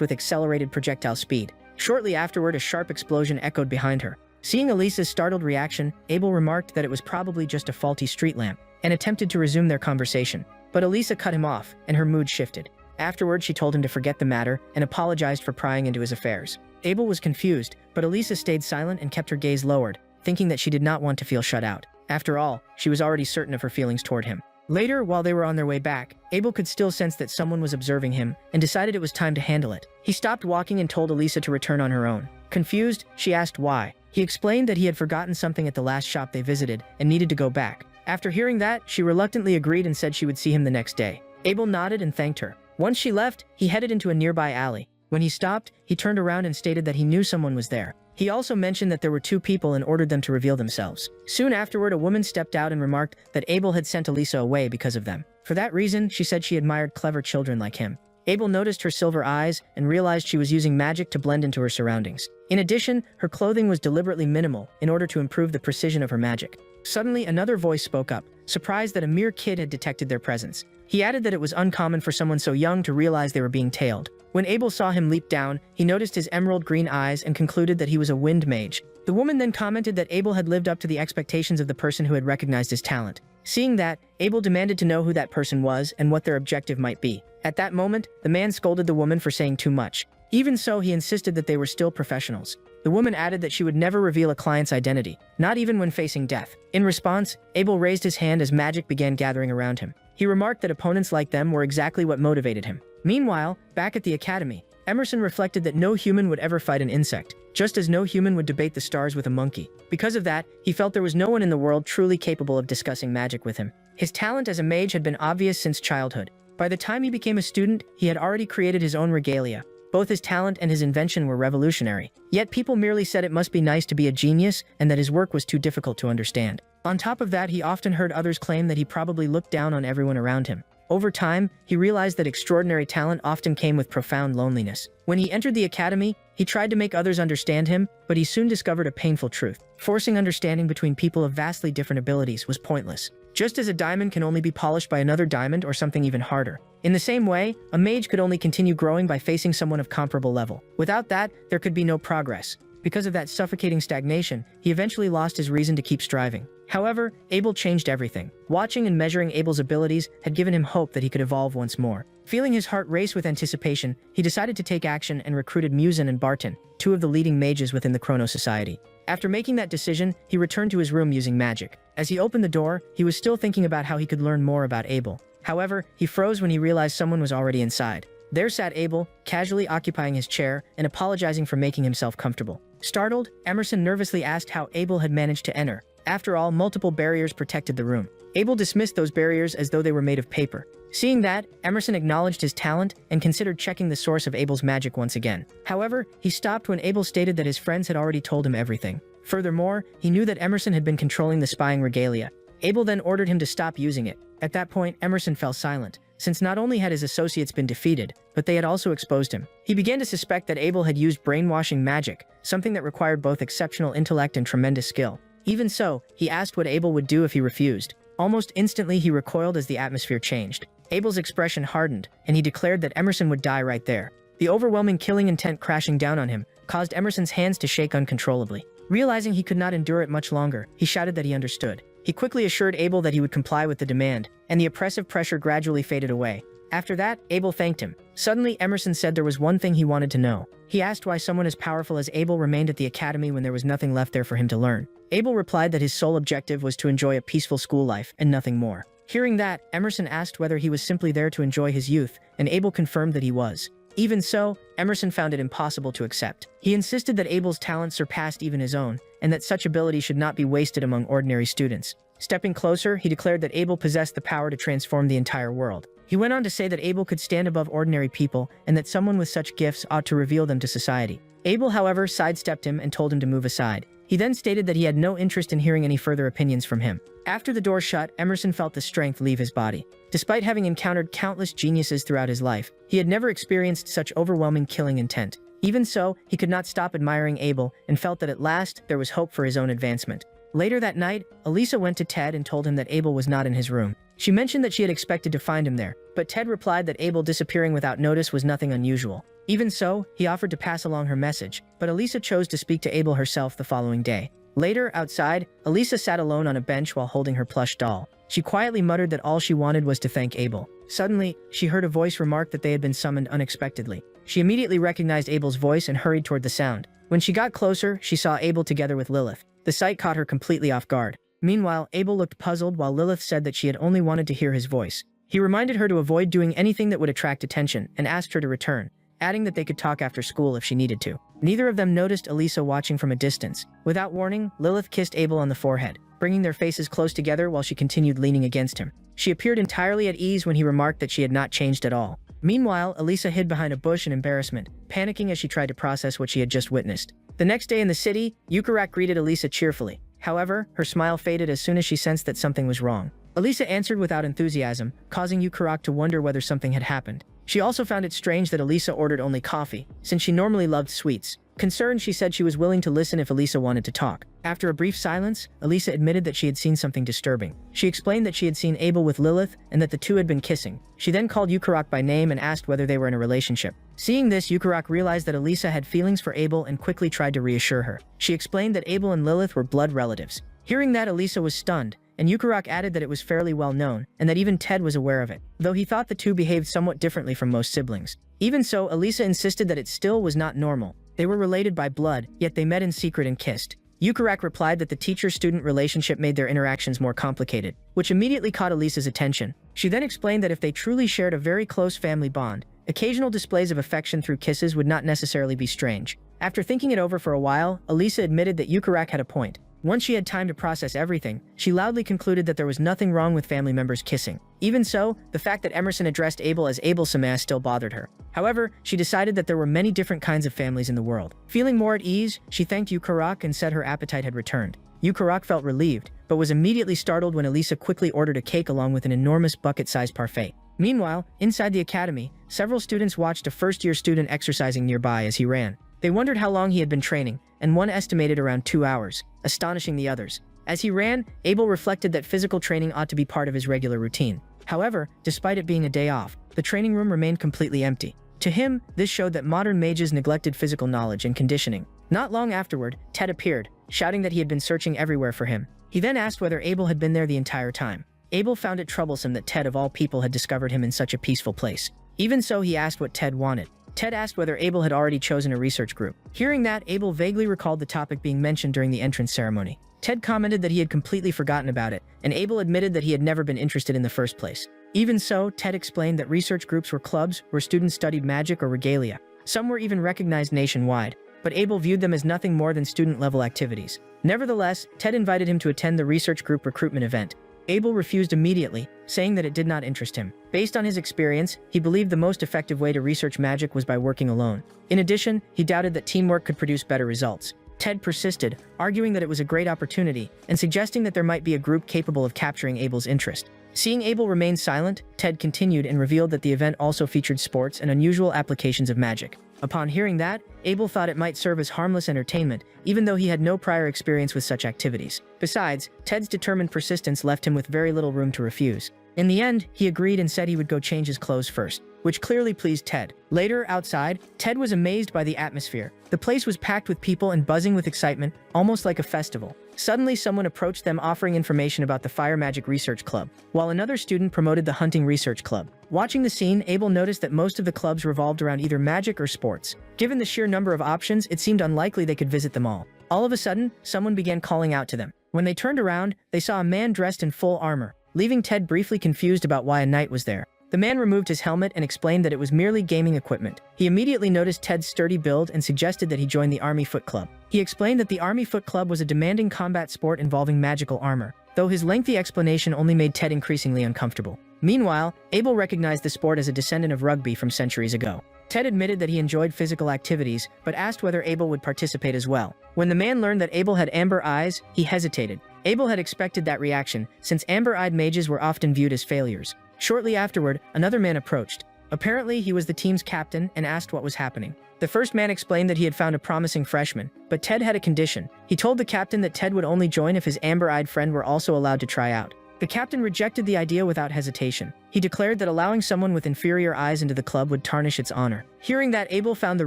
with accelerated projectile speed. Shortly afterward, a sharp explosion echoed behind her. Seeing Elisa's startled reaction, Abel remarked that it was probably just a faulty street lamp, and attempted to resume their conversation. But Elisa cut him off, and her mood shifted. Afterward, she told him to forget the matter and apologized for prying into his affairs. Abel was confused, but Elisa stayed silent and kept her gaze lowered, thinking that she did not want to feel shut out. After all, she was already certain of her feelings toward him. Later, while they were on their way back, Abel could still sense that someone was observing him and decided it was time to handle it. He stopped walking and told Elisa to return on her own. Confused, she asked why. He explained that he had forgotten something at the last shop they visited and needed to go back. After hearing that, she reluctantly agreed and said she would see him the next day. Abel nodded and thanked her. Once she left, he headed into a nearby alley. When he stopped, he turned around and stated that he knew someone was there. He also mentioned that there were two people and ordered them to reveal themselves. Soon afterward, a woman stepped out and remarked that Abel had sent Elisa away because of them. For that reason, she said she admired clever children like him. Abel noticed her silver eyes and realized she was using magic to blend into her surroundings. In addition, her clothing was deliberately minimal in order to improve the precision of her magic. Suddenly, another voice spoke up, surprised that a mere kid had detected their presence. He added that it was uncommon for someone so young to realize they were being tailed. When Abel saw him leap down, he noticed his emerald green eyes and concluded that he was a wind mage. The woman then commented that Abel had lived up to the expectations of the person who had recognized his talent. Seeing that, Abel demanded to know who that person was and what their objective might be. At that moment, the man scolded the woman for saying too much. Even so, he insisted that they were still professionals. The woman added that she would never reveal a client's identity, not even when facing death. In response, Abel raised his hand as magic began gathering around him. He remarked that opponents like them were exactly what motivated him. Meanwhile, back at the academy, Emerson reflected that no human would ever fight an insect, just as no human would debate the stars with a monkey. Because of that, he felt there was no one in the world truly capable of discussing magic with him. His talent as a mage had been obvious since childhood. By the time he became a student, he had already created his own regalia. Both his talent and his invention were revolutionary. Yet people merely said it must be nice to be a genius and that his work was too difficult to understand. On top of that, he often heard others claim that he probably looked down on everyone around him. Over time, he realized that extraordinary talent often came with profound loneliness. When he entered the academy, he tried to make others understand him, but he soon discovered a painful truth. Forcing understanding between people of vastly different abilities was pointless. Just as a diamond can only be polished by another diamond or something even harder. In the same way, a mage could only continue growing by facing someone of comparable level. Without that, there could be no progress. Because of that suffocating stagnation, he eventually lost his reason to keep striving. However, Abel changed everything. Watching and measuring Abel's abilities had given him hope that he could evolve once more. Feeling his heart race with anticipation, he decided to take action and recruited Musen and Barton, two of the leading mages within the Chrono Society. After making that decision, he returned to his room using magic. As he opened the door, he was still thinking about how he could learn more about Abel. However, he froze when he realized someone was already inside. There sat Abel, casually occupying his chair and apologizing for making himself comfortable. Startled, Emerson nervously asked how Abel had managed to enter. After all, multiple barriers protected the room. Abel dismissed those barriers as though they were made of paper. Seeing that, Emerson acknowledged his talent and considered checking the source of Abel's magic once again. However, he stopped when Abel stated that his friends had already told him everything. Furthermore, he knew that Emerson had been controlling the spying regalia. Abel then ordered him to stop using it. At that point, Emerson fell silent, since not only had his associates been defeated, but they had also exposed him. He began to suspect that Abel had used brainwashing magic, something that required both exceptional intellect and tremendous skill. Even so, he asked what Abel would do if he refused. Almost instantly, he recoiled as the atmosphere changed. Abel's expression hardened, and he declared that Emerson would die right there. The overwhelming killing intent crashing down on him caused Emerson's hands to shake uncontrollably. Realizing he could not endure it much longer, he shouted that he understood. He quickly assured Abel that he would comply with the demand, and the oppressive pressure gradually faded away. After that, Abel thanked him. Suddenly, Emerson said there was one thing he wanted to know. He asked why someone as powerful as Abel remained at the academy when there was nothing left there for him to learn. Abel replied that his sole objective was to enjoy a peaceful school life and nothing more. Hearing that, Emerson asked whether he was simply there to enjoy his youth, and Abel confirmed that he was. Even so, Emerson found it impossible to accept. He insisted that Abel's talent surpassed even his own, and that such ability should not be wasted among ordinary students. Stepping closer, he declared that Abel possessed the power to transform the entire world. He went on to say that Abel could stand above ordinary people, and that someone with such gifts ought to reveal them to society. Abel, however, sidestepped him and told him to move aside. He then stated that he had no interest in hearing any further opinions from him. After the door shut, Emerson felt the strength leave his body. Despite having encountered countless geniuses throughout his life, he had never experienced such overwhelming killing intent. Even so, he could not stop admiring Abel and felt that at last there was hope for his own advancement. Later that night, Elisa went to Ted and told him that Abel was not in his room. She mentioned that she had expected to find him there, but Ted replied that Abel disappearing without notice was nothing unusual. Even so, he offered to pass along her message, but Elisa chose to speak to Abel herself the following day. Later, outside, Elisa sat alone on a bench while holding her plush doll. She quietly muttered that all she wanted was to thank Abel. Suddenly, she heard a voice remark that they had been summoned unexpectedly. She immediately recognized Abel's voice and hurried toward the sound. When she got closer, she saw Abel together with Lilith. The sight caught her completely off guard. Meanwhile, Abel looked puzzled while Lilith said that she had only wanted to hear his voice. He reminded her to avoid doing anything that would attract attention and asked her to return, adding that they could talk after school if she needed to. Neither of them noticed Elisa watching from a distance. Without warning, Lilith kissed Abel on the forehead, bringing their faces close together while she continued leaning against him. She appeared entirely at ease when he remarked that she had not changed at all. Meanwhile, Elisa hid behind a bush in embarrassment, panicking as she tried to process what she had just witnessed. The next day in the city, Yukarak greeted Elisa cheerfully. However, her smile faded as soon as she sensed that something was wrong. Elisa answered without enthusiasm, causing Yukarak to wonder whether something had happened. She also found it strange that Elisa ordered only coffee, since she normally loved sweets. Concerned, she said she was willing to listen if Elisa wanted to talk. After a brief silence, Elisa admitted that she had seen something disturbing. She explained that she had seen Abel with Lilith and that the two had been kissing. She then called Yukarak by name and asked whether they were in a relationship. Seeing this, Yukarak realized that Elisa had feelings for Abel and quickly tried to reassure her. She explained that Abel and Lilith were blood relatives. Hearing that, Elisa was stunned, and Yukarak added that it was fairly well known, and that even Ted was aware of it, though he thought the two behaved somewhat differently from most siblings. Even so, Elisa insisted that it still was not normal. They were related by blood, yet they met in secret and kissed. Yukarak replied that the teacher-student relationship made their interactions more complicated, which immediately caught Elisa's attention. She then explained that if they truly shared a very close family bond, occasional displays of affection through kisses would not necessarily be strange. After thinking it over for a while, Elisa admitted that Yukarak had a point. Once she had time to process everything, she loudly concluded that there was nothing wrong with family members kissing. Even so, the fact that Emerson addressed Abel as Abel-sama still bothered her. However, she decided that there were many different kinds of families in the world. Feeling more at ease, she thanked Yukarak and said her appetite had returned. Yukarak felt relieved, but was immediately startled when Elisa quickly ordered a cake along with an enormous bucket-sized parfait. Meanwhile, inside the academy, several students watched a first-year student exercising nearby as he ran. They wondered how long he had been training, and one estimated around 2 hours, astonishing the others. As he ran, Abel reflected that physical training ought to be part of his regular routine. However, despite it being a day off, the training room remained completely empty. To him, this showed that modern mages neglected physical knowledge and conditioning. Not long afterward, Ted appeared, shouting that he had been searching everywhere for him. He then asked whether Abel had been there the entire time. Abel found it troublesome that Ted of all people had discovered him in such a peaceful place. Even so, he asked what Ted wanted. Ted asked whether Abel had already chosen a research group. Hearing that, Abel vaguely recalled the topic being mentioned during the entrance ceremony. Ted commented that he had completely forgotten about it, and Abel admitted that he had never been interested in the first place. Even so, Ted explained that research groups were clubs where students studied magic or regalia. Some were even recognized nationwide, but Abel viewed them as nothing more than student-level activities. Nevertheless, Ted invited him to attend the research group recruitment event. Abel refused immediately, saying that it did not interest him. Based on his experience, he believed the most effective way to research magic was by working alone. In addition, he doubted that teamwork could produce better results. Ted persisted, arguing that it was a great opportunity, and suggesting that there might be a group capable of capturing Abel's interest. Seeing Abel remain silent, Ted continued and revealed that the event also featured sports and unusual applications of magic. Upon hearing that, Abel thought it might serve as harmless entertainment, even though he had no prior experience with such activities. Besides, Ted's determined persistence left him with very little room to refuse. In the end, he agreed and said he would go change his clothes first, which clearly pleased Ted. Later, outside, Ted was amazed by the atmosphere. The place was packed with people and buzzing with excitement, almost like a festival. Suddenly, someone approached them offering information about the Fire Magic Research Club, while another student promoted the Hunting Research Club. Watching the scene, Abel noticed that most of the clubs revolved around either magic or sports. Given the sheer number of options, it seemed unlikely they could visit them all. All of a sudden, someone began calling out to them. When they turned around, they saw a man dressed in full armor, leaving Ted briefly confused about why a knight was there. The man removed his helmet and explained that it was merely gaming equipment. He immediately noticed Ted's sturdy build and suggested that he join the Army Foot Club. He explained that the Army Foot Club was a demanding combat sport involving magical armor, though his lengthy explanation only made Ted increasingly uncomfortable. Meanwhile, Abel recognized the sport as a descendant of rugby from centuries ago. Ted admitted that he enjoyed physical activities, but asked whether Abel would participate as well. When the man learned that Abel had amber eyes, he hesitated. Abel had expected that reaction, since amber-eyed mages were often viewed as failures. Shortly afterward, another man approached. Apparently, he was the team's captain and asked what was happening. The first man explained that he had found a promising freshman, but Ted had a condition. He told the captain that Ted would only join if his amber-eyed friend were also allowed to try out. The captain rejected the idea without hesitation. He declared that allowing someone with inferior eyes into the club would tarnish its honor. Hearing that, Abel found the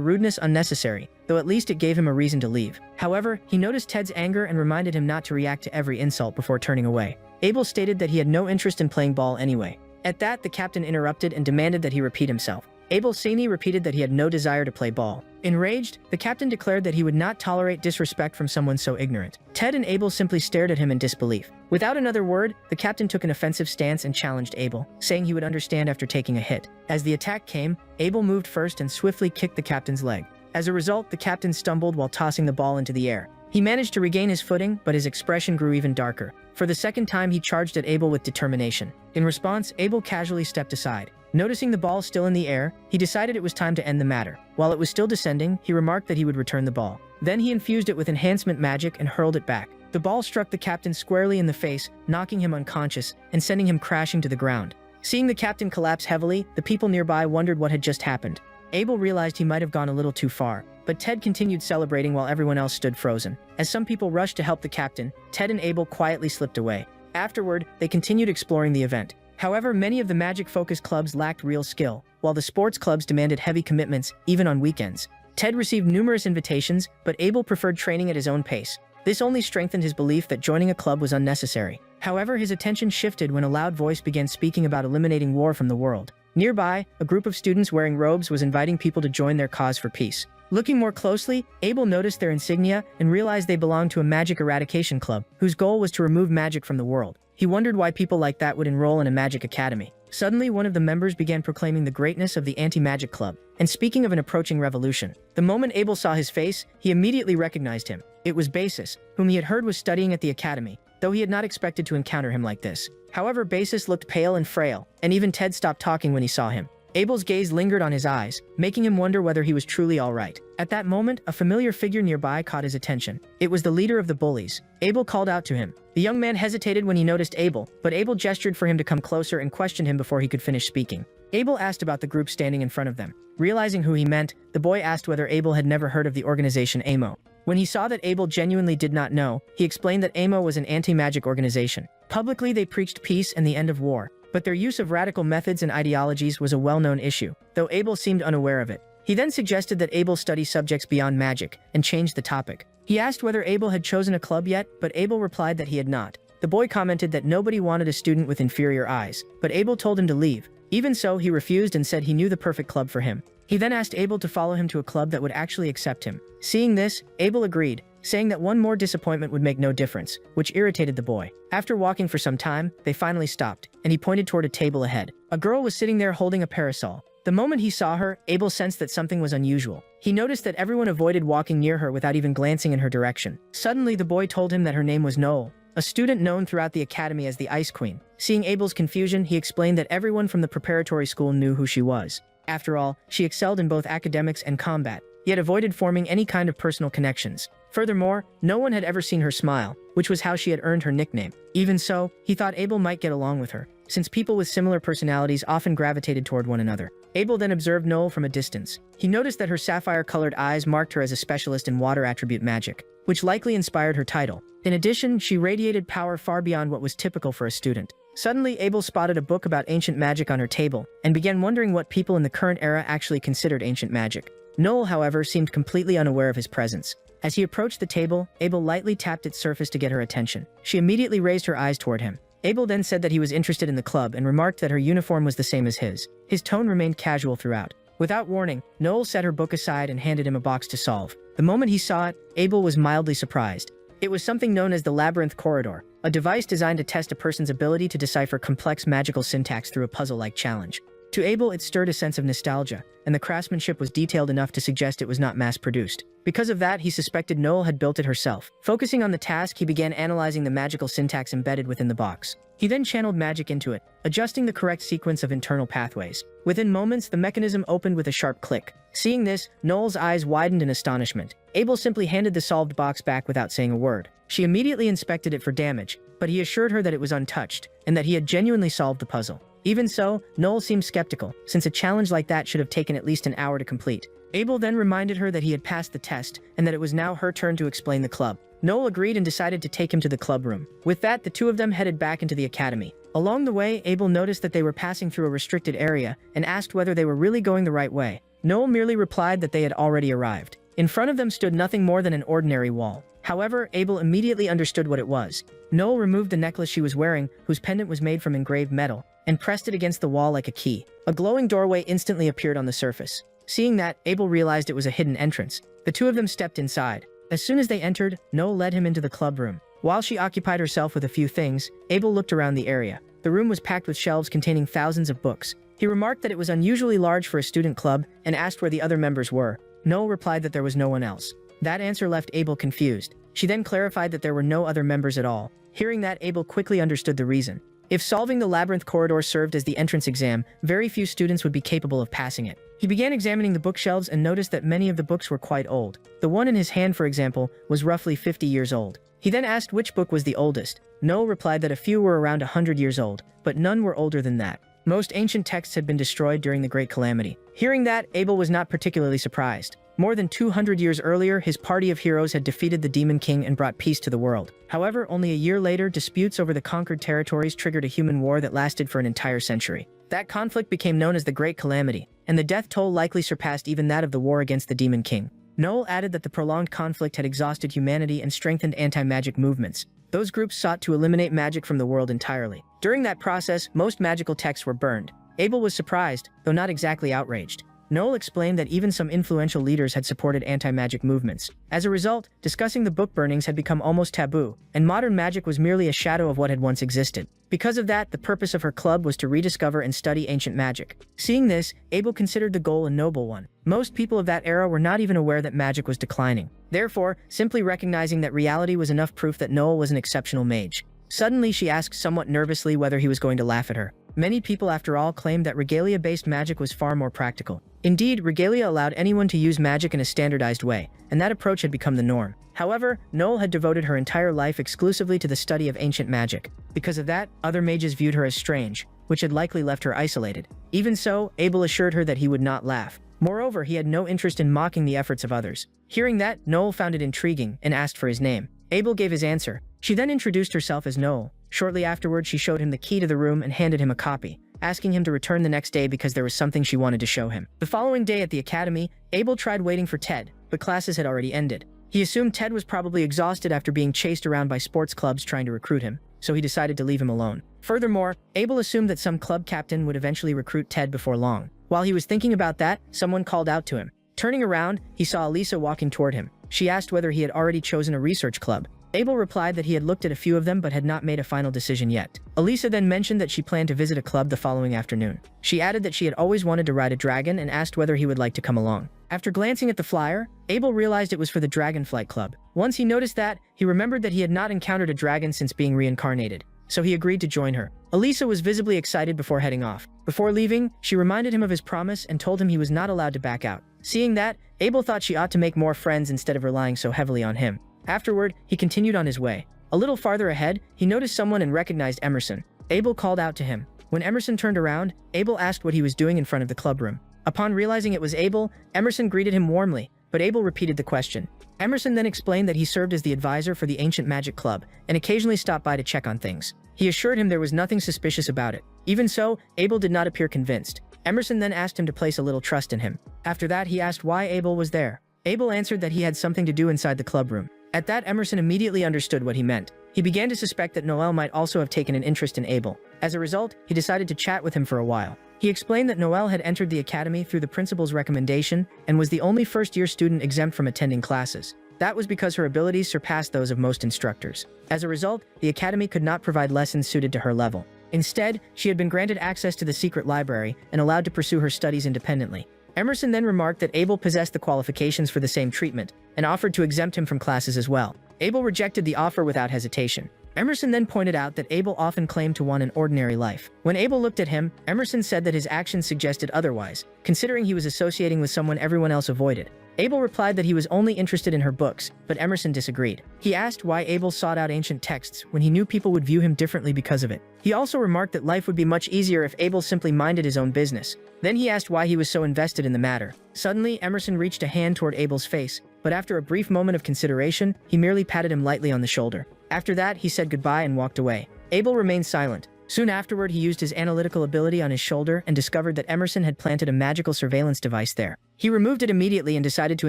rudeness unnecessary, though at least it gave him a reason to leave. However, he noticed Ted's anger and reminded him not to react to every insult before turning away. Abel stated that he had no interest in playing ball anyway. At that, the captain interrupted and demanded that he repeat himself. Abel Sini repeated that he had no desire to play ball. Enraged, the captain declared that he would not tolerate disrespect from someone so ignorant. Ted and Abel simply stared at him in disbelief. Without another word, the captain took an offensive stance and challenged Abel, saying he would understand after taking a hit. As the attack came, Abel moved first and swiftly kicked the captain's leg. As a result, the captain stumbled while tossing the ball into the air. He managed to regain his footing, but his expression grew even darker. For the second time, he charged at Abel with determination. In response, Abel casually stepped aside. Noticing the ball still in the air, he decided it was time to end the matter. While it was still descending, he remarked that he would return the ball. Then he infused it with enhancement magic and hurled it back. The ball struck the captain squarely in the face, knocking him unconscious and sending him crashing to the ground. Seeing the captain collapse heavily, the people nearby wondered what had just happened. Abel realized he might have gone a little too far, but Ted continued celebrating while everyone else stood frozen. As some people rushed to help the captain, Ted and Abel quietly slipped away. Afterward, they continued exploring the event. However, many of the magic-focused clubs lacked real skill, while the sports clubs demanded heavy commitments, even on weekends. Ted received numerous invitations, but Abel preferred training at his own pace. This only strengthened his belief that joining a club was unnecessary. However, his attention shifted when a loud voice began speaking about eliminating war from the world. Nearby, a group of students wearing robes was inviting people to join their cause for peace. Looking more closely, Abel noticed their insignia and realized they belonged to a magic eradication club, whose goal was to remove magic from the world. He wondered why people like that would enroll in a magic academy. Suddenly, one of the members began proclaiming the greatness of the anti-magic club, and speaking of an approaching revolution. The moment Abel saw his face, he immediately recognized him. It was Basis, whom he had heard was studying at the academy, though he had not expected to encounter him like this. However, Basis looked pale and frail, and even Ted stopped talking when he saw him. Abel's gaze lingered on his eyes, making him wonder whether he was truly all right. At that moment, a familiar figure nearby caught his attention. It was the leader of the bullies. Abel called out to him. The young man hesitated when he noticed Abel, but Abel gestured for him to come closer and questioned him before he could finish speaking. Abel asked about the group standing in front of them. Realizing who he meant, the boy asked whether Abel had never heard of the organization AMO. When he saw that Abel genuinely did not know, he explained that AMO was an anti-magic organization. Publicly, they preached peace and the end of war, but their use of radical methods and ideologies was a well-known issue, though Abel seemed unaware of it. He then suggested that Abel study subjects beyond magic, and changed the topic. He asked whether Abel had chosen a club yet, but Abel replied that he had not. The boy commented that nobody wanted a student with inferior eyes, but Abel told him to leave. Even so, he refused and said he knew the perfect club for him. He then asked Abel to follow him to a club that would actually accept him. Seeing this, Abel agreed, saying that one more disappointment would make no difference, which irritated the boy. After walking for some time, they finally stopped, and he pointed toward a table ahead. A girl was sitting there holding a parasol. The moment he saw her, Abel sensed that something was unusual. He noticed that everyone avoided walking near her without even glancing in her direction. Suddenly, the boy told him that her name was Noel, a student known throughout the academy as the Ice Queen. Seeing Abel's confusion, he explained that everyone from the preparatory school knew who she was. After all, she excelled in both academics and combat, yet avoided forming any kind of personal connections. Furthermore, no one had ever seen her smile, which was how she had earned her nickname. Even so, he thought Abel might get along with her, since people with similar personalities often gravitated toward one another. Abel then observed Noel from a distance. He noticed that her sapphire-colored eyes marked her as a specialist in water attribute magic. which likely inspired her title. In addition, she radiated power far beyond what was typical for a student. Suddenly, Abel spotted a book about ancient magic on her table and began wondering what people in the current era actually considered ancient magic. Noel, however, seemed completely unaware of his presence. As he approached the table, Abel lightly tapped its surface to get her attention. She immediately raised her eyes toward him. Abel then said that he was interested in the club and remarked that her uniform was the same as his. His tone remained casual throughout. Without warning, Noel set her book aside and handed him a box to solve. The moment he saw it, Abel was mildly surprised. It was something known as the Labyrinth Corridor, a device designed to test a person's ability to decipher complex magical syntax through a puzzle-like challenge. To Abel, it stirred a sense of nostalgia, and the craftsmanship was detailed enough to suggest it was not mass-produced. Because of that, he suspected Noel had built it herself. Focusing on the task, he began analyzing the magical syntax embedded within the box. He then channeled magic into it, adjusting the correct sequence of internal pathways. Within moments, the mechanism opened with a sharp click. Seeing this, Noel's eyes widened in astonishment. Abel simply handed the solved box back without saying a word. She immediately inspected it for damage, but he assured her that it was untouched, and that he had genuinely solved the puzzle. Even so, Noel seemed skeptical, since a challenge like that should have taken at least an hour to complete. Abel then reminded her that he had passed the test, and that it was now her turn to explain the club. Noel agreed and decided to take him to the club room. With that, the two of them headed back into the academy. Along the way, Abel noticed that they were passing through a restricted area, and asked whether they were really going the right way. Noel merely replied that they had already arrived. In front of them stood nothing more than an ordinary wall. However, Abel immediately understood what it was. Noel removed the necklace she was wearing, whose pendant was made from engraved metal, and pressed it against the wall like a key. A glowing doorway instantly appeared on the surface. Seeing that, Abel realized it was a hidden entrance. The two of them stepped inside. As soon as they entered, Noel led him into the club room. While she occupied herself with a few things, Abel looked around the area. The room was packed with shelves containing thousands of books. He remarked that it was unusually large for a student club and asked where the other members were. Noel replied that there was no one else. That answer left Abel confused. She then clarified that there were no other members at all. Hearing that, Abel quickly understood the reason. If solving the labyrinth corridor served as the entrance exam, very few students would be capable of passing it. He began examining the bookshelves and noticed that many of the books were quite old. The one in his hand, for example, was roughly 50 years old. He then asked which book was the oldest. Noel replied that a few were around 100 years old, but none were older than that. Most ancient texts had been destroyed during the Great Calamity. Hearing that, Abel was not particularly surprised. More than 200 years earlier, his party of heroes had defeated the Demon King and brought peace to the world. However, only a year later, disputes over the conquered territories triggered a human war that lasted for an entire century. That conflict became known as the Great Calamity, and the death toll likely surpassed even that of the war against the Demon King. Noel added that the prolonged conflict had exhausted humanity and strengthened anti-magic movements. Those groups sought to eliminate magic from the world entirely. During that process, most magical texts were burned. Abel was surprised, though not exactly outraged. Noel explained that even some influential leaders had supported anti-magic movements. As a result, discussing the book burnings had become almost taboo, and modern magic was merely a shadow of what had once existed. Because of that, the purpose of her club was to rediscover and study ancient magic. Seeing this, Abel considered the goal a noble one. Most people of that era were not even aware that magic was declining. Therefore, simply recognizing that reality was enough proof that Noel was an exceptional mage. Suddenly, she asked somewhat nervously whether he was going to laugh at her. Many people, after all, claimed that regalia-based magic was far more practical. Indeed, regalia allowed anyone to use magic in a standardized way, and that approach had become the norm. However, Noel had devoted her entire life exclusively to the study of ancient magic. Because of that, other mages viewed her as strange, which had likely left her isolated. Even so, Abel assured her that he would not laugh. Moreover, he had no interest in mocking the efforts of others. Hearing that, Noel found it intriguing and asked for his name. Abel gave his answer. She then introduced herself as Noel. Shortly afterward, she showed him the key to the room and handed him a copy, asking him to return the next day because there was something she wanted to show him. The following day at the academy, Abel tried waiting for Ted, but classes had already ended. He assumed Ted was probably exhausted after being chased around by sports clubs trying to recruit him, so he decided to leave him alone. Furthermore, Abel assumed that some club captain would eventually recruit Ted before long. While he was thinking about that, someone called out to him. Turning around, he saw Elisa walking toward him. She asked whether he had already chosen a research club. Abel replied that he had looked at a few of them but had not made a final decision yet. Elisa then mentioned that she planned to visit a club the following afternoon. She added that she had always wanted to ride a dragon and asked whether he would like to come along. After glancing at the flyer, Abel realized it was for the Dragonflight Club. Once he noticed that, he remembered that he had not encountered a dragon since being reincarnated, so he agreed to join her. Elisa was visibly excited before heading off. Before leaving, she reminded him of his promise and told him he was not allowed to back out. Seeing that, Abel thought she ought to make more friends instead of relying so heavily on him. Afterward, he continued on his way. A little farther ahead, he noticed someone and recognized Emerson. Abel called out to him. When Emerson turned around, Abel asked what he was doing in front of the club room. Upon realizing it was Abel, Emerson greeted him warmly, but Abel repeated the question. Emerson then explained that he served as the advisor for the Ancient Magic Club and occasionally stopped by to check on things. He assured him there was nothing suspicious about it. Even so, Abel did not appear convinced. Emerson then asked him to place a little trust in him. After that, he asked why Abel was there. Abel answered that he had something to do inside the club room. At that, Emerson immediately understood what he meant. He began to suspect that Noel might also have taken an interest in Abel. As a result, he decided to chat with him for a while. He explained that Noel had entered the academy through the principal's recommendation and was the only first-year student exempt from attending classes. That was because her abilities surpassed those of most instructors. As a result, the academy could not provide lessons suited to her level. Instead, she had been granted access to the secret library and allowed to pursue her studies independently. Emerson then remarked that Abel possessed the qualifications for the same treatment and offered to exempt him from classes as well. Abel rejected the offer without hesitation. Emerson then pointed out that Abel often claimed to want an ordinary life. When Abel looked at him, Emerson said that his actions suggested otherwise, considering he was associating with someone everyone else avoided. Abel replied that he was only interested in her books, but Emerson disagreed. He asked why Abel sought out ancient texts when he knew people would view him differently because of it. He also remarked that life would be much easier if Abel simply minded his own business. Then he asked why he was so invested in the matter. Suddenly, Emerson reached a hand toward Abel's face, but after a brief moment of consideration, he merely patted him lightly on the shoulder. After that, he said goodbye and walked away. Abel remained silent. Soon afterward, he used his analytical ability on his shoulder and discovered that Emerson had planted a magical surveillance device there. He removed it immediately and decided to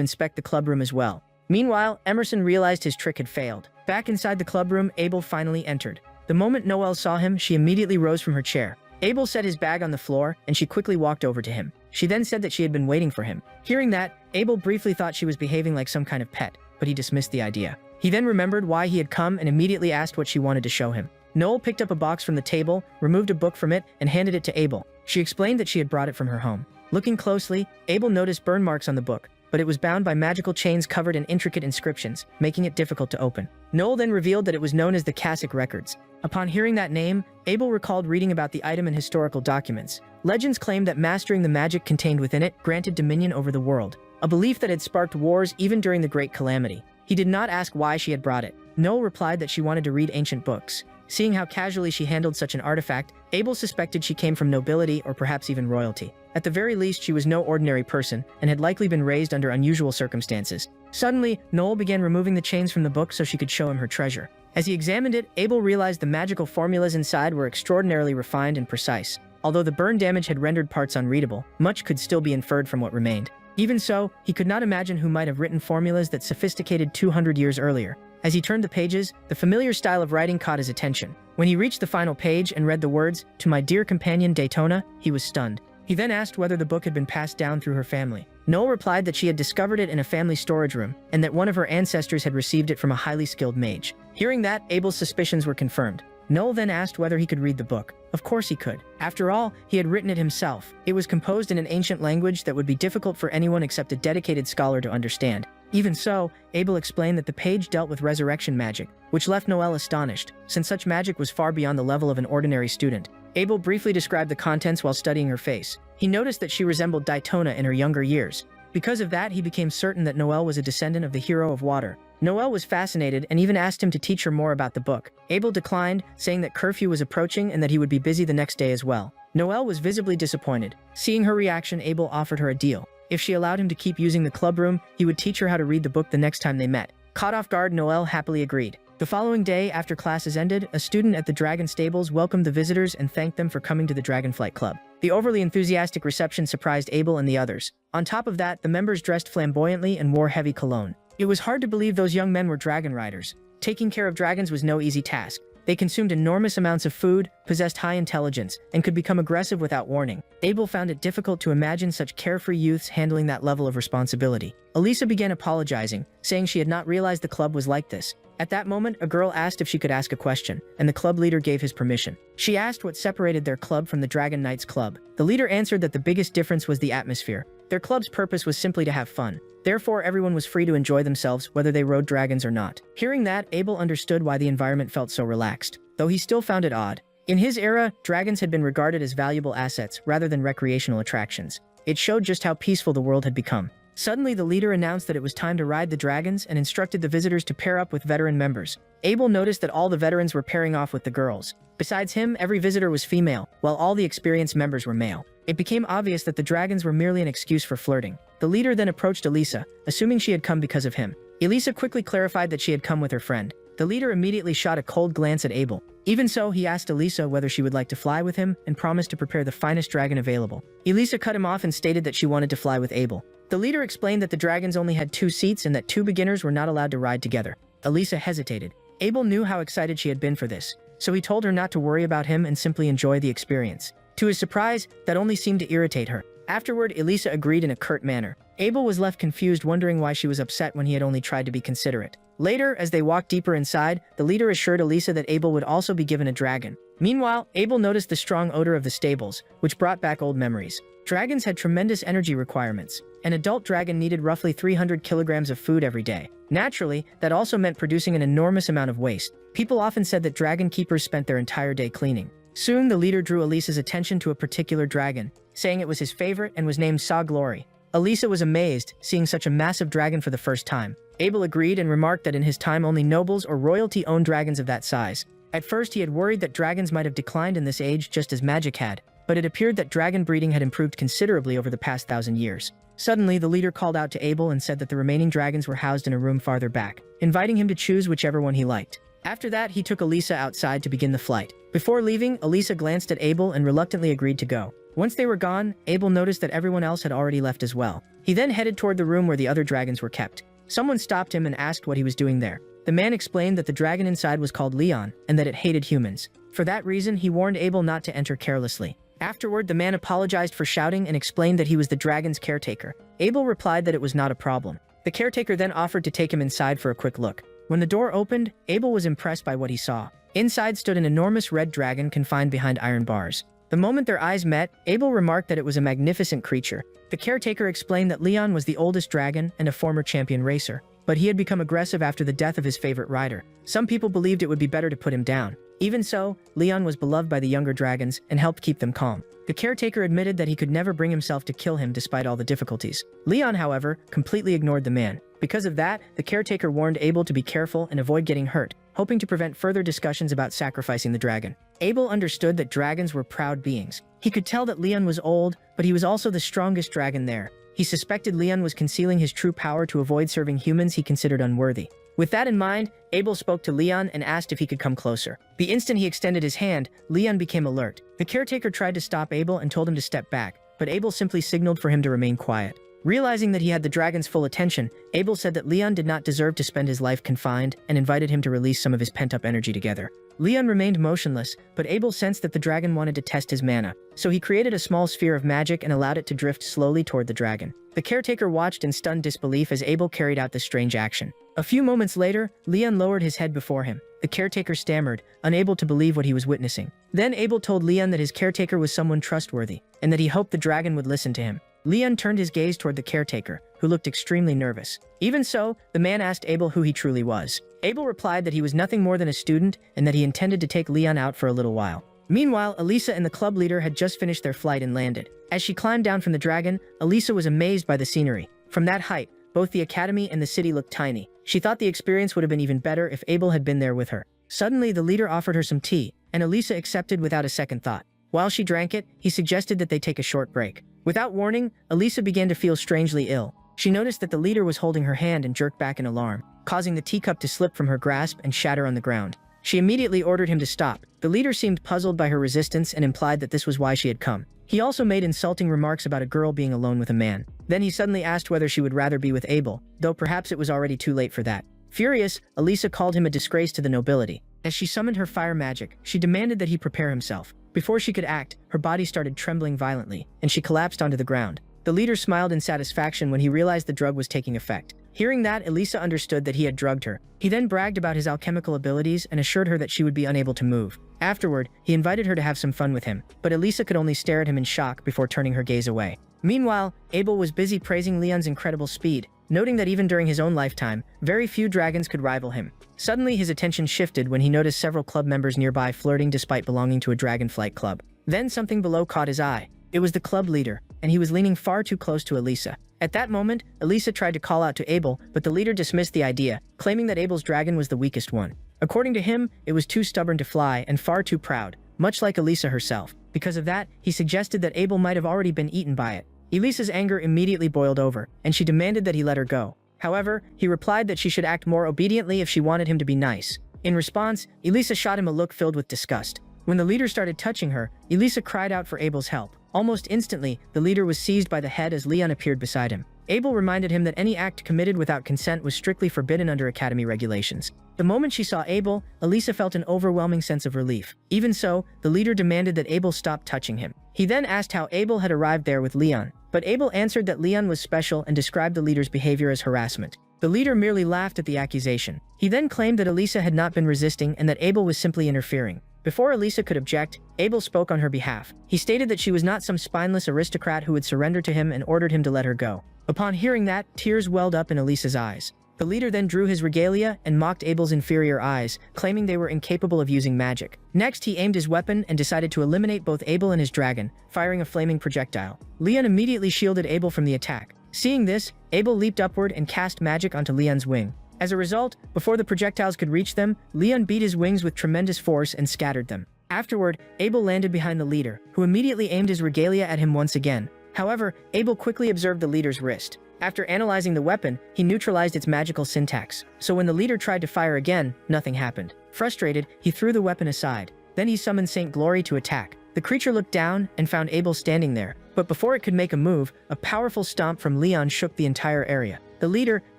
inspect the clubroom as well. Meanwhile, Emerson realized his trick had failed. Back inside the clubroom, Abel finally entered. The moment Noelle saw him, she immediately rose from her chair. Abel set his bag on the floor, and she quickly walked over to him. She then said that she had been waiting for him. Hearing that, Abel briefly thought she was behaving like some kind of pet, but he dismissed the idea. He then remembered why he had come and immediately asked what she wanted to show him. Noel picked up a box from the table, removed a book from it, and handed it to Abel. She explained that she had brought it from her home. Looking closely, Abel noticed burn marks on the book, but it was bound by magical chains covered in intricate inscriptions, making it difficult to open. Noel then revealed that it was known as the Casic Records. Upon hearing that name, Abel recalled reading about the item in historical documents. Legends claimed that mastering the magic contained within it granted dominion over the world, a belief that had sparked wars even during the Great Calamity. He did not ask why she had brought it. Noel replied that she wanted to read ancient books. Seeing how casually she handled such an artifact, Abel suspected she came from nobility or perhaps even royalty. At the very least, she was no ordinary person and had likely been raised under unusual circumstances. Suddenly, Noel began removing the chains from the book so she could show him her treasure. As he examined it, Abel realized the magical formulas inside were extraordinarily refined and precise. Although the burn damage had rendered parts unreadable, much could still be inferred from what remained. Even so, he could not imagine who might have written formulas that sophisticated 200 years earlier. As he turned the pages, the familiar style of writing caught his attention. When he reached the final page and read the words, "To my dear companion Daytona," he was stunned. He then asked whether the book had been passed down through her family. Noel replied that she had discovered it in a family storage room, and that one of her ancestors had received it from a highly skilled mage. Hearing that, Abel's suspicions were confirmed. Noel then asked whether he could read the book. Of course he could. After all, he had written it himself. It was composed in an ancient language that would be difficult for anyone except a dedicated scholar to understand. Even so, Abel explained that the page dealt with resurrection magic, which left Noel astonished, since such magic was far beyond the level of an ordinary student. Abel briefly described the contents while studying her face. He noticed that she resembled Daytona in her younger years. Because of that, he became certain that Noel was a descendant of the hero of water. Noel was fascinated and even asked him to teach her more about the book. Abel declined, saying that curfew was approaching and that he would be busy the next day as well. Noel was visibly disappointed. Seeing her reaction, Abel offered her a deal. If she allowed him to keep using the clubroom, he would teach her how to read the book the next time they met. Caught off guard, Noel happily agreed. The following day, after classes ended, a student at the Dragon Stables welcomed the visitors and thanked them for coming to the Dragonflight Club. The overly enthusiastic reception surprised Abel and the others. On top of that, the members dressed flamboyantly and wore heavy cologne. It was hard to believe those young men were dragon riders. Taking care of dragons was no easy task. They consumed enormous amounts of food, possessed high intelligence, and could become aggressive without warning. Abel found it difficult to imagine such carefree youths handling that level of responsibility. Elisa began apologizing, saying she had not realized the club was like this. At that moment, a girl asked if she could ask a question, and the club leader gave his permission. She asked what separated their club from the Dragon Knights Club. The leader answered that the biggest difference was the atmosphere. Their club's purpose was simply to have fun. Therefore, everyone was free to enjoy themselves, whether they rode dragons or not. Hearing that, Abel understood why the environment felt so relaxed, though he still found it odd. In his era, dragons had been regarded as valuable assets rather than recreational attractions. It showed just how peaceful the world had become. Suddenly, the leader announced that it was time to ride the dragons and instructed the visitors to pair up with veteran members. Abel noticed that all the veterans were pairing off with the girls. Besides him, every visitor was female, while all the experienced members were male. It became obvious that the dragons were merely an excuse for flirting. The leader then approached Elisa, assuming she had come because of him. Elisa quickly clarified that she had come with her friend. The leader immediately shot a cold glance at Abel. Even so, he asked Elisa whether she would like to fly with him and promised to prepare the finest dragon available. Elisa cut him off and stated that she wanted to fly with Abel. The leader explained that the dragons only had 2 seats and that 2 beginners were not allowed to ride together. Elisa hesitated. Abel knew how excited she had been for this, so he told her not to worry about him and simply enjoy the experience. To his surprise, that only seemed to irritate her. Afterward, Elisa agreed in a curt manner. Abel was left confused, wondering why she was upset when he had only tried to be considerate. Later, as they walked deeper inside, the leader assured Elisa that Abel would also be given a dragon. Meanwhile, Abel noticed the strong odor of the stables, which brought back old memories. Dragons had tremendous energy requirements. An adult dragon needed roughly 300 kilograms of food every day. Naturally, that also meant producing an enormous amount of waste. People often said that dragon keepers spent their entire day cleaning. Soon, the leader drew Elisa's attention to a particular dragon, saying it was his favorite and was named Saw Glory. Elisa was amazed, seeing such a massive dragon for the first time. Abel agreed and remarked that in his time only nobles or royalty owned dragons of that size. At first, he had worried that dragons might have declined in this age just as magic had, but it appeared that dragon breeding had improved considerably over the past 1,000 years. Suddenly, the leader called out to Abel and said that the remaining dragons were housed in a room farther back, inviting him to choose whichever one he liked. After that, he took Elisa outside to begin the flight. Before leaving, Elisa glanced at Abel and reluctantly agreed to go. Once they were gone, Abel noticed that everyone else had already left as well. He then headed toward the room where the other dragons were kept. Someone stopped him and asked what he was doing there. The man explained that the dragon inside was called Leon and that it hated humans. For that reason, he warned Abel not to enter carelessly. Afterward, the man apologized for shouting and explained that he was the dragon's caretaker. Abel replied that it was not a problem. The caretaker then offered to take him inside for a quick look. When the door opened, Abel was impressed by what he saw. Inside stood an enormous red dragon confined behind iron bars. The moment their eyes met, Abel remarked that it was a magnificent creature. The caretaker explained that Leon was the oldest dragon and a former champion racer, but he had become aggressive after the death of his favorite rider. Some people believed it would be better to put him down. Even so, Leon was beloved by the younger dragons and helped keep them calm. The caretaker admitted that he could never bring himself to kill him despite all the difficulties. Leon, however, completely ignored the man. Because of that, the caretaker warned Abel to be careful and avoid getting hurt, hoping to prevent further discussions about sacrificing the dragon. Abel understood that dragons were proud beings. He could tell that Leon was old, but he was also the strongest dragon there. He suspected Leon was concealing his true power to avoid serving humans he considered unworthy. With that in mind, Abel spoke to Leon and asked if he could come closer. The instant he extended his hand, Leon became alert. The caretaker tried to stop Abel and told him to step back, but Abel simply signaled for him to remain quiet. Realizing that he had the dragon's full attention, Abel said that Leon did not deserve to spend his life confined and invited him to release some of his pent-up energy together. Leon remained motionless, but Abel sensed that the dragon wanted to test his mana, so he created a small sphere of magic and allowed it to drift slowly toward the dragon. The caretaker watched in stunned disbelief as Abel carried out this strange action. A few moments later, Leon lowered his head before him. The caretaker stammered, unable to believe what he was witnessing. Then Abel told Leon that his caretaker was someone trustworthy, and that he hoped the dragon would listen to him. Leon turned his gaze toward the caretaker, who looked extremely nervous. Even so, the man asked Abel who he truly was. Abel replied that he was nothing more than a student and that he intended to take Leon out for a little while. Meanwhile, Elisa and the club leader had just finished their flight and landed. As she climbed down from the dragon, Elisa was amazed by the scenery. From that height, both the academy and the city looked tiny. She thought the experience would have been even better if Abel had been there with her. Suddenly, the leader offered her some tea, and Elisa accepted without a second thought. While she drank it, he suggested that they take a short break. Without warning, Elisa began to feel strangely ill. She noticed that the leader was holding her hand and jerked back in alarm, causing the teacup to slip from her grasp and shatter on the ground. She immediately ordered him to stop. The leader seemed puzzled by her resistance and implied that this was why she had come. He also made insulting remarks about a girl being alone with a man. Then he suddenly asked whether she would rather be with Abel, though perhaps it was already too late for that. Furious, Elisa called him a disgrace to the nobility. As she summoned her fire magic, she demanded that he prepare himself. Before she could act, her body started trembling violently, and she collapsed onto the ground. The leader smiled in satisfaction when he realized the drug was taking effect. Hearing that, Elisa understood that he had drugged her. He then bragged about his alchemical abilities and assured her that she would be unable to move. Afterward, he invited her to have some fun with him, but Elisa could only stare at him in shock before turning her gaze away. Meanwhile, Abel was busy praising Leon's incredible speed, noting that even during his own lifetime, very few dragons could rival him. Suddenly, his attention shifted when he noticed several club members nearby flirting despite belonging to a dragonflight club. Then something below caught his eye. It was the club leader, and he was leaning far too close to Elisa. At that moment, Elisa tried to call out to Abel, but the leader dismissed the idea, claiming that Abel's dragon was the weakest one. According to him, it was too stubborn to fly and far too proud, much like Elisa herself. Because of that, he suggested that Abel might have already been eaten by it. Elisa's anger immediately boiled over, and she demanded that he let her go. However, he replied that she should act more obediently if she wanted him to be nice. In response, Elisa shot him a look filled with disgust. When the leader started touching her, Elisa cried out for Abel's help. Almost instantly, the leader was seized by the head as Leon appeared beside him. Abel reminded him that any act committed without consent was strictly forbidden under Academy regulations. The moment she saw Abel, Elisa felt an overwhelming sense of relief. Even so, the leader demanded that Abel stop touching him. He then asked how Abel had arrived there with Leon, but Abel answered that Leon was special and described the leader's behavior as harassment. The leader merely laughed at the accusation. He then claimed that Elisa had not been resisting and that Abel was simply interfering. Before Elisa could object, Abel spoke on her behalf. He stated that she was not some spineless aristocrat who would surrender to him and ordered him to let her go. Upon hearing that, tears welled up in Elisa's eyes. The leader then drew his regalia and mocked Abel's inferior eyes, claiming they were incapable of using magic. Next, he aimed his weapon and decided to eliminate both Abel and his dragon, firing a flaming projectile. Leon immediately shielded Abel from the attack. Seeing this, Abel leaped upward and cast magic onto Leon's wing. As a result, before the projectiles could reach them, Leon beat his wings with tremendous force and scattered them. Afterward, Abel landed behind the leader, who immediately aimed his regalia at him once again. However, Abel quickly observed the leader's wrist. After analyzing the weapon, he neutralized its magical syntax, so when the leader tried to fire again, nothing happened. Frustrated, he threw the weapon aside. Then he summoned Saint Glory to attack. The creature looked down and found Abel standing there, but before it could make a move, a powerful stomp from Leon shook the entire area. The leader,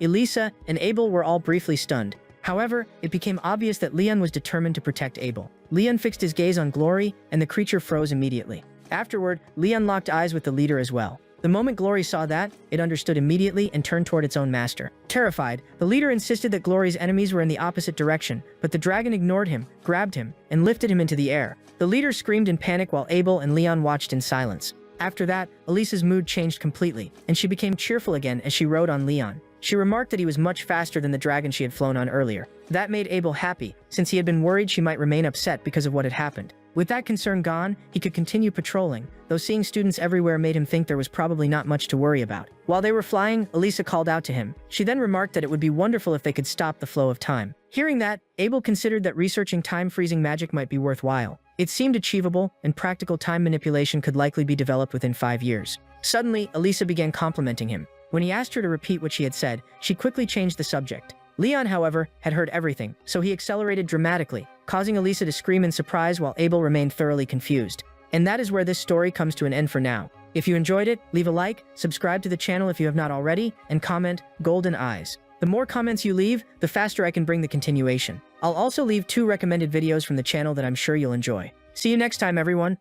Elisa, and Abel were all briefly stunned. However, it became obvious that Leon was determined to protect Abel. Leon fixed his gaze on Glory, and the creature froze immediately. Afterward, Leon locked eyes with the leader as well. The moment Glory saw that, it understood immediately and turned toward its own master. Terrified, the leader insisted that Glory's enemies were in the opposite direction, but the dragon ignored him, grabbed him, and lifted him into the air. The leader screamed in panic while Abel and Leon watched in silence. After that, Elisa's mood changed completely, and she became cheerful again as she rode on Leon. She remarked that he was much faster than the dragon she had flown on earlier. That made Abel happy, since he had been worried she might remain upset because of what had happened. With that concern gone, he could continue patrolling, though seeing students everywhere made him think there was probably not much to worry about. While they were flying, Elisa called out to him. She then remarked that it would be wonderful if they could stop the flow of time. Hearing that, Abel considered that researching time-freezing magic might be worthwhile. It seemed achievable, and practical time manipulation could likely be developed within 5 years. Suddenly, Elisa began complimenting him. When he asked her to repeat what she had said, she quickly changed the subject. Leon, however, had heard everything, so he accelerated dramatically, causing Elisa to scream in surprise while Abel remained thoroughly confused. And that is where this story comes to an end for now. If you enjoyed it, leave a like, subscribe to the channel if you have not already, and comment, "Golden Eyes." The more comments you leave, the faster I can bring the continuation. I'll also leave 2 recommended videos from the channel that I'm sure you'll enjoy. See you next time, everyone!